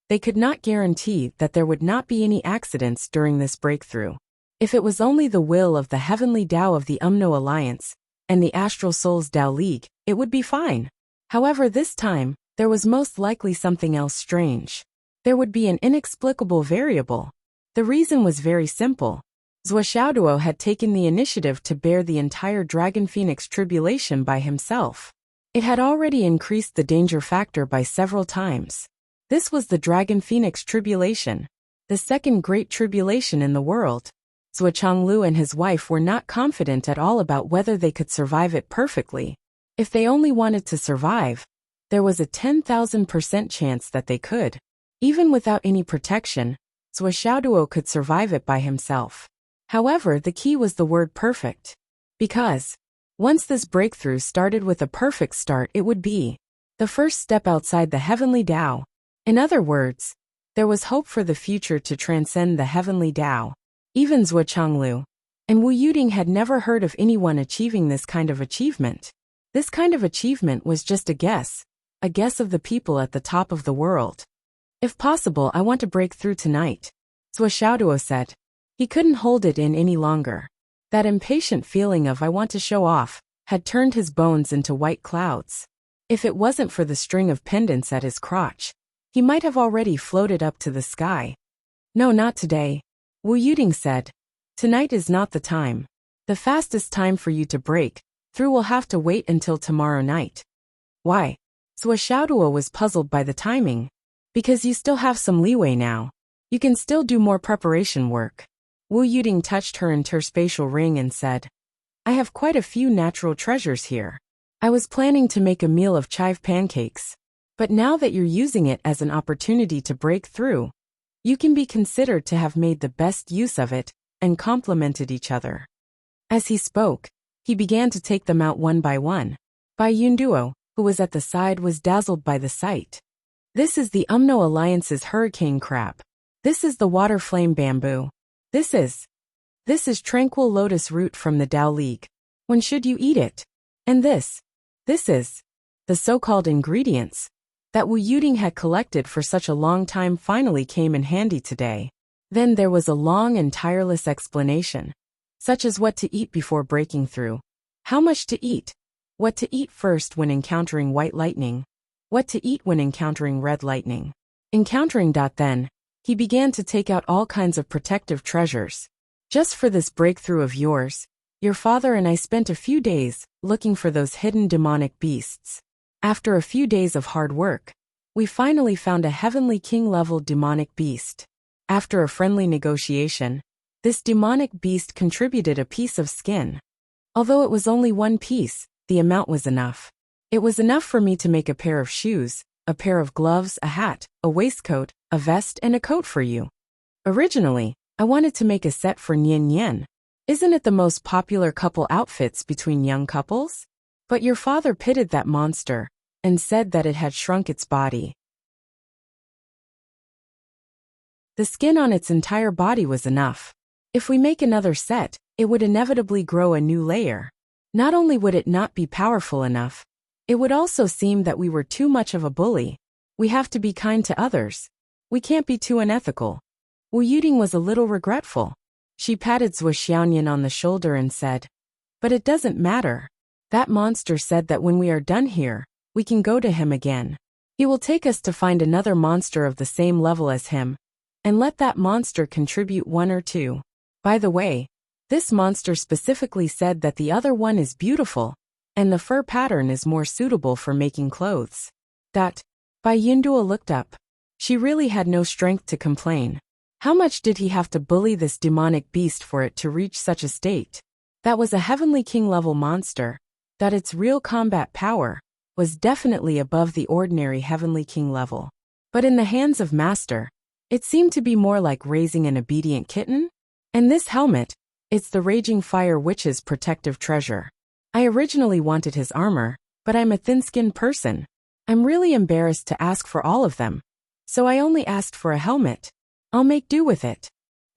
they could not guarantee that there would not be any accidents during this breakthrough. If it was only the will of the heavenly Tao of the Umno Alliance and the Astral Souls Tao League, it would be fine. However, this time, there was most likely something else strange. There would be an inexplicable variable. The reason was very simple. Xiaoduo had taken the initiative to bear the entire Dragon Phoenix tribulation by himself. It had already increased the danger factor by several times. This was the Dragon Phoenix tribulation, the second great tribulation in the world. Zhuochanglu and his wife were not confident at all about whether they could survive it perfectly. If they only wanted to survive, there was a 10,000% chance that they could. Even without any protection, Xiaoduo could survive it by himself. However, the key was the word perfect. Because once this breakthrough started with a perfect start, it would be the first step outside the heavenly Tao. In other words, there was hope for the future to transcend the heavenly Tao. Even Zhuochanglu and Wu Yuding had never heard of anyone achieving this kind of achievement. This kind of achievement was just a guess of the people at the top of the world. If possible, I want to break through tonight, Xiaoduo said. He couldn't hold it in any longer. That impatient feeling of "I want to show off" had turned his bones into white clouds. If it wasn't for the string of pendants at his crotch, he might have already floated up to the sky. "No, not today," Wu Yuding said. "Tonight is not the time. The fastest time for you to break through will have to wait until tomorrow night." "Why?" Xiaoduo was puzzled by the timing. "Because you still have some leeway now. You can still do more preparation work." Wu Yuding touched her interspatial ring and said, "I have quite a few natural treasures here. I was planning to make a meal of chive pancakes. But now that you're using it as an opportunity to break through, you can be considered to have made the best use of it and complemented each other." As he spoke, he began to take them out one by one. Bai Yunduo, who was at the side, was dazzled by the sight. "This is the Umno Alliance's hurricane crab. This is the water flame bamboo. This is tranquil lotus root from the Tao League. When should you eat it? And this is the so-called ingredients that Wu Yuding had collected for such a long time finally came in handy today. Then there was a long and tireless explanation, such as what to eat before breaking through, how much to eat, what to eat first when encountering white lightning, what to eat when encountering red lightning. Then, he began to take out all kinds of protective treasures. "Just for this breakthrough of yours, your father and I spent a few days looking for those hidden demonic beasts. After a few days of hard work, we finally found a heavenly king-level demonic beast. After a friendly negotiation, this demonic beast contributed a piece of skin. Although it was only one piece, the amount was enough. It was enough for me to make a pair of shoes, a pair of gloves, a hat, a waistcoat, a vest, and a coat for you. Originally, I wanted to make a set for Nian Nian. Isn't it the most popular couple outfits between young couples? But your father pitted that monster and said that it had shrunk its body. The skin on its entire body was enough. If we make another set, it would inevitably grow a new layer. Not only would it not be powerful enough, it would also seem that we were too much of a bully. We have to be kind to others. We can't be too unethical. Wu Yuding was a little regretful. She patted Zhuo Xiaoyan on the shoulder and said, "But it doesn't matter. That monster said that when we are done here, we can go to him again. He will take us to find another monster of the same level as him, and let that monster contribute 1 or 2. By the way, this monster specifically said that the other one is beautiful, and the fur pattern is more suitable for making clothes." Bai Yunduo looked up. She really had no strength to complain. How much did he have to bully this demonic beast for it to reach such a state? That was a heavenly king-level monster. That its real combat power was definitely above the ordinary heavenly king level. But in the hands of Master, it seemed to be more like raising an obedient kitten. And this helmet, it's the Raging Fire Witch's protective treasure. I originally wanted his armor, but I'm a thin-skinned person. I'm really embarrassed to ask for all of them, so I only asked for a helmet. I'll make do with it.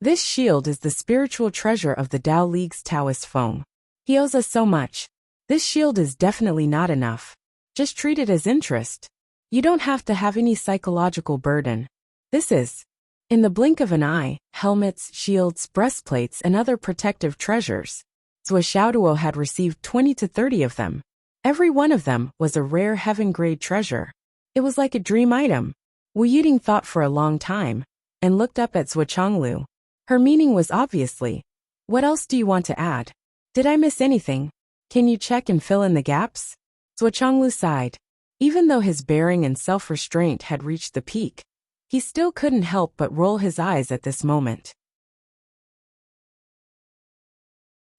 This shield is the spiritual treasure of the Tao League's Taoist Feng. He owes us so much. This shield is definitely not enough. Just treat it as interest. You don't have to have any psychological burden. This is, in the blink of an eye, helmets, shields, breastplates, and other protective treasures. Zhuo Xiaoduo had received 20 to 30 of them. Every one of them was a rare heaven-grade treasure. It was like a dream item. Wu Yuding thought for a long time and looked up at Zhuo Chonglu. Her meaning was obviously, "What else do you want to add? Did I miss anything? Can you check and fill in the gaps?" Zhuo Chonglu sighed. Even though his bearing and self-restraint had reached the peak, he still couldn't help but roll his eyes at this moment.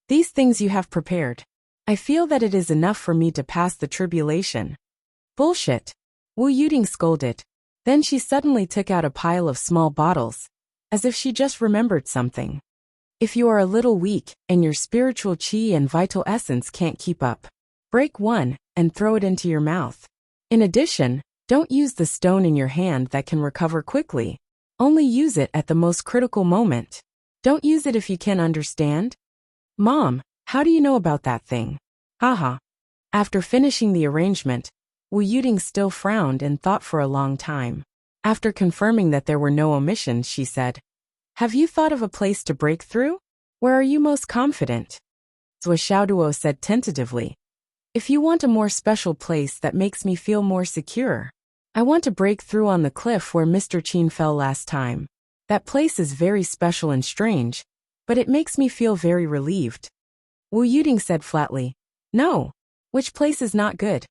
"These things you have prepared. I feel that it is enough for me to pass the tribulation." "Bullshit," Wu Yuding scolded. Then she suddenly took out a pile of small bottles, as if she just remembered something. "If you are a little weak and your spiritual qi and vital essence can't keep up, break one and throw it into your mouth. In addition, don't use the stone in your hand that can recover quickly. Only use it at the most critical moment. Don't use it if you can understand." "Mom, how do you know about that thing?" "Haha." After finishing the arrangement, Wu Yuding still frowned and thought for a long time. After confirming that there were no omissions, she said, "Have you thought of a place to break through? Where are you most confident?" Zhuo Xiaoduo said tentatively, "If you want a more special place that makes me feel more secure, I want to break through on the cliff where Mr. Qin fell last time. That place is very special and strange, but it makes me feel very relieved." Wu Yuding said flatly, "No. Which place is not good?"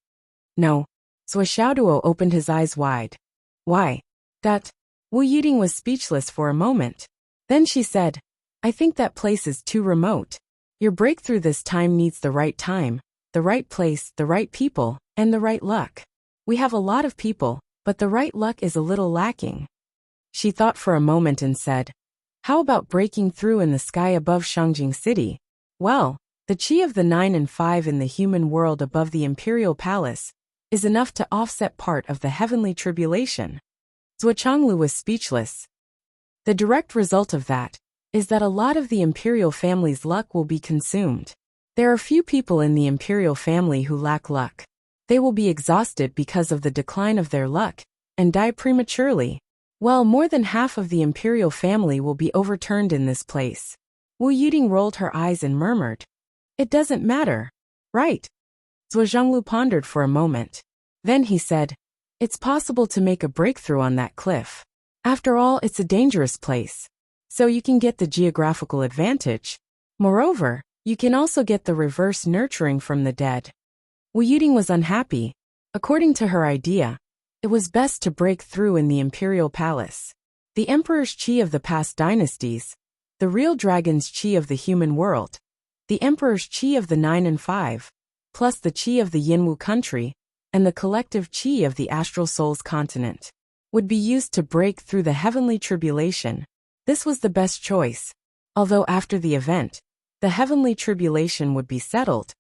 "No." Zhuo Xiaoduo opened his eyes wide. "Why?" Wu Yuding was speechless for a moment. Then she said, "I think that place is too remote. Your breakthrough this time needs the right time, the right place, the right people, and the right luck. We have a lot of people, but the right luck is a little lacking." She thought for a moment and said, "How about breaking through in the sky above Shangjing City? Well, the qi of the 9 and 5 in the human world above the imperial palace is enough to offset part of the heavenly tribulation." Zhuo Chonglu was speechless. The direct result of that is that a lot of the imperial family's luck will be consumed. There are few people in the imperial family who lack luck. They will be exhausted because of the decline of their luck and die prematurely. Well, more than half of the imperial family will be overturned in this place. Wu Yuding rolled her eyes and murmured, "It doesn't matter, right?" Zhuo Zhonglu pondered for a moment. Then he said, "It's possible to make a breakthrough on that cliff. After all, it's a dangerous place, so you can get the geographical advantage. Moreover, you can also get the reverse nurturing from the dead." Wu Yuding was unhappy. According to her idea, it was best to break through in the imperial palace. The emperor's qi of the past dynasties, the real dragon's qi of the human world, the emperor's qi of the 9 and 5, plus the qi of the Yinwu country, and the collective qi of the astral soul's continent, would be used to break through the heavenly tribulation. This was the best choice, although after the event, the heavenly tribulation would be settled,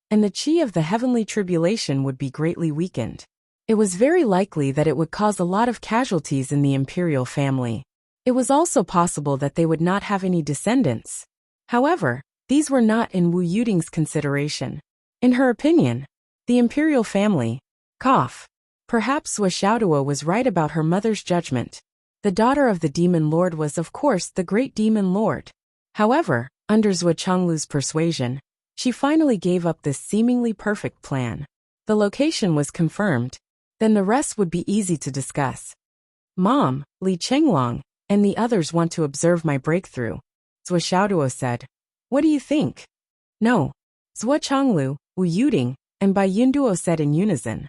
and the qi of the heavenly tribulation would be greatly weakened. It was very likely that it would cause a lot of casualties in the imperial family. It was also possible that they would not have any descendants. However, these were not in Wu Yuding's consideration. In her opinion, the imperial family, perhaps Zhuo Xiaoduo was right about her mother's judgment. The daughter of the demon lord was of course the great demon lord. However, under Zhuo Chenglu's persuasion, she finally gave up this seemingly perfect plan. The location was confirmed. Then the rest would be easy to discuss. Mom, Li Chenglong, and the others want to observe my breakthrough, Zhuo Xiaoduo said. What do you think? No. Zhuo Chenglu, Wu Yuding, and Bai Yunduo said in unison.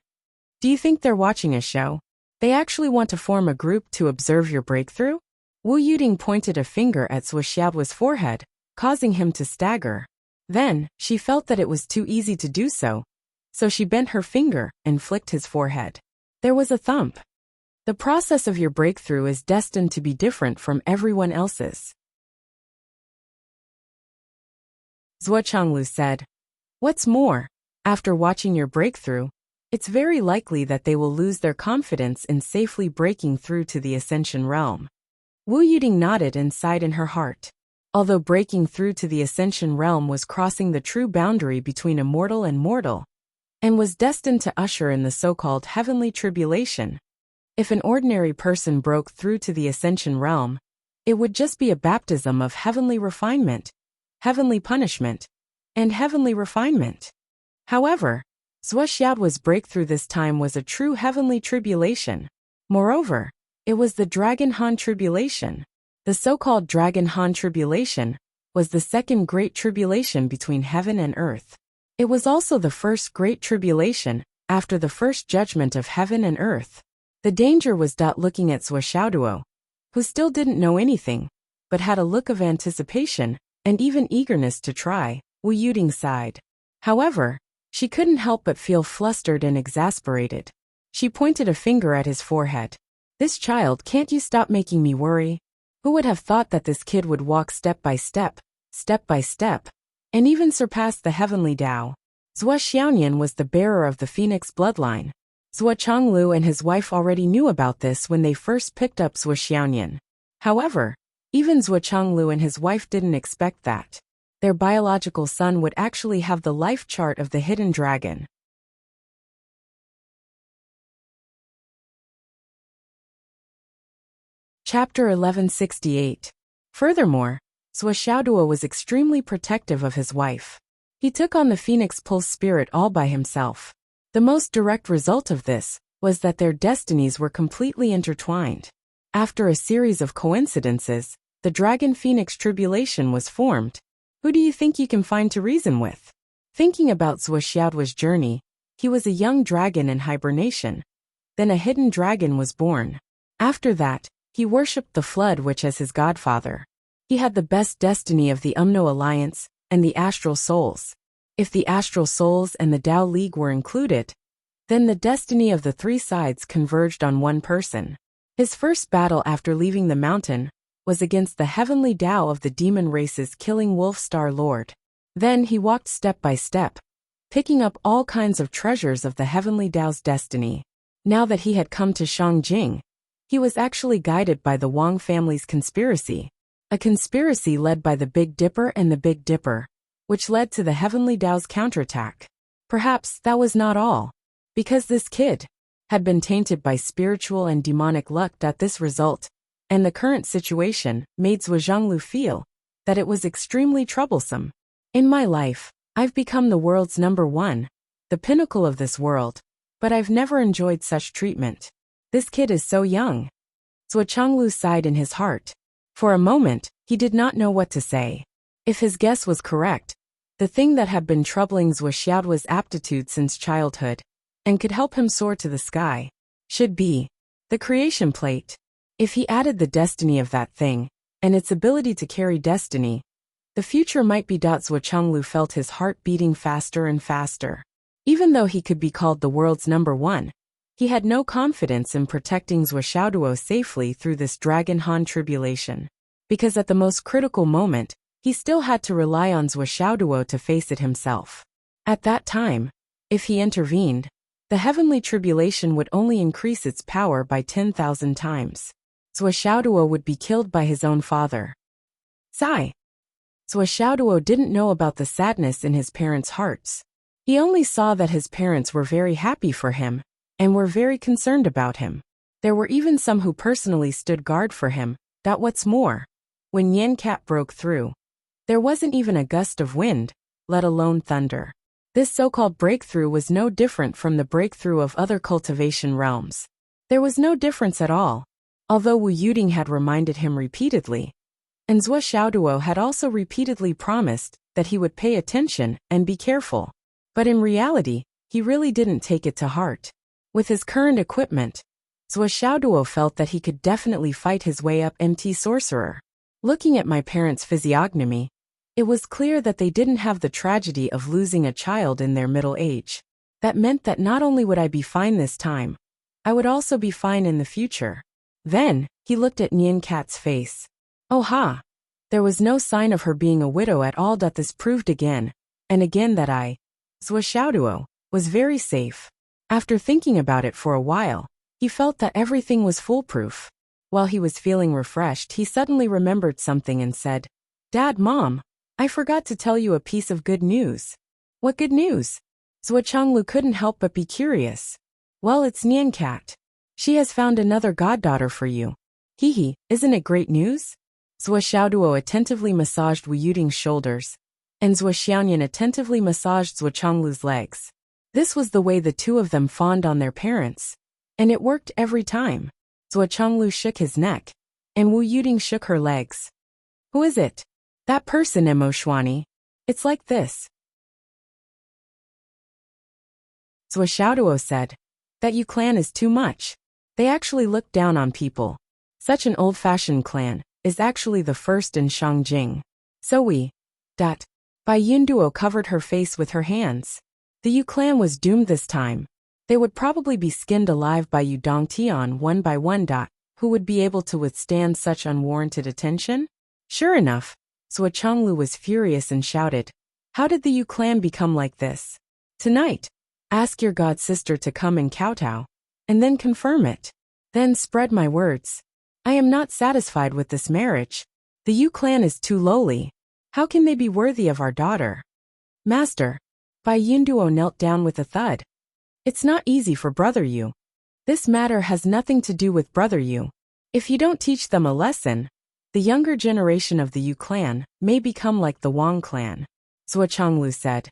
Do you think they're watching a show? They actually want to form a group to observe your breakthrough? Wu Yuding pointed a finger at Zhuo Xiaoduo's forehead, causing him to stagger. Then, she felt that it was too easy to do so she bent her finger and flicked his forehead. There was a thump. The process of your breakthrough is destined to be different from everyone else's, Zhuo Chenglu said. What's more, after watching your breakthrough, it's very likely that they will lose their confidence in safely breaking through to the Ascension realm. Wu Yuding nodded and sighed in her heart. Although breaking through to the Ascension realm was crossing the true boundary between immortal and mortal, and was destined to usher in the so-called heavenly tribulation, if an ordinary person broke through to the Ascension realm, it would just be a baptism of heavenly refinement, heavenly punishment, and heavenly refinement. However, Zhuo Xiaoduo's breakthrough this time was a true heavenly tribulation. Moreover, it was the Dragon Han tribulation. The so-called Dragon Han tribulation was the second great tribulation between heaven and earth. It was also the first great tribulation after the first judgment of heaven and earth. The danger was looking at Zhuo Xiaoduo, who still didn't know anything, but had a look of anticipation and even eagerness to try. Wu Yuding sighed. However, she couldn't help but feel flustered and exasperated. She pointed a finger at his forehead. This child, can't you stop making me worry? Who would have thought that this kid would walk step by step, and even surpass the heavenly Tao? Zhuo Xiaonian was the bearer of the Phoenix bloodline. Zhuo Chenglu and his wife already knew about this when they first picked up Zhuo Xiaonian. However, even Zhuo Chenglu and his wife didn't expect that their biological son would actually have the life chart of the hidden dragon. Chapter 1168. Furthermore, Zhuo Xiaoduo was extremely protective of his wife. He took on the Phoenix Pulse spirit all by himself. The most direct result of this was that their destinies were completely intertwined. After a series of coincidences, the Dragon Phoenix tribulation was formed. Who do you think you can find to reason with? Thinking about Zhuo Xiaoduo's journey, he was a young dragon in hibernation. Then a hidden dragon was born. After that, he worshipped the flood witch as his godfather. He had the best destiny of the Umno Alliance and the Astral Souls. If the Astral Souls and the Tao League were included, then the destiny of the three sides converged on one person. His first battle after leaving the mountain was against the heavenly Tao of the demon race's killing Wolf Star Lord. Then he walked step by step, picking up all kinds of treasures of the heavenly Tao's destiny. Now that he had come to Shangjing, he was actually guided by the Wang family's conspiracy. A conspiracy led by the Big Dipper and the Big Dipper, which led to the heavenly Tao's counterattack. Perhaps that was not all. Because this kid had been tainted by spiritual and demonic luck, this result and the current situation made Zhuo Zhonglu feel that it was extremely troublesome. In my life, I've become the world's #1, the pinnacle of this world, but I've never enjoyed such treatment. This kid is so young. Zhuo Chenglu sighed in his heart. For a moment, he did not know what to say. If his guess was correct, the thing that had been troubling Zhuo Xiaoduo's aptitude since childhood and could help him soar to the sky, should be the creation plate. If he added the destiny of that thing, and its ability to carry destiny, the future might be. Zhuo Chenglu felt his heart beating faster and faster. Even though he could be called the world's #1, he had no confidence in protecting Zhuo Xiaoduo safely through this Dragon Han tribulation. Because at the most critical moment, he still had to rely on Zhuo Xiaoduo to face it himself. At that time, if he intervened, the heavenly tribulation would only increase its power by 10,000 times. Zhuo Xiaoduo would be killed by his own father. Sigh. Zhuo Xiaoduo didn't know about the sadness in his parents' hearts. He only saw that his parents were very happy for him, and were very concerned about him. There were even some who personally stood guard for him. What's more, when Yancat broke through, there wasn't even a gust of wind, let alone thunder. This so-called breakthrough was no different from the breakthrough of other cultivation realms. There was no difference at all, although Wu Yuding had reminded him repeatedly, and Zhuo Xiaoduo had also repeatedly promised that he would pay attention and be careful. But in reality, he really didn't take it to heart. With his current equipment, Zhuo Xiaoduo felt that he could definitely fight his way up MT Sorcerer. Looking at my parents' physiognomy, it was clear that they didn't have the tragedy of losing a child in their middle age. That meant that not only would I be fine this time, I would also be fine in the future. Then, he looked at Nian Cat's face. Oh ha! There was no sign of her being a widow at all. This proved again, and again that I, Zhuo Xiaoduo, was very safe. After thinking about it for a while, he felt that everything was foolproof. While he was feeling refreshed, he suddenly remembered something and said, Dad, Mom, I forgot to tell you a piece of good news. What good news? Zhuo Chenglu couldn't help but be curious. Well, it's Nian Cat. She has found another goddaughter for you. Hee, isn't it great news? Zhuo Xiaoduo attentively massaged Wu Yuding's shoulders, and Zhuo Xiaoyan attentively massaged Zhuo Chenglu's legs. This was the way the two of them fawned on their parents, and it worked every time. Zhuo Chenglu shook his neck, and Wu Yuding shook her legs. Who is it? That person, Emoshwani. It's like this. Zhuo Xiaoduo said, that Yu clan is too much. They actually look down on people. Such an old-fashioned clan is actually the first in Shangjing. So we. Bai Yunduo covered her face with her hands. The Yu clan was doomed this time. They would probably be skinned alive by Yu Dongtian one by one. Who would be able to withstand such unwarranted attention? Sure enough, Zhuo Chenglu was furious and shouted, How did the Yu clan become like this? Tonight, ask your god sister to come and kowtow, and then confirm it. Then spread my words. I am not satisfied with this marriage. The Yu clan is too lowly. How can they be worthy of our daughter? Master, Bai Yunduo knelt down with a thud. It's not easy for Brother Yu. This matter has nothing to do with Brother Yu. If you don't teach them a lesson, the younger generation of the Yu clan may become like the Wang clan, Zhuo Chenglu said.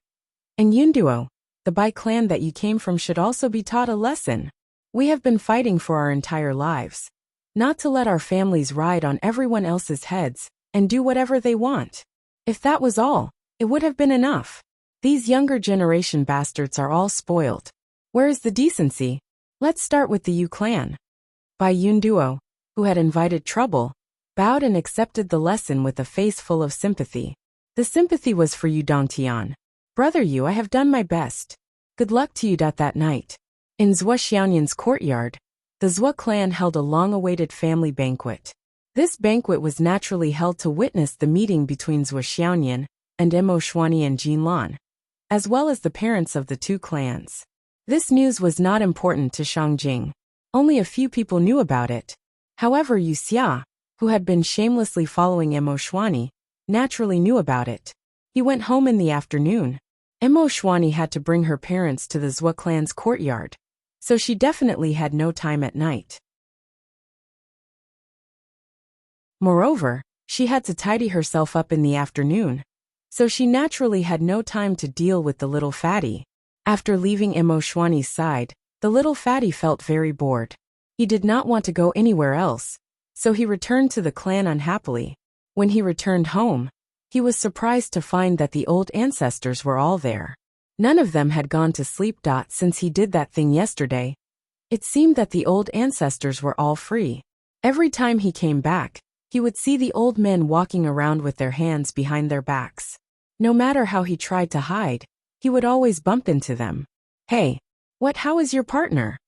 And Yunduo, the Bai clan that you came from should also be taught a lesson. We have been fighting for our entire lives. Not to let our families ride on everyone else's heads and do whatever they want. If that was all, it would have been enough. These younger generation bastards are all spoiled. Where is the decency? Let's start with the Yu clan. Bai Yunduo, who had invited trouble, bowed and accepted the lesson with a face full of sympathy. The sympathy was for Yu Dongtian. Brother Yu, I have done my best. Good luck to you. That night, in Zhuo Xiaoyan's courtyard, the Zhuo clan held a long-awaited family banquet. This banquet was naturally held to witness the meeting between Zhuo Xiaoyan and Emoshwani and Jinlan, as well as the parents of the two clans. This news was not important to Shangjing. Only a few people knew about it. However, Yu Xia, who had been shamelessly following Emoshwani, naturally knew about it. He went home in the afternoon. Emoshwani had to bring her parents to the Zhuo clan's courtyard, so she definitely had no time at night. Moreover, she had to tidy herself up in the afternoon, so she naturally had no time to deal with the little fatty. After leaving Emoshwani's side, the little fatty felt very bored. He did not want to go anywhere else, so he returned to the clan unhappily. When he returned home, he was surprised to find that the old ancestors were all there. None of them had gone to sleep. Since he did that thing yesterday, it seemed that the old ancestors were all free. Every time he came back, he would see the old men walking around with their hands behind their backs. No matter how he tried to hide, he would always bump into them. Hey, how is your partner?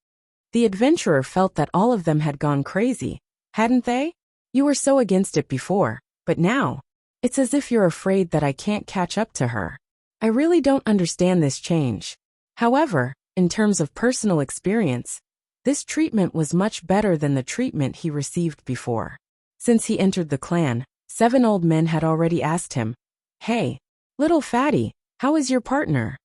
The adventurer felt that all of them had gone crazy, hadn't they? You were so against it before, but now, it's as if you're afraid that I can't catch up to her. I really don't understand this change. However, in terms of personal experience, this treatment was much better than the treatment he received before. Since he entered the clan, 7 old men had already asked him, "Hey, little fatty, how is your partner?"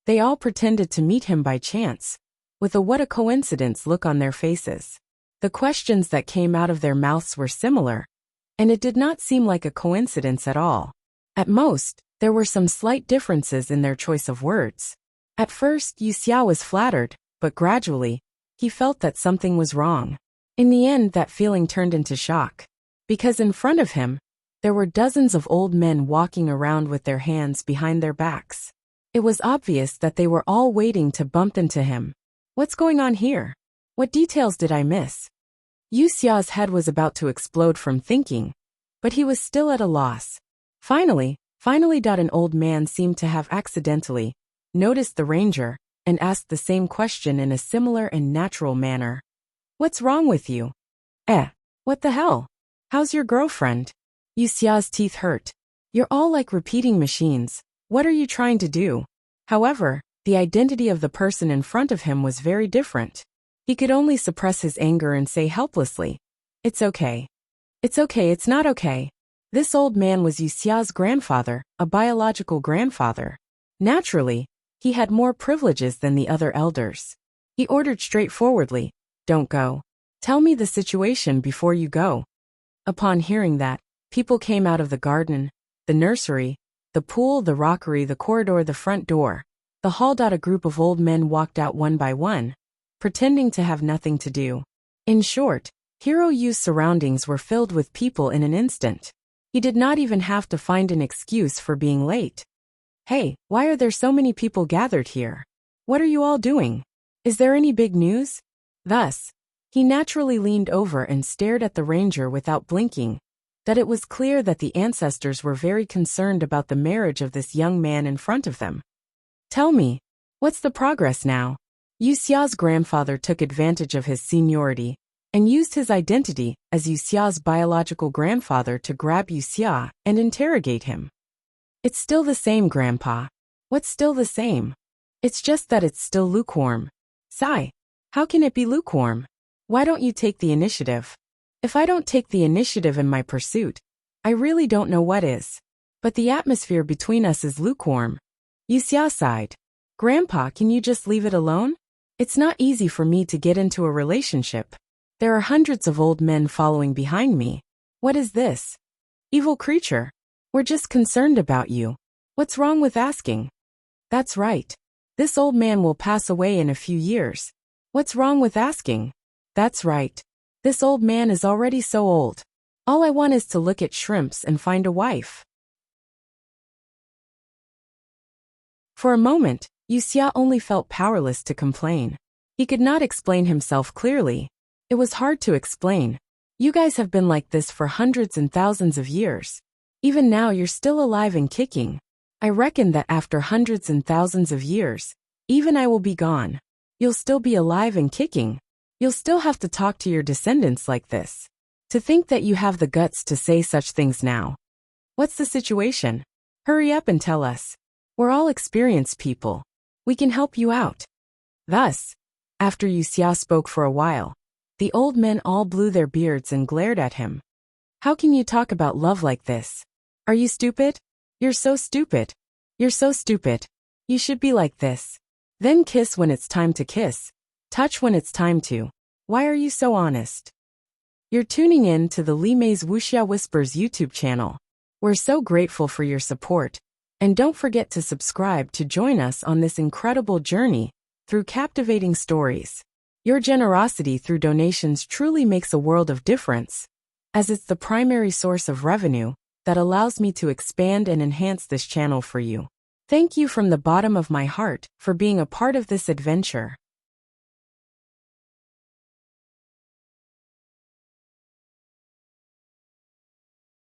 They all pretended to meet him by chance, with a "what a coincidence" look on their faces. The questions that came out of their mouths were similar, and it did not seem like a coincidence at all. At most, there were some slight differences in their choice of words. At first, Wuxia was flattered, but gradually, he felt that something was wrong. In the end, that feeling turned into shock. Because in front of him, there were dozens of old men walking around with their hands behind their backs. It was obvious that they were all waiting to bump into him. What's going on here? What details did I miss? Wuxia's head was about to explode from thinking, but he was still at a loss. Finally, an old man seemed to have accidentally noticed the ranger and asked the same question in a similar and natural manner. "What's wrong with you?" What the hell? How's your girlfriend?" Wuxia's teeth hurt. "You're all like repeating machines. What are you trying to do?" However, the identity of the person in front of him was very different. He could only suppress his anger and say helplessly, "It's okay. It's okay, it's not okay." This old man was Wuxia's grandfather, a biological grandfather. Naturally, he had more privileges than the other elders. He ordered straightforwardly, "Don't go. Tell me the situation before you go." Upon hearing that, people came out of the garden, the nursery, the pool, the rockery, the corridor, the front door, the hall. A group of old men walked out one by one, pretending to have nothing to do. In short, Hiro Yu's surroundings were filled with people in an instant. He did not even have to find an excuse for being late. "Hey, why are there so many people gathered here? What are you all doing? Is there any big news?" Thus, he naturally leaned over and stared at the ranger without blinking. That it was clear that the ancestors were very concerned about the marriage of this young man in front of them. "Tell me, what's the progress now?" Wuxia's grandfather took advantage of his seniority and used his identity as Wuxia's biological grandfather to grab Wuxia and interrogate him. "It's still the same, Grandpa." "What's still the same?" "It's just that it's still lukewarm." "Sigh. How can it be lukewarm? Why don't you take the initiative?" "If I don't take the initiative in my pursuit, I really don't know what is. But the atmosphere between us is lukewarm." Wuxia sighed. "Grandpa, can you just leave it alone? It's not easy for me to get into a relationship. There are hundreds of old men following behind me. What is this? Evil creature. We're just concerned about you. What's wrong with asking?" "That's right. This old man will pass away in a few years. What's wrong with asking?" "That's right. This old man is already so old. All I want is to look at shrimps and find a wife." For a moment, Wuxia only felt powerless to complain. He could not explain himself clearly. It was hard to explain. "You guys have been like this for hundreds and thousands of years. Even now you're still alive and kicking. I reckon that after hundreds and thousands of years, even I will be gone. You'll still be alive and kicking. You'll still have to talk to your descendants like this. To think that you have the guts to say such things now. What's the situation? Hurry up and tell us. We're all experienced people. We can help you out." Thus, after Wuxia spoke for a while, the old men all blew their beards and glared at him. "How can you talk about love like this? Are you stupid? You're so stupid. You're so stupid. You should be like this. Then kiss when it's time to kiss. Touch when it's time to. Why are you so honest?" You're tuning in to the Li Mei's Wuxia Whispers YouTube channel. We're so grateful for your support, and don't forget to subscribe to join us on this incredible journey through captivating stories. Your generosity through donations truly makes a world of difference, as it's the primary source of revenue that allows me to expand and enhance this channel for you. Thank you from the bottom of my heart for being a part of this adventure.